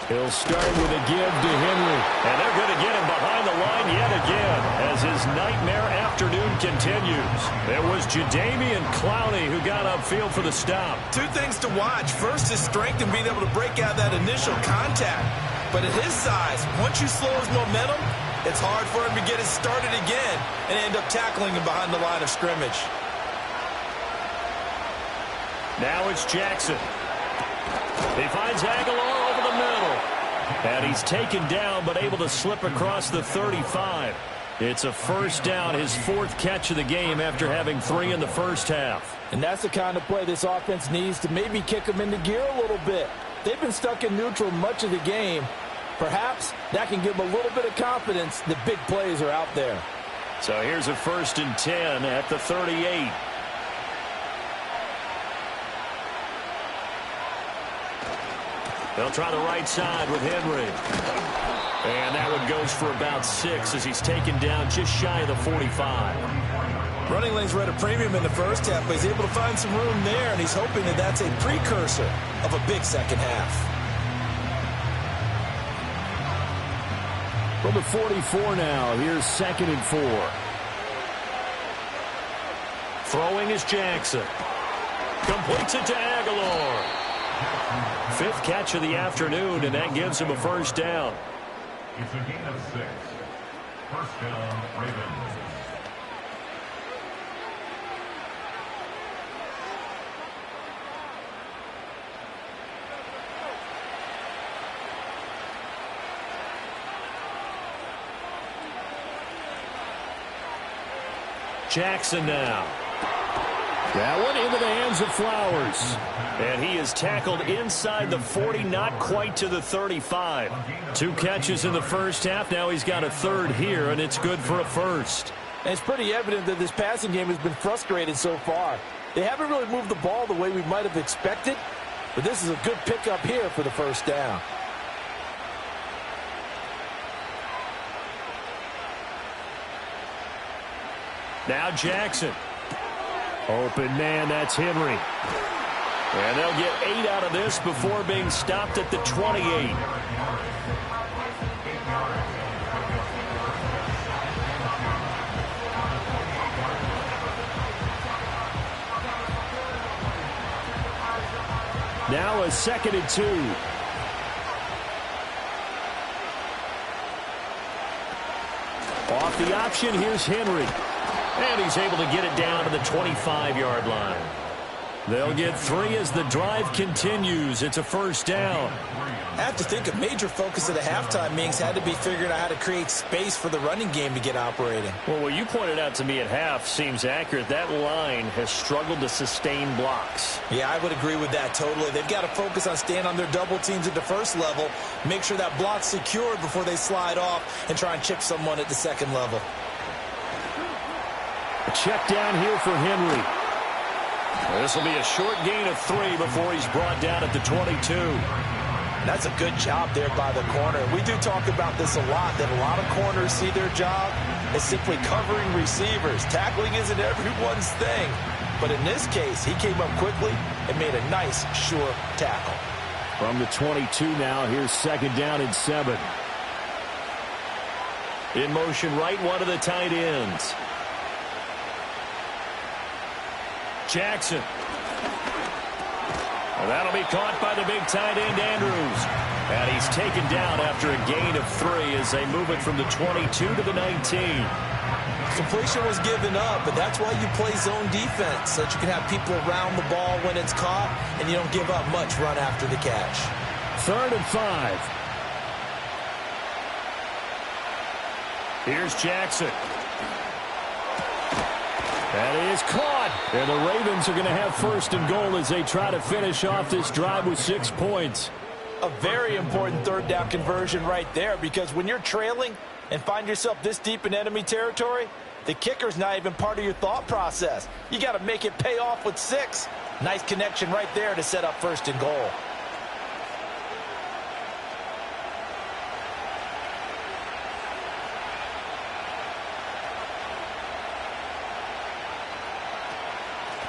Speaker 2: He'll start with a give to Henry. And they're going to get him behind the line yet again as his nightmare afternoon continues. There was Jadeveon Clowney who got upfield for the stop.
Speaker 4: Two things to watch. First, his strength and being able to break out that initial contact. But at his size, once you slow his momentum, it's hard for him to get it started again and end up tackling him behind the line of scrimmage.
Speaker 2: Now it's Jackson. He finds Aguilar over the middle. And he's taken down but able to slip across the 35. It's a first down, his 4th catch of the game after having 3 in the first half.
Speaker 4: And that's the kind of play this offense needs to maybe kick them into gear a little bit. They've been stuck in neutral much of the game. Perhaps that can give them a little bit of confidence that big plays are out there.
Speaker 2: So here's a 1st and 10 at the 38. They'll try the right side with Henry. And that one goes for about 6 as he's taken down just shy of the 45.
Speaker 4: Running lanes were at a premium in the first half, but he's able to find some room there, and he's hoping that that's a precursor of a big second half.
Speaker 2: From the 44 now, here's 2nd and 4. Throwing is Jackson. Completes it to Aguilar. 5th catch of the afternoon, and that gives him a first down.
Speaker 8: It's a gain of 6. First down, Ravens.
Speaker 2: Jackson now. That one into the hands of Flowers. And he is tackled inside the 40, not quite to the 35. 2 catches in the first half. Now he's got a third here, and it's good for a first.
Speaker 4: And it's pretty evident that this passing game has been frustrated so far. They haven't really moved the ball the way we might have expected, but this is a good pickup here for the first down.
Speaker 2: Now Jackson. Open man, that's Henry. And they'll get 8 out of this before being stopped at the 28. Now a 2nd and 2. Off the option, here's Henry. And he's able to get it down to the 25-yard line. They'll get 3 as the drive continues. It's a first down.
Speaker 4: I have to think a major focus of the halftime meetings had to be figuring out how to create space for the running game to get operating.
Speaker 2: Well, what you pointed out to me at half seems accurate. That line has struggled to sustain blocks.
Speaker 4: Yeah, I would agree with that totally. They've got to focus on staying on their double teams at the first level, make sure that block's secured before they slide off and try and chip someone at the second level.
Speaker 2: A check down here for Henry. This will be a short gain of 3 before he's brought down at the 22.
Speaker 4: That's a good job there by the corner. We do talk about this a lot, that a lot of corners see their job as simply covering receivers. Tackling isn't everyone's thing. But in this case, he came up quickly and made a nice, sure tackle.
Speaker 2: From the 22 now, here's 2nd down and 7. In motion right, one of the tight ends. Jackson. Well, that'll be caught by the big tight end, Andrews. And he's taken down after a gain of 3 as they move it from the 22 to the 19.
Speaker 4: Completion was given up, but that's why you play zone defense, so that you can have people around the ball when it's caught, and you don't give up much run after the catch.
Speaker 2: 3rd and 5. Here's Jackson. That is caught. And the Ravens are going to have 1st and goal as they try to finish off this drive with 6 points.
Speaker 4: A very important 3rd down conversion right there, because when you're trailing and find yourself this deep in enemy territory, the kicker's not even part of your thought process. You got to make it pay off with 6. Nice connection right there to set up 1st and goal.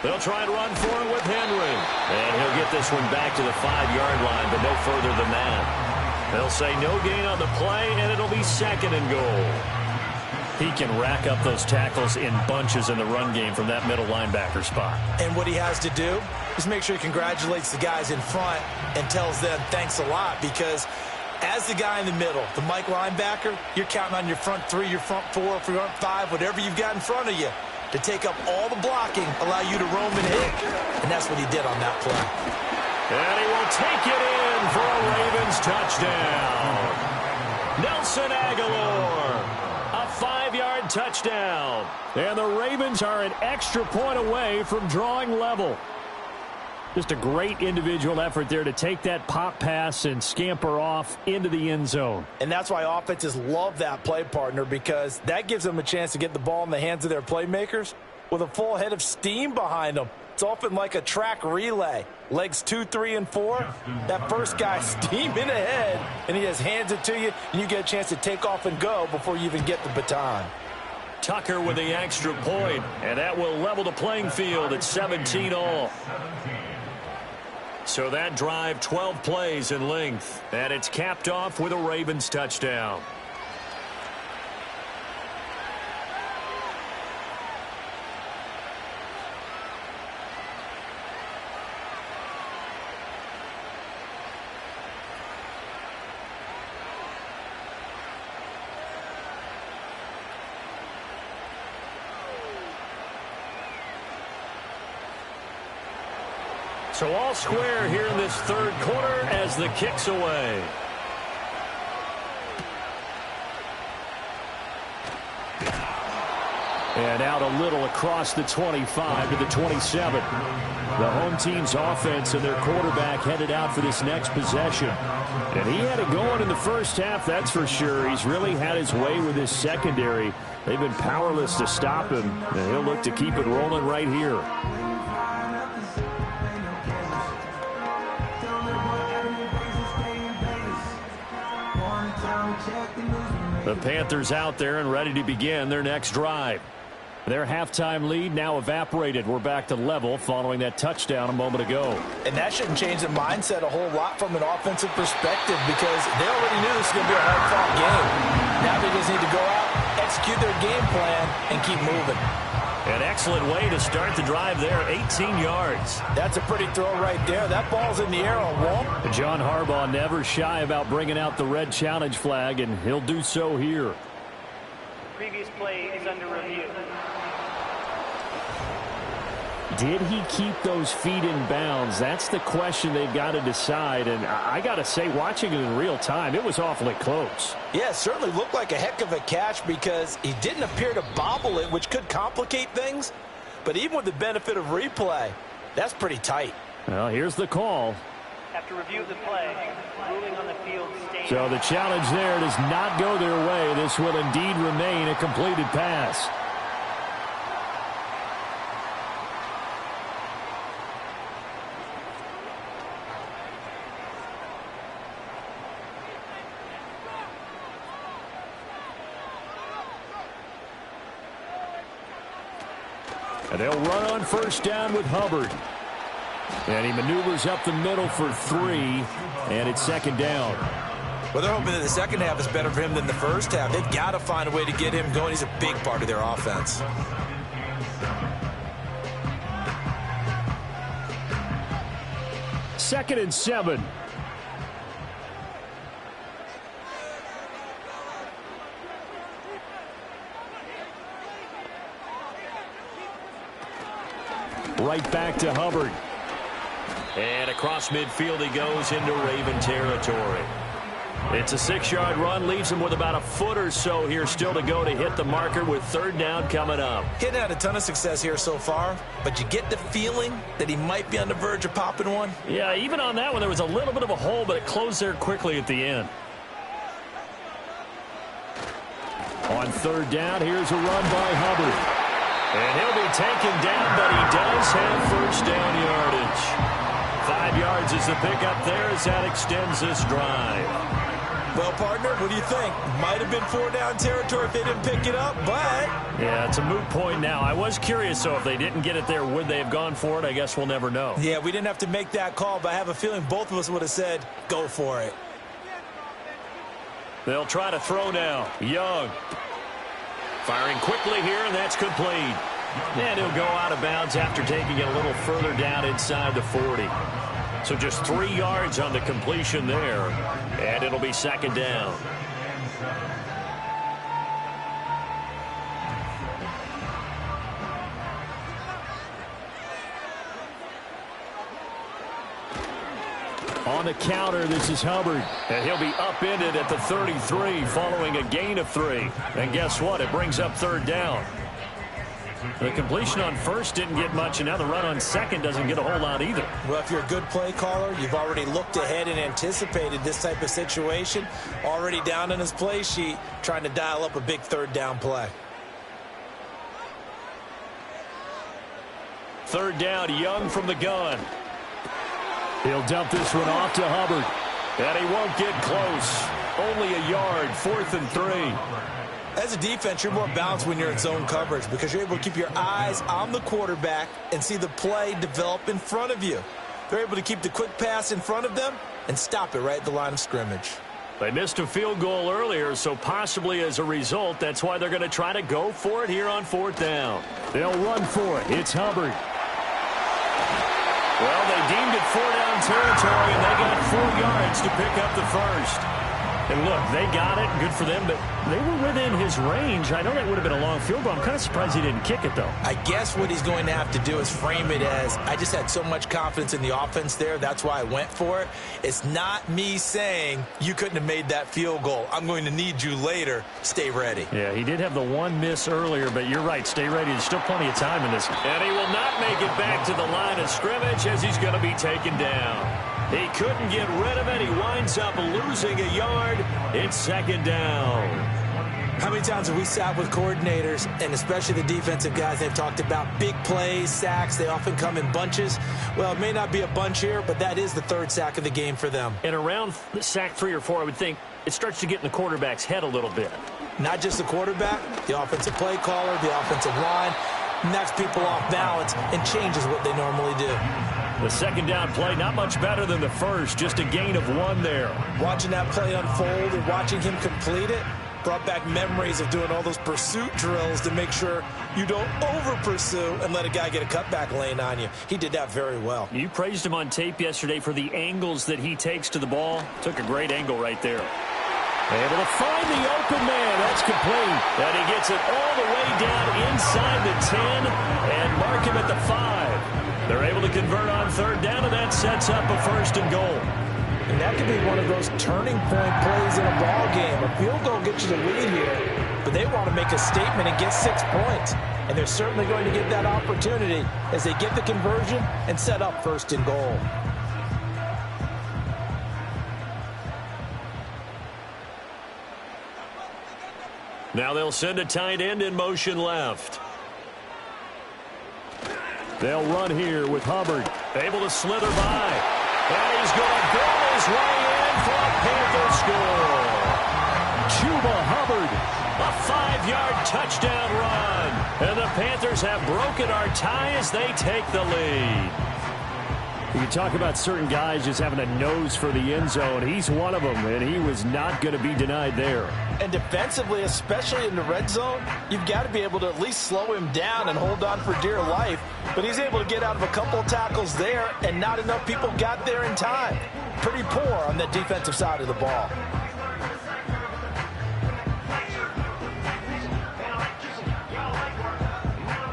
Speaker 2: They'll try and run for it with Henry. And he'll get this one back to the 5-yard line, but no further than that. They'll say no gain on the play, and it'll be 2nd and goal. He can rack up those tackles in bunches in the run game from that middle linebacker spot.
Speaker 4: And what he has to do is make sure he congratulates the guys in front and tells them thanks a lot, because as the guy in the middle, the Mike linebacker, you're counting on your front 3, your front 4, front 5, whatever you've got in front of you, to take up all the blocking, allow you to roam and hit. And that's what he did on that play.
Speaker 2: And he will take it in for a Ravens touchdown. Nelson Aguilar, a 5-yard touchdown. And the Ravens are an extra point away from drawing level. Just a great individual effort there to take that pop pass and scamper off into the end zone.
Speaker 4: And that's why offenses love that play, partner, because that gives them a chance to get the ball in the hands of their playmakers with a full head of steam behind them. It's often like a track relay. Legs 2, 3, and 4. That first guy steaming ahead, and he just hands it to you, and you get a chance to take off and go before you even get the baton.
Speaker 2: Tucker with the extra point, and that will level the playing field at 17 all. So that drive, 12 plays in length, and it's capped off with a Ravens touchdown. So all square here in this 3rd quarter as the kick's away. And out a little across the 25 to the 27. The home team's offense and their quarterback headed out for this next possession. And he had it going in the first half, that's for sure. He's really had his way with his secondary. They've been powerless to stop him, and he'll look to keep it rolling right here. The Panthers out there and ready to begin their next drive. Their halftime lead now evaporated. We're back to level following that touchdown a moment ago.
Speaker 4: And that shouldn't change the mindset a whole lot from an offensive perspective because they already knew this was going to be a hard-fought game. Now they just need to go out, execute their game plan, and keep moving.
Speaker 2: An excellent way to start the drive there, 18 yards.
Speaker 4: That's a pretty throw right there. That ball's in the air on Walt.
Speaker 2: John Harbaugh never shy about bringing out the red challenge flag, and he'll do so here.
Speaker 10: Previous play is under review.
Speaker 2: Did he keep those feet in bounds? That's the question they've got to decide. And I got to say, watching it in real time, it was awfully close.
Speaker 4: Yeah, it certainly looked like a heck of a catch because he didn't appear to bobble it, which could complicate things. But even with the benefit of replay, that's pretty tight.
Speaker 2: Well, here's the call.
Speaker 10: After review of the play, ruling on the field staying.
Speaker 2: So the challenge there does not go their way. This will indeed remain a completed pass. And they'll run on first down with Hubbard. And he maneuvers up the middle for 3, and it's second down.
Speaker 4: Well, they're hoping that the second half is better for him than the first half. They've got to find a way to get him going. He's a big part of their offense.
Speaker 2: Second and 7. Right back to Hubbard. And across midfield he goes into Raven territory. It's a 6-yard run, leaves him with about a foot or so here still to go to hit the marker with third down coming up.
Speaker 4: Hitting had a ton of success here so far, but you get the feeling that he might be on the verge of popping one.
Speaker 2: Yeah, even on that one there was a little bit of a hole, but it closed there quickly at the end. On third down, here's a run by Hubbard. And he'll be taken down, but he does have first down yardage. 5 yards is the pickup there as that extends this drive.
Speaker 4: Well, partner, what do you think? Might have been 4-down territory if they didn't pick it up, but...
Speaker 2: Yeah, it's a moot point now. I was curious, so if they didn't get it there, would they have gone for it? I guess we'll never know.
Speaker 4: Yeah, we didn't have to make that call, but I have a feeling both of us would have said, go for it.
Speaker 2: They'll try to throw now. Young. Firing quickly here, and that's complete. And he'll go out of bounds after taking it a little further down inside the 40. So just 3 yards on the completion there, and it'll be second down. On the counter, this is Hubbard. And he'll be upended at the 33 following a gain of 3. And guess what? It brings up third down. The completion on first didn't get much, and now the run on second doesn't get a whole lot either.
Speaker 4: Well, if you're a good play caller, you've already looked ahead and anticipated this type of situation. Already down in his play sheet, trying to dial up a big third down play.
Speaker 2: Third down, Young from the gun. He'll dump this one off to Hubbard. And he won't get close. Only a yard, 4th and 3.
Speaker 4: As a defense, you're more balanced when you're in zone coverage because you're able to keep your eyes on the quarterback and see the play develop in front of you. They're able to keep the quick pass in front of them and stop it right at the line of scrimmage.
Speaker 2: They missed a field goal earlier, so possibly as a result, that's why they're going to try to go for it here on 4th down. They'll run for it. It's Hubbard. Well, they deemed it 4-down territory, and they got 4 yards to pick up the first. And look, they got it. Good for them, but they were within his range. I know that would have been a long field goal. I'm kind of surprised he didn't kick it, though.
Speaker 4: I guess what he's going to have to do is frame it as, I just had so much confidence in the offense there, that's why I went for it. It's not me saying you couldn't have made that field goal. I'm going to need you later. Stay ready.
Speaker 2: Yeah, he did have the one miss earlier, but you're right. Stay ready. There's still plenty of time in this. And he will not make it back to the line of scrimmage as he's going to be taken down. He couldn't get rid of it. He winds up losing a yard. It's second down.
Speaker 4: How many times have we sat with coordinators, and especially the defensive guys, they've talked about big plays, sacks. They often come in bunches. Well, it may not be a bunch here, but that is the third sack of the game for them.
Speaker 2: And around sack 3 or 4, I would think it starts to get in the quarterback's head a little bit.
Speaker 4: Not just the quarterback, the offensive play caller, the offensive line, knocks people off balance and changes what they normally do.
Speaker 2: The second down play, not much better than the first, just a gain of 1 there.
Speaker 4: Watching that play unfold and watching him complete it brought back memories of doing all those pursuit drills to make sure you don't over-pursue and let a guy get a cutback lane on you. He did that very well.
Speaker 2: You praised him on tape yesterday for the angles that he takes to the ball. Took a great angle right there. Able to find the open man. That's complete. And he gets it all the way down inside the 10 and mark him at the 5. They're able to convert on third down, and that sets up a 1st and goal.
Speaker 4: And that could be one of those turning point plays in a ball game. A field goal gets you the lead here, but they want to make a statement and get 6 points. And they're certainly going to get that opportunity as they get the conversion and set up 1st and goal.
Speaker 2: Now they'll send a tight end in motion left. They'll run here with Hubbard. Able to slither by. And he's going to build his way in for a Panther score. Chuba Hubbard, a 5-yard touchdown run. And the Panthers have broken our tie as they take the lead. You can talk about certain guys just having a nose for the end zone. He's one of them, and he was not going to be denied there.
Speaker 4: And defensively, especially in the red zone, you've got to be able to at least slow him down and hold on for dear life. But he's able to get out of a couple of tackles there, and not enough people got there in time. Pretty poor on the defensive side of the ball.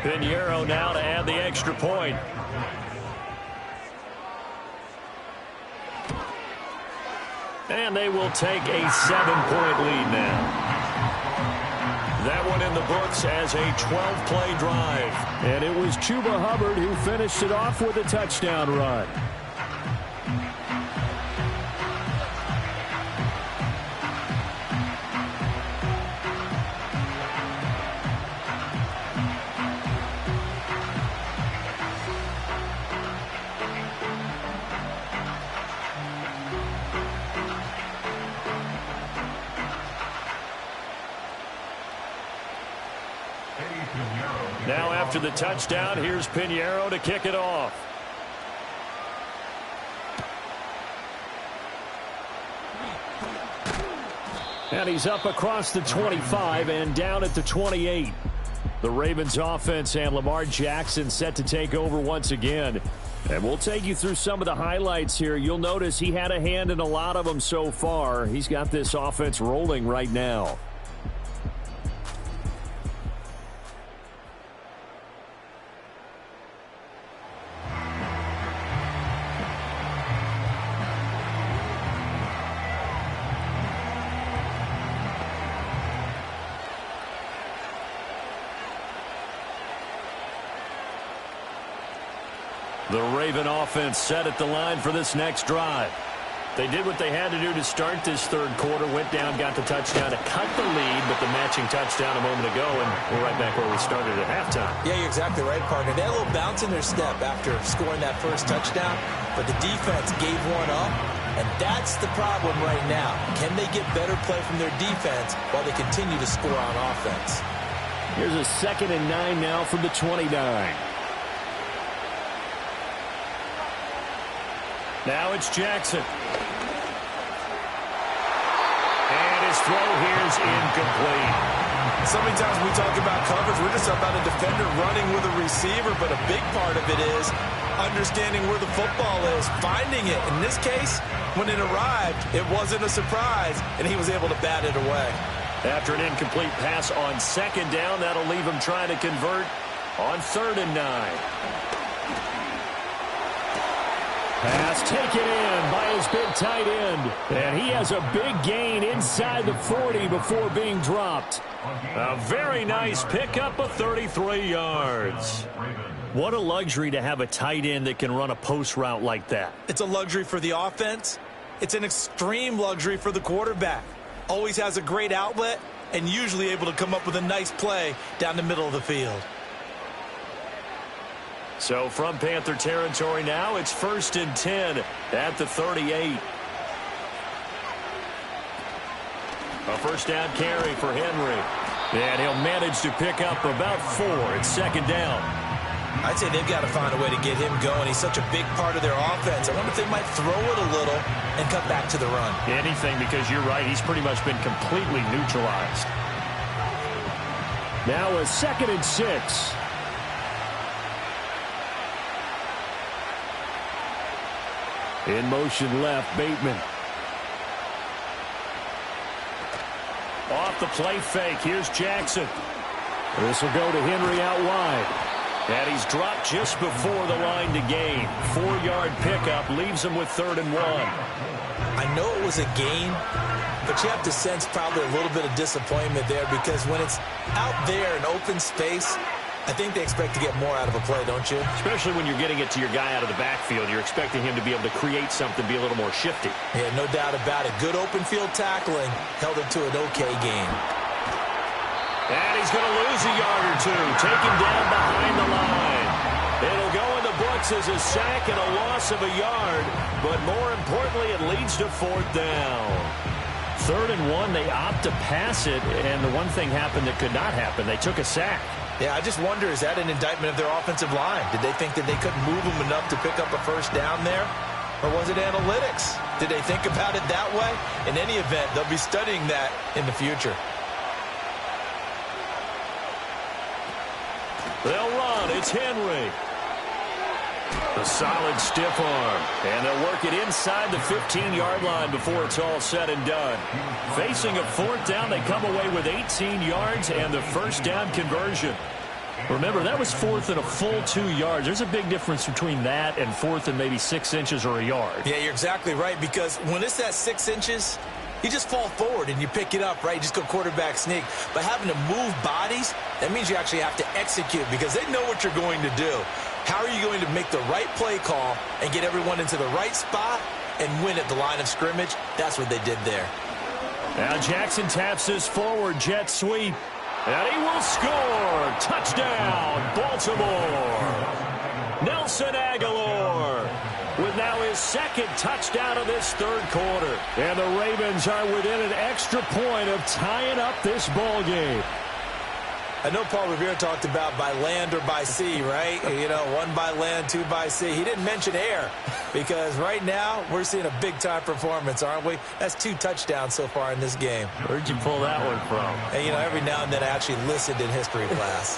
Speaker 2: Pinheiro now to add the extra point. And they will take a 7-point lead now. That one in the books as a 12-play drive. And it was Chuba Hubbard who finished it off with a touchdown run. Now after the touchdown, here's Pinheiro to kick it off. And he's up across the 25 and down at the 28. The Ravens offense and Lamar Jackson set to take over once again. And we'll take you through some of the highlights here. You'll notice he had a hand in a lot of them so far. He's got this offense rolling right now. The Raven offense set at the line for this next drive. They did what they had to do to start this third quarter, went down, got the touchdown to cut the lead, but the matching touchdown a moment ago, and we're right back where we started at halftime.
Speaker 4: Yeah, you're exactly right, partner. They had a little bounce in their step after scoring that first touchdown, but the defense gave one up, and that's the problem right now. Can they get better play from their defense while they continue to score on offense?
Speaker 2: Here's a 2nd and 9 now from the 29. Now it's Jackson. And his throw here is incomplete.
Speaker 4: So many times when we talk about coverage, we're just about a defender running with a receiver, but a big part of it is understanding where the football is, finding it. In this case, when it arrived, it wasn't a surprise, and he was able to bat it away.
Speaker 2: After an incomplete pass on second down, that'll leave him trying to convert on 3rd and 9. Pass taken in by his big tight end. And he has a big gain inside the 40 before being dropped. A very nice pickup of 33 yards. What a luxury to have a tight end that can run a post route like that.
Speaker 4: It's a luxury for the offense. It's an extreme luxury for the quarterback. Always has a great outlet and usually able to come up with a nice play down the middle of the field.
Speaker 2: So from Panther territory now, it's 1st and 10 at the 38. A first down carry for Henry. And he'll manage to pick up about 4 at 2nd down.
Speaker 4: I'd say they've got to find a way to get him going. He's such a big part of their offense. I wonder if they might throw it a little and cut back to the run.
Speaker 2: Anything, because you're right. He's pretty much been completely neutralized. Now a 2nd and 6. In motion left, Bateman. Off the play fake. Here's Jackson. This will go to Henry out wide. And he's dropped just before the line to gain. 4-yard pickup leaves him with 3rd and 1.
Speaker 4: I know it was a gain, but you have to sense probably a little bit of disappointment there because when it's out there in open space, I think they expect to get more out of a play, don't you?
Speaker 2: Especially when you're getting it to your guy out of the backfield. You're expecting him to be able to create something, be a little more shifty.
Speaker 4: Yeah, no doubt about it. Good open field tackling held it to an okay game.
Speaker 2: And he's going to lose a yard or two. Taken down behind the line. It'll go in the books as a sack and a loss of a yard. But more importantly, it leads to 4th down. 3rd and 1, they opt to pass it. And the one thing happened that could not happen. They took a sack.
Speaker 4: Yeah, I just wonder, is that an indictment of their offensive line? Did they think that they couldn't move them enough to pick up a first down there? Or was it analytics? Did they think about it that way? In any event, they'll be studying that in the future.
Speaker 2: They'll run. It's Henry. A solid stiff arm. And they'll work it inside the 15-yard line before it's all said and done. Facing a 4th down, they come away with 18 yards and the first down conversion. Remember, that was 4th and a full 2 yards. There's a big difference between that and 4th and maybe 6 inches or a yard.
Speaker 4: Yeah, you're exactly right, because when it's that 6 inches, you just fall forward and you pick it up, right? You just go quarterback sneak. But having to move bodies, that means you actually have to execute because they know what you're going to do. How are you going to make the right play call and get everyone into the right spot and win at the line of scrimmage? That's what they did there.
Speaker 2: Now Jackson taps this forward jet sweep. And he will score. Touchdown, Baltimore. Nelson Aguilar with now his 2nd touchdown of this 3rd quarter. And the Ravens are within an extra point of tying up this ball game.
Speaker 4: I know Paul Revere talked about by land or by sea, right? You know, 1 by land, 2 by sea. He didn't mention air because right now we're seeing a big-time performance, aren't we? That's 2 touchdowns so far in this game.
Speaker 2: Where'd you pull that one from?
Speaker 4: And, you know, every now and then I actually listened in history class.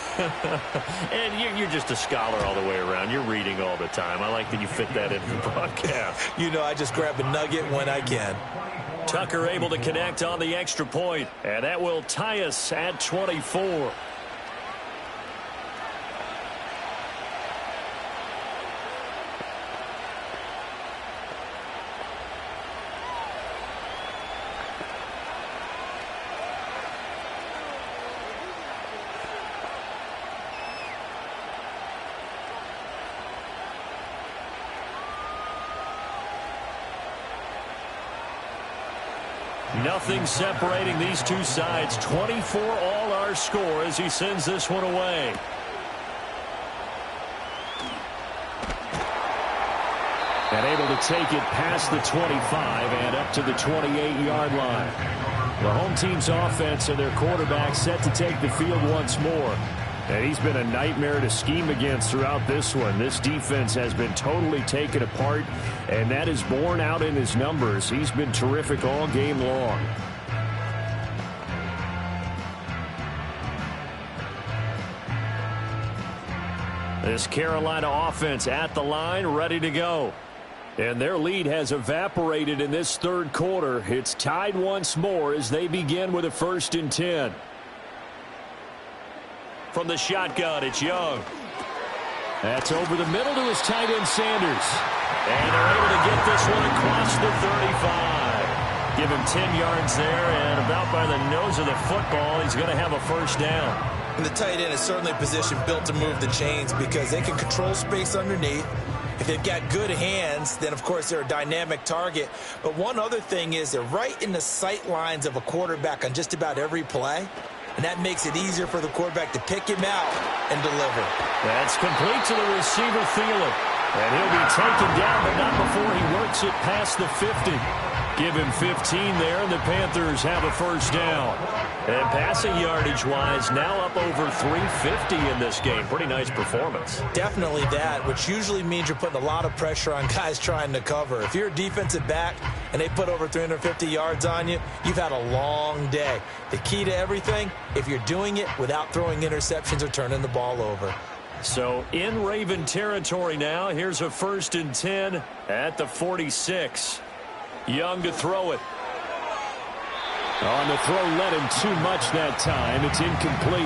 Speaker 2: And you're just a scholar all the way around. You're reading all the time. I like that you fit that into the broadcast.
Speaker 4: You know, I just grab a nugget when I can.
Speaker 2: Tucker able to connect on the extra point, and that will tie us at 24. Nothing separating these two sides. 24 all our score as he sends this one away. And able to take it past the 25 and up to the 28-yard line. The home team's offense and their quarterback set to take the field once more. And he's been a nightmare to scheme against throughout this one. This defense has been totally taken apart, and that is borne out in his numbers. He's been terrific all game long. This Carolina offense at the line, ready to go. And their lead has evaporated in this third quarter. It's tied once more as they begin with a 1st and 10. From the shotgun, it's Young. That's over the middle to his tight end, Sanders. And they're able to get this one across the 35. Give him 10 yards there, and about by the nose of the football, he's going to have a 1st down.
Speaker 4: And the tight end is certainly a position built to move the chains because they can control space underneath. If they've got good hands, then, of course, they're a dynamic target. But one other thing is they're right in the sight lines of a quarterback on just about every play. And that makes it easier for the quarterback to pick him out and deliver.
Speaker 2: That's complete to the receiver, Thielen. And he'll be taken down, but not before he works it past the 50. Give him 15 there, and the Panthers have a 1st down. And passing yardage-wise, now up over 350 in this game. Pretty nice performance.
Speaker 4: Definitely that, which usually means you're putting a lot of pressure on guys trying to cover. If you're a defensive back and they put over 350 yards on you, you've had a long day. The key to everything, if you're doing it without throwing interceptions or turning the ball over.
Speaker 2: So in Raven territory now, here's a 1st and 10 at the 46. Young to throw it. On the throw, led him too much that time. It's incomplete.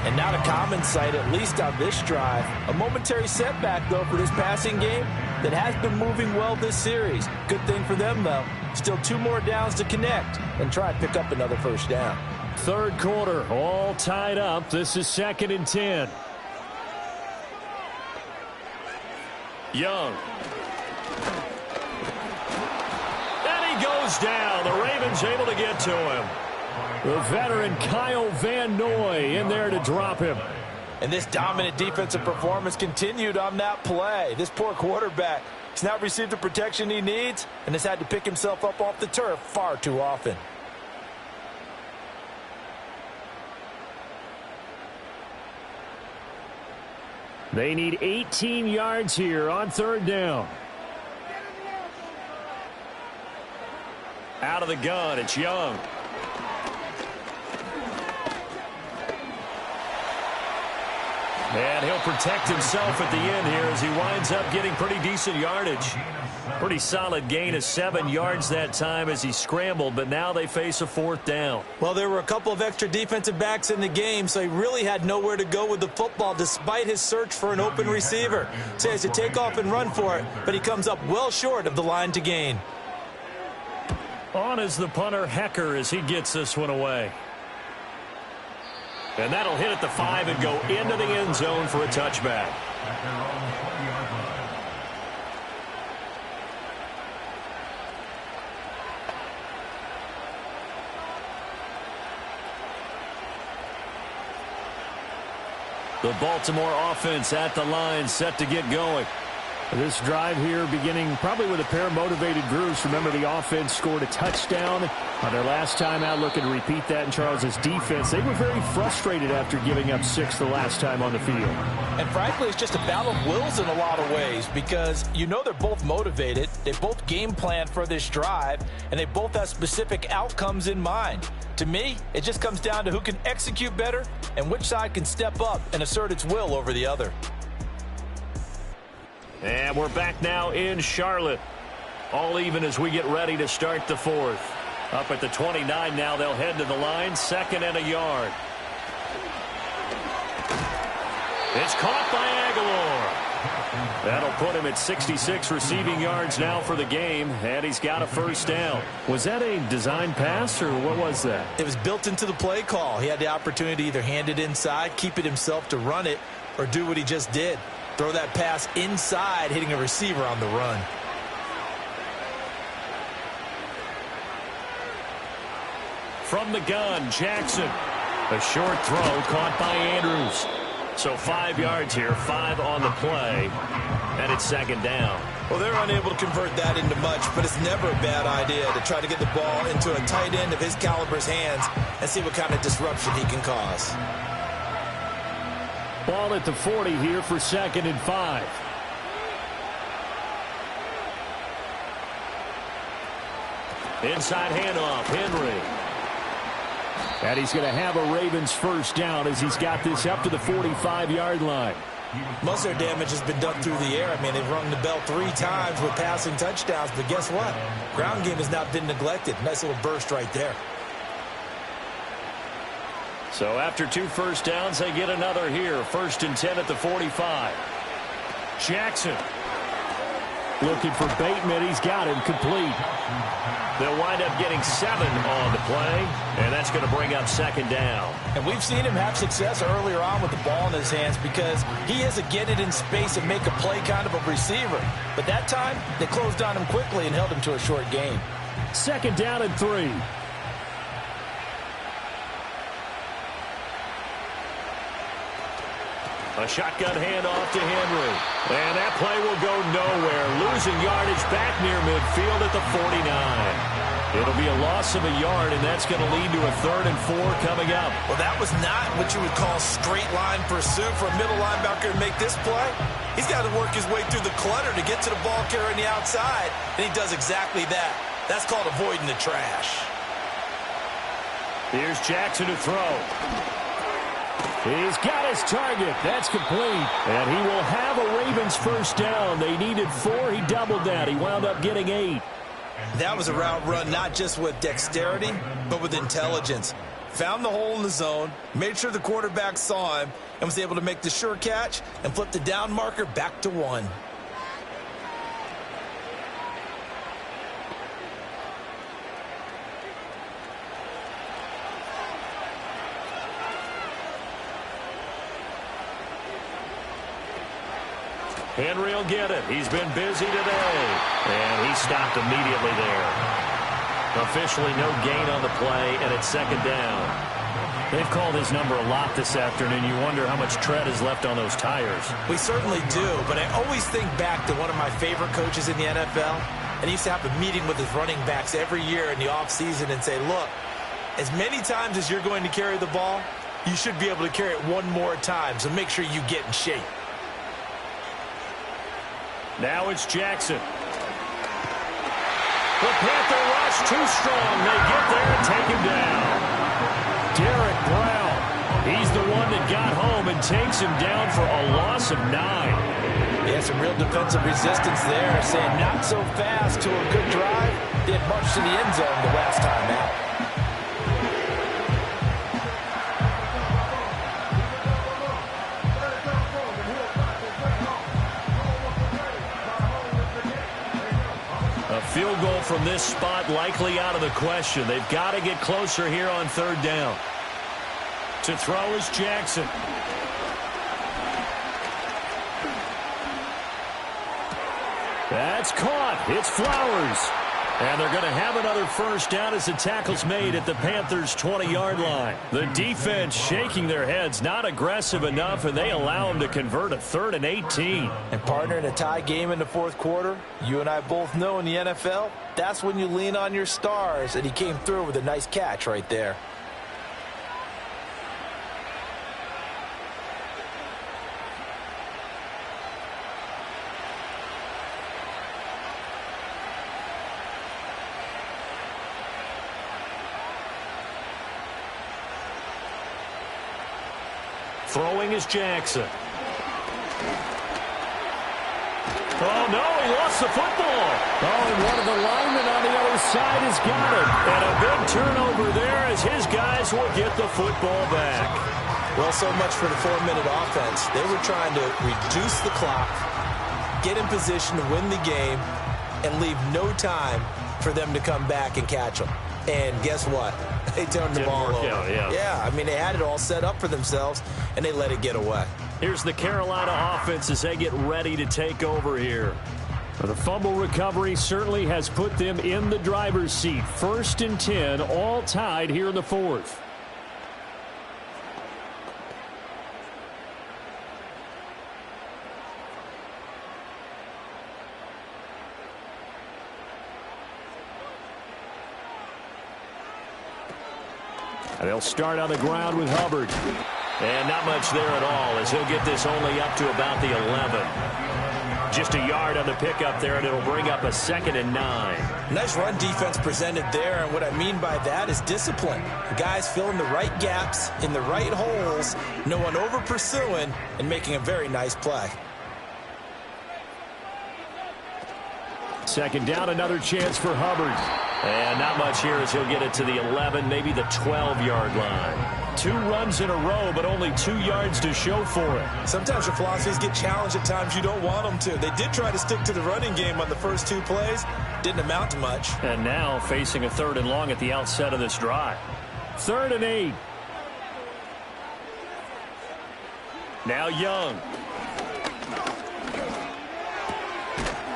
Speaker 4: And not a common sight, at least on this drive. A momentary setback, though, for this passing game that has been moving well this series. Good thing for them, though. Still 2 more downs to connect and try and pick up another 1st down.
Speaker 2: Third quarter, all tied up. This is 2nd and 10. Young. Goes down. The Ravens able to get to him. The veteran Kyle Van Noy in there to drop him.
Speaker 4: And this dominant defensive performance continued on that play. This poor quarterback has not received the protection he needs and has had to pick himself up off the turf far too often.
Speaker 2: They need 18 yards here on 3rd down. Out of the gun, it's Young. And he'll protect himself at the end here as he winds up getting pretty decent yardage. Pretty solid gain of 7 yards that time as he scrambled, but now they face a 4th down.
Speaker 4: Well, there were a couple of extra defensive backs in the game, so he really had nowhere to go with the football despite his search for an open receiver. So he has to take off and run for it, but he comes up well short of the line to gain.
Speaker 2: On is the punter, Hecker, as he gets this one away. And that'll hit at the 5 and go into the end zone for a touchback. The Baltimore offense at the line, set to get going. This drive here beginning probably with a pair of motivated groups. Remember, the offense scored a touchdown on their last time out, looking to repeat that in Charles's defense. They were very frustrated after giving up 6 the last time on the field.
Speaker 4: And frankly, it's just a battle of wills in a lot of ways because you know they're both motivated. They both game plan for this drive, and they both have specific outcomes in mind. To me, it just comes down to who can execute better and which side can step up and assert its will over the other.
Speaker 2: And we're back now in Charlotte. All even as we get ready to start the 4th. Up at the 29 now, they'll head to the line. 2nd and a yard. It's caught by Aguilar. That'll put him at 66 receiving yards now for the game, and he's got a 1st down. Was that a design pass, or what was that?
Speaker 4: It was built into the play call. He had the opportunity to either hand it inside, keep it himself to run it, or do what he just did. Throw that pass inside, hitting a receiver on the run.
Speaker 2: From the gun, Jackson. A short throw caught by Andrews. So 5 yards here, 5 on the play, and it's 2nd down.
Speaker 4: Well, they're unable to convert that into much, but it's never a bad idea to try to get the ball into a tight end of his caliber's hands and see what kind of disruption he can cause.
Speaker 2: Ball at the 40 here for 2nd and 5. Inside handoff, Henry. And he's going to have a Ravens 1st down as he's got this up to the 45-yard line.
Speaker 4: Most of their damage has been done through the air. I mean, they've rung the bell 3 times with passing touchdowns, but guess what? Ground game has not been neglected. Nice little burst right there.
Speaker 2: So after 2 first downs, they get another here. 1st and 10 at the 45. Jackson looking for Bateman. He's got him complete. They'll wind up getting 7 on the play, and that's going to bring up 2nd down.
Speaker 4: And we've seen him have success earlier on with the ball in his hands because he has to get it in space and make a play kind of a receiver. But that time, they closed on him quickly and held him to a short gain.
Speaker 2: 2nd down and 3. A shotgun handoff to Henry. And that play will go nowhere. Losing yardage back near midfield at the 49. It'll be a loss of a yard, and that's going to lead to a 3rd and 4 coming up.
Speaker 4: Well, that was not what you would call straight line pursuit for a middle linebacker to make this play. He's got to work his way through the clutter to get to the ball carrier on the outside, and he does exactly that. That's called avoiding the trash.
Speaker 2: Here's Jackson to throw. He's got his target. That's complete. And he will have a Ravens 1st down. They needed 4. He doubled that. He wound up getting 8.
Speaker 4: That was a route run not just with dexterity, but with intelligence. Found the hole in the zone, made sure the quarterback saw him, and was able to make the sure catch and flip the down marker back to 1.
Speaker 2: Henry will get it. He's been busy today. And he stopped immediately there. Officially no gain on the play, and it's 2nd down. They've called his number a lot this afternoon. You wonder how much tread is left on those tires.
Speaker 4: We certainly do, but I always think back to one of my favorite coaches in the NFL, and he used to have a meeting with his running backs every year in the offseason and say, look, as many times as you're going to carry the ball, you should be able to carry it 1 more time, so make sure you get in shape.
Speaker 2: Now it's Jackson. The Panther rush too strong. They get there and take him down. Derek Brown. He's the one that got home and takes him down for a loss of 9.
Speaker 4: He had some real defensive resistance there, saying not so fast to a good drive. Did much to the end zone the last time out.
Speaker 2: Field goal from this spot likely out of the question. They've got to get closer here on 3rd down. To throw is Jackson. That's caught. It's Flowers. And they're going to have another 1st down as the tackle's made at the Panthers' 20-yard line. The defense shaking their heads, not aggressive enough, and they allow them to convert a 3rd and 18.
Speaker 4: And partner, in a tie game in the 4th quarter, you and I both know in the NFL, that's when you lean on your stars, and he came through with a nice catch right there.
Speaker 2: Throwing is Jackson. Oh, no, he lost the football. Oh, and one of the linemen on the other side has got it. And a big turnover there as his guys will get the football back.
Speaker 4: Well, so much for the 4-minute offense. They were trying to reduce the clock, get in position to win the game, and leave no time for them to come back and catch them. And guess what? They turned the ball over. Yeah, I mean, they had it all set up for themselves, and they let it get away.
Speaker 2: Here's the Carolina offense as they get ready to take over here. The fumble recovery certainly has put them in the driver's seat. 1st and 10, all tied here in the 4th. They'll start on the ground with Hubbard. And not much there at all as he'll get this only up to about the 11. Just a yard on the pickup there, and it'll bring up a 2nd and 9.
Speaker 4: Nice run defense presented there, and what I mean by that is discipline. The guys filling the right gaps in the right holes, no one over pursuing, and making a very nice play.
Speaker 2: 2nd down, another chance for Hubbard. And not much here as he'll get it to the 11, maybe the 12-yard line. 2 runs in a row, but only 2 yards to show for it.
Speaker 4: Sometimes your philosophies get challenged at times you don't want them to. They did try to stick to the running game on the first 2 plays. Didn't amount to much.
Speaker 2: And now facing a 3rd and long at the outset of this drive. 3rd and 8. Now Young.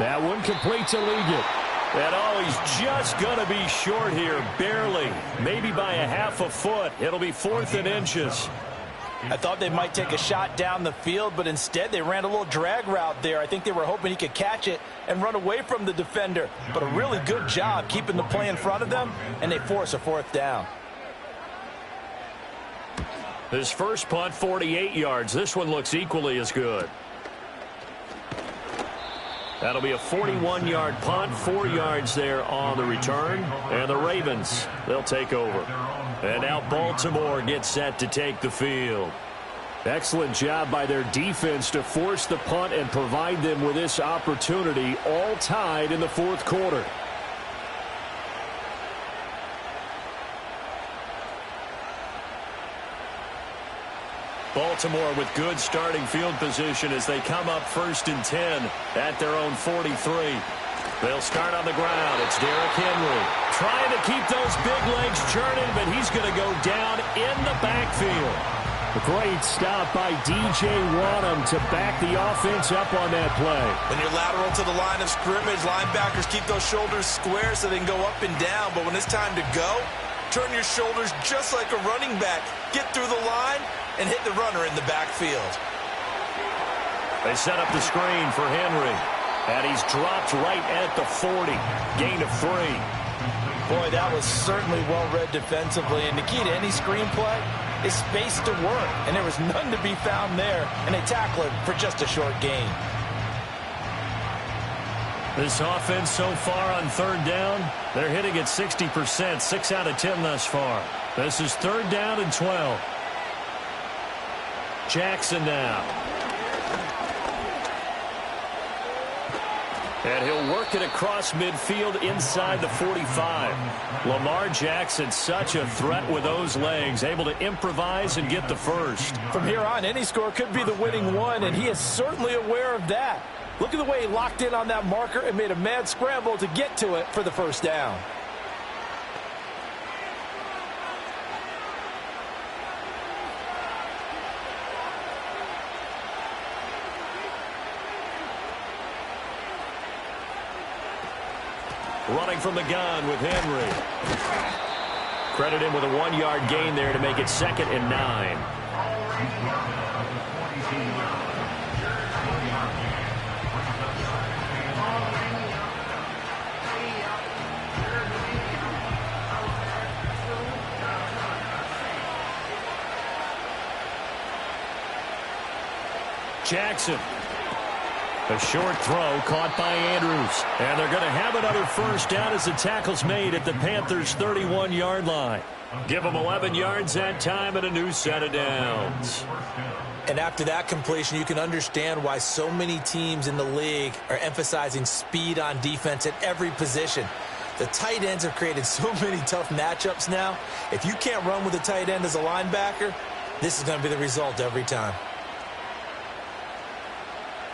Speaker 2: That one complete to Liggett. And oh, he's just going to be short here, barely. Maybe by a half a foot. It'll be 4th and inches.
Speaker 4: I thought they might take a shot down the field, but instead they ran a little drag route there. I think they were hoping he could catch it and run away from the defender. But a really good job keeping the play in front of them, and they force a 4th down.
Speaker 2: His first punt, 48 yards. This one looks equally as good. That'll be a 41-yard punt, 4 yards there on the return. And the Ravens, they'll take over. And now Baltimore gets set to take the field. Excellent job by their defense to force the punt and provide them with this opportunity, all tied in the 4th quarter. Baltimore with good starting field position as they come up 1st and 10 at their own 43. They'll start on the ground. It's Derrick Henry trying to keep those big legs churning, but he's going to go down in the backfield. A great stop by D.J. Wanham to back the offense up on that play.
Speaker 4: When you're lateral to the line of scrimmage, linebackers keep those shoulders square so they can go up and down, but when it's time to go, turn your shoulders just like a running back. Get through the line and hit the runner in the backfield.
Speaker 2: They set up the screen for Henry, and he's dropped right at the 40. Gain of 3.
Speaker 4: Boy, that was certainly well-read defensively, and the key to any screenplay is space to work, and there was none to be found there, and they tackle it for just a short gain.
Speaker 2: This offense so far on 3rd down, they're hitting at 60%, 6 out of 10 thus far. This is 3rd down and 12. Jackson now. And he'll work it across midfield inside the 45. Lamar Jackson, such a threat with those legs, able to improvise and get the first.
Speaker 4: From here on, any score could be the winning one, and he is certainly aware of that. Look at the way he locked in on that marker and made a mad scramble to get to it for the 1st down.
Speaker 2: Running from the gun with Henry. Credit him with a 1-yard gain there to make it 2nd and 9. Jackson. A short throw caught by Andrews. And they're going to have another 1st down as the tackle's made at the Panthers' 31-yard line. Give them 11 yards that time and a new set of downs.
Speaker 4: And after that completion, you can understand why so many teams in the league are emphasizing speed on defense at every position. The tight ends have created so many tough matchups now. If you can't run with a tight end as a linebacker, this is going to be the result every time.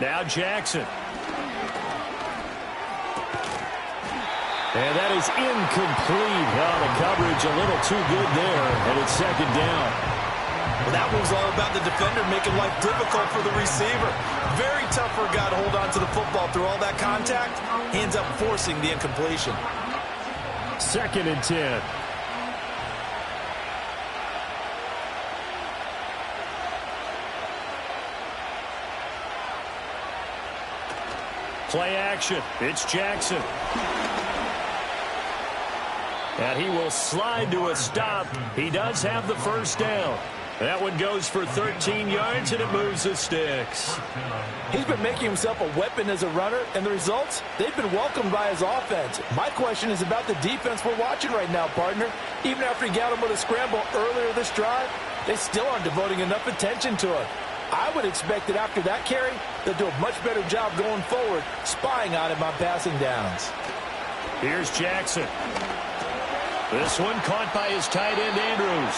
Speaker 2: Now Jackson. And that is incomplete. Oh, the coverage a little too good there, and it's 2nd down.
Speaker 4: Well, that was all about the defender making life difficult for the receiver. Very tough for a guy to hold on to the football through all that contact. He ends up forcing the incompletion.
Speaker 2: 2nd and 10. Play action. It's Jackson. And he will slide to a stop. He does have the 1st down. That one goes for 13 yards, and it moves the sticks.
Speaker 4: He's been making himself a weapon as a runner, and the results, they've been welcomed by his offense. My question is about the defense we're watching right now, partner. Even after he got him with a scramble earlier this drive, they still aren't devoting enough attention to him. I would expect that after that carry, they'll do a much better job going forward, spying on him on passing downs.
Speaker 2: Here's Jackson. This one caught by his tight end, Andrews.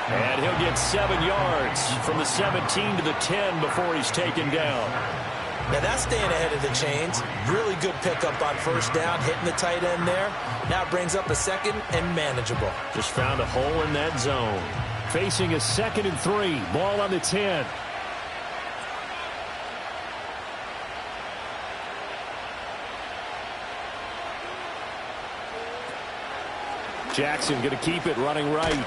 Speaker 2: And he'll get 7 yards from the 17 to the 10 before he's taken down.
Speaker 4: Now that's staying ahead of the chains. Really good pickup on first down, hitting the tight end there. Now it brings up a second and manageable.
Speaker 2: Just found a hole in that zone. Facing a 2nd and 3. Ball on the 10. Jackson going to keep it running right.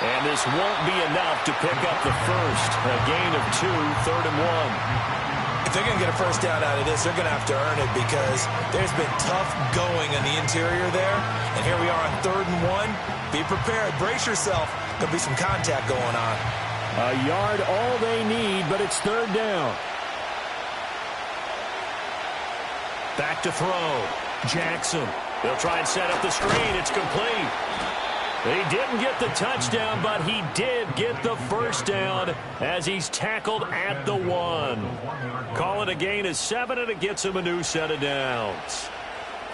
Speaker 2: And this won't be enough to pick up the first. A gain of 2, 3rd and 1.
Speaker 4: If they're going to get a first down out of this, they're going to have to earn it because there's been tough going on the interior there. And here we are on 3rd and 1. Be prepared. Brace yourself. There'll be some contact going on.
Speaker 2: A yard all they need, but it's 3rd down. Back to throw. Jackson. They'll try and set up the screen. It's complete. He didn't get the touchdown, but he did get the first down as he's tackled at the 1. Call it a gain of 7, and it gets him a new set of downs.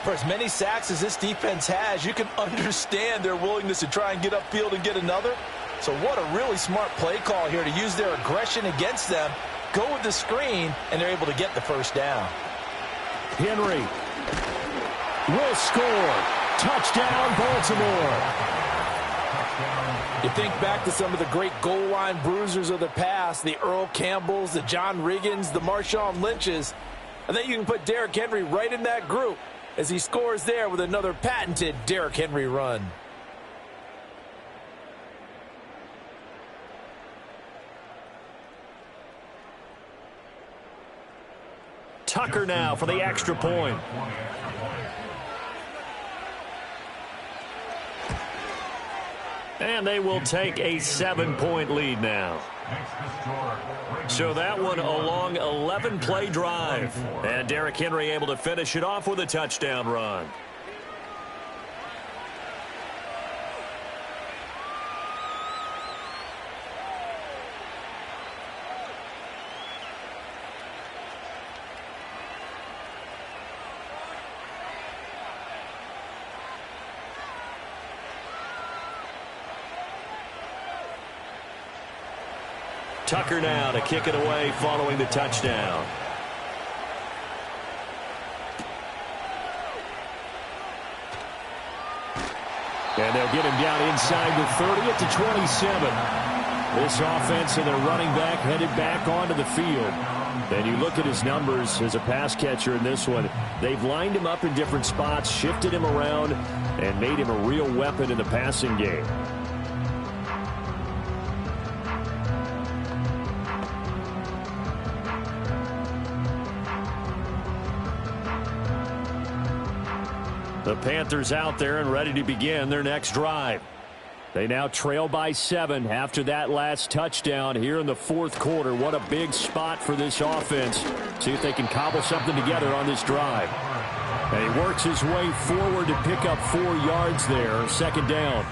Speaker 4: For as many sacks as this defense has, you can understand their willingness to try and get upfield and get another. So what a really smart play call here to use their aggression against them, go with the screen, and they're able to get the first down.
Speaker 2: Henry will score. Touchdown, Baltimore.
Speaker 4: You think back to some of the great goal line bruisers of the past, the Earl Campbells, the John Riggins, the Marshawn Lynches. I think you can put Derrick Henry right in that group as he scores there with another patented Derrick Henry run.
Speaker 2: Tucker now for the extra point. And they will take a 7-point lead now. So that one a long 11-play drive. And Derrick Henry able to finish it off with a touchdown run. Tucker now to kick it away following the touchdown. And they'll get him down inside the 30 at the 27. This offense and their running back headed back onto the field. And you look at his numbers as a pass catcher in this one. They've lined him up in different spots, shifted him around, and made him a real weapon in the passing game. The Panthers out there and ready to begin their next drive. They now trail by 7 after that last touchdown here in the 4th quarter. What a big spot for this offense. See if they can cobble something together on this drive. And he works his way forward to pick up 4 yards there. 2nd down.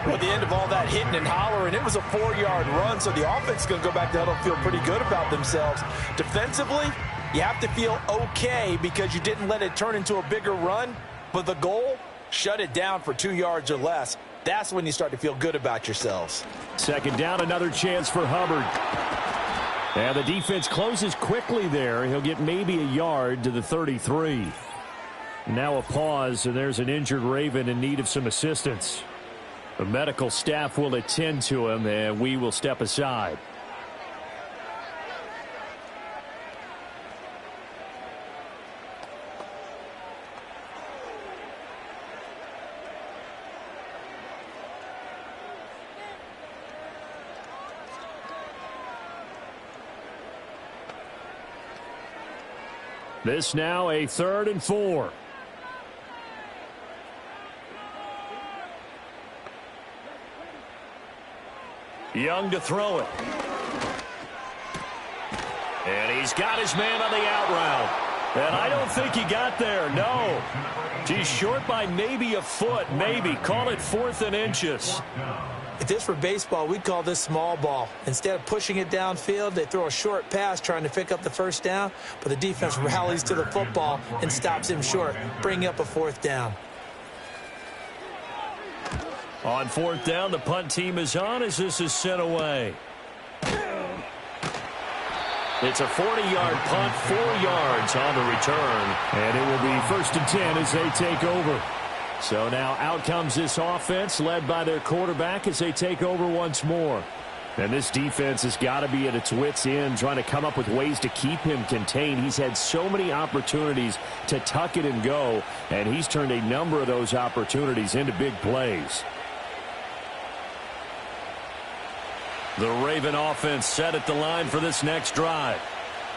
Speaker 4: Well, at the end of all that hitting and hollering, it was a 4-yard run, so the offense is going to go back to huddle and feel pretty good about themselves. Defensively, you have to feel okay because you didn't let it turn into a bigger run. But the goal, shut it down for 2 yards or less. That's when you start to feel good about yourselves.
Speaker 2: 2nd down, another chance for Hubbard. And the defense closes quickly there. He'll get maybe a yard to the 33. Now a pause, and there's an injured Raven in need of some assistance. The medical staff will attend to him, and we will step aside. This now a 3rd and 4. Young to throw it. And he's got his man on the out route. And I don't think he got there, no. He's short by maybe a foot, maybe. Call it 4th and inches.
Speaker 4: If this were baseball, we'd call this small ball. Instead of pushing it downfield, they throw a short pass trying to pick up the first down, but the defense rallies to the football and stops him short, bringing up a 4th down.
Speaker 2: On 4th down, the punt team is on as this is sent away. It's a 40-yard punt, 4 yards on the return.
Speaker 6: And it will be 1st and 10 as they take over.
Speaker 2: So now out comes this offense led by their quarterback as they take over once more.
Speaker 6: And this defense has got to be at its wits' end trying to come up with ways to keep him contained. He's had so many opportunities to tuck it and go, and he's turned a number of those opportunities into big plays.
Speaker 2: The Raven offense set at the line for this next drive.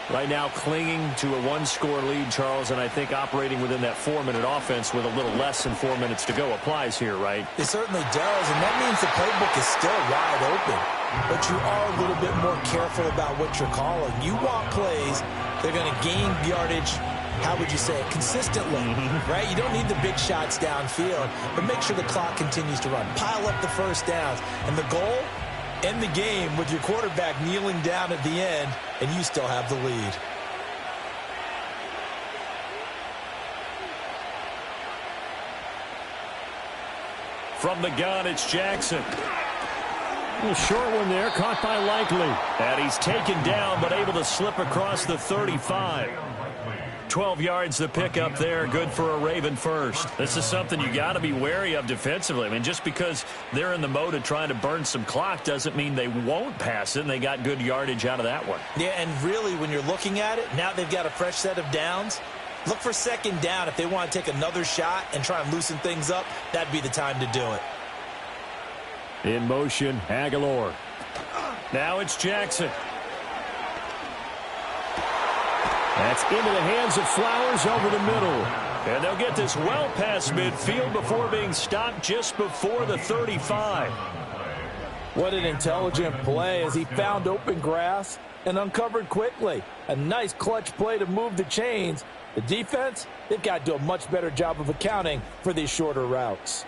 Speaker 2: Right now clinging to a 1-score lead, Charles, and I think operating within that 4-minute offense with a little less than 4 minutes to go applies here, right?
Speaker 4: It certainly does, and that means the playbook is still wide open. But you are a little bit more careful about what you're calling. You want plays that are going to gain yardage, how would you say it, consistently, right? You don't need the big shots downfield, but make sure the clock continues to run. Pile up the first downs, and the goal, end the game with your quarterback kneeling down at the end, and you still have the lead.
Speaker 2: From the gun, it's Jackson.
Speaker 6: A short one there, caught by Likely.
Speaker 2: And he's taken down, but able to slip across the 35. 12 yards the pickup there, good for a Raven first. This is something you got to be wary of defensively. I mean, just because they're in the mode of trying to burn some clock doesn't mean they won't pass it, and they got good yardage out of that one.
Speaker 4: Yeah, and really, when you're looking at it, now they've got a fresh set of downs. Look for 2nd down. If they want to take another shot and try and loosen things up, that'd be the time to do it.
Speaker 6: In motion, Aguilar.
Speaker 2: Now it's Jackson.
Speaker 6: That's into the hands of Flowers over the middle.
Speaker 2: And they'll get this well past midfield before being stopped just before the 35.
Speaker 4: What an intelligent play as he found open grass and uncovered quickly. A nice clutch play to move the chains. The defense, they've got to do a much better job of accounting for these shorter routes.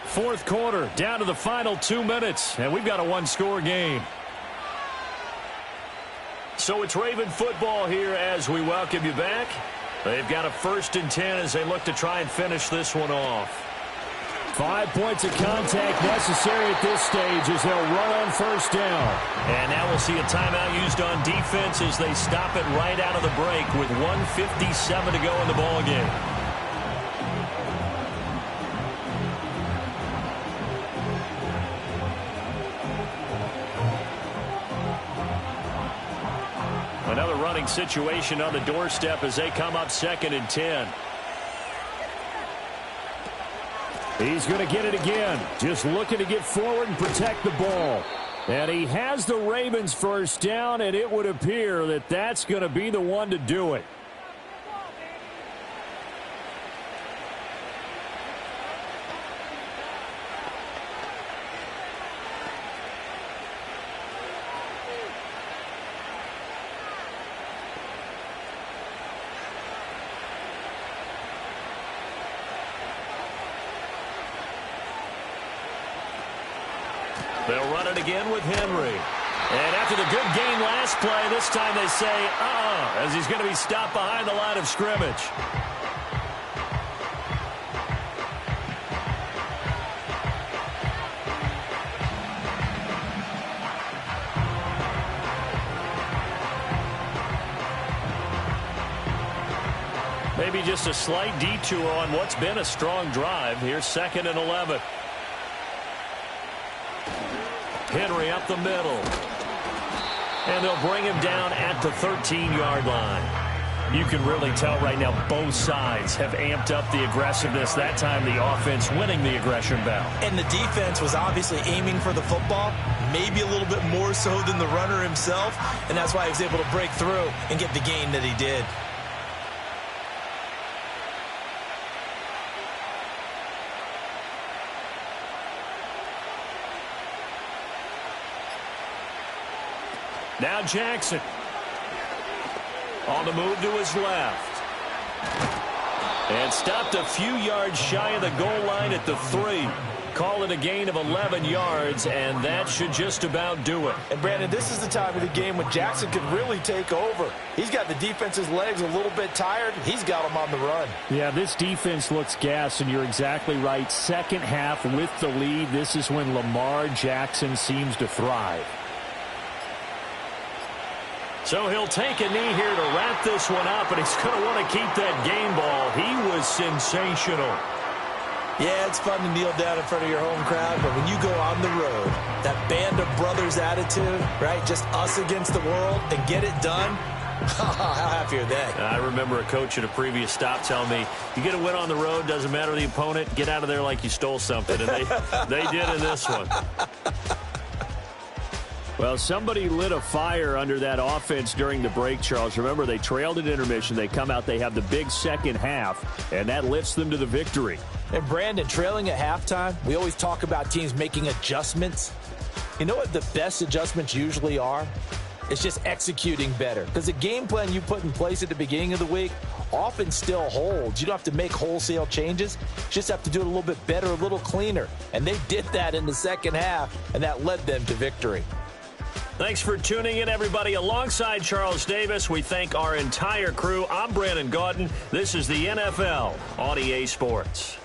Speaker 2: Fourth quarter, down to the final 2 minutes, and we've got a 1-score game. So it's Raven football here as we welcome you back. They've got a 1st and 10 as they look to try and finish this one off.
Speaker 6: 5 points of contact necessary at this stage as they'll run on 1st down.
Speaker 2: And now we'll see a timeout used on defense as they stop it right out of the break with 1:57 to go in the ballgame. Another running situation on the doorstep as they come up 2nd and 10.
Speaker 6: He's going to get it again. Just looking to get forward and protect the ball. And he has the Ravens 1st down, and it would appear that that's going to be the one to do it.
Speaker 2: They'll run it again with Henry. And after the good gain last play, this time they say, as he's going to be stopped behind the line of scrimmage. Maybe just a slight detour on what's been a strong drive. Here's 2nd and 11. Henry up the middle. And they'll bring him down at the 13-yard line. You can really tell right now both sides have amped up the aggressiveness. That time the offense winning the aggression battle.
Speaker 4: And the defense was obviously aiming for the football, maybe a little bit more so than the runner himself, and that's why he was able to break through and get the gain that he did.
Speaker 2: Now Jackson. On the move to his left. And stopped a few yards shy of the goal line at the 3. Call it a gain of 11 yards, and that should just about do it.
Speaker 4: And, Brandon, this is the time of the game when Jackson could really take over. He's got the defense's legs a little bit tired. He's got them on the run.
Speaker 11: Yeah, this defense looks gassed, and you're exactly right. Second half with the lead, this is when Lamar Jackson seems to thrive.
Speaker 2: So he'll take a knee here to wrap this one up, and he's going to want to keep that game ball. He was sensational.
Speaker 4: Yeah, it's fun to kneel down in front of your home crowd, but when you go on the road, that band of brothers attitude, right, just us against the world, and get it done, how happy are they?
Speaker 2: I remember a coach at a previous stop telling me, you get a win on the road, doesn't matter the opponent, get out of there like you stole something, and they did in this one.
Speaker 11: Well, somebody lit a fire under that offense during the break, Charles. Remember, they trailed at intermission. They come out, they have the big second half, and that lifts them to the victory.
Speaker 4: And, Brandon, trailing at halftime, we always talk about teams making adjustments. You know what the best adjustments usually are? It's just executing better. Because the game plan you put in place at the beginning of the week often still holds. You don't have to make wholesale changes. You just have to do it a little bit better, a little cleaner. And they did that in the second half, and that led them to victory.
Speaker 2: Thanks for tuning in, everybody. Alongside Charles Davis, we thank our entire crew. I'm Brandon Gaudin. This is the NFL on EA Sports.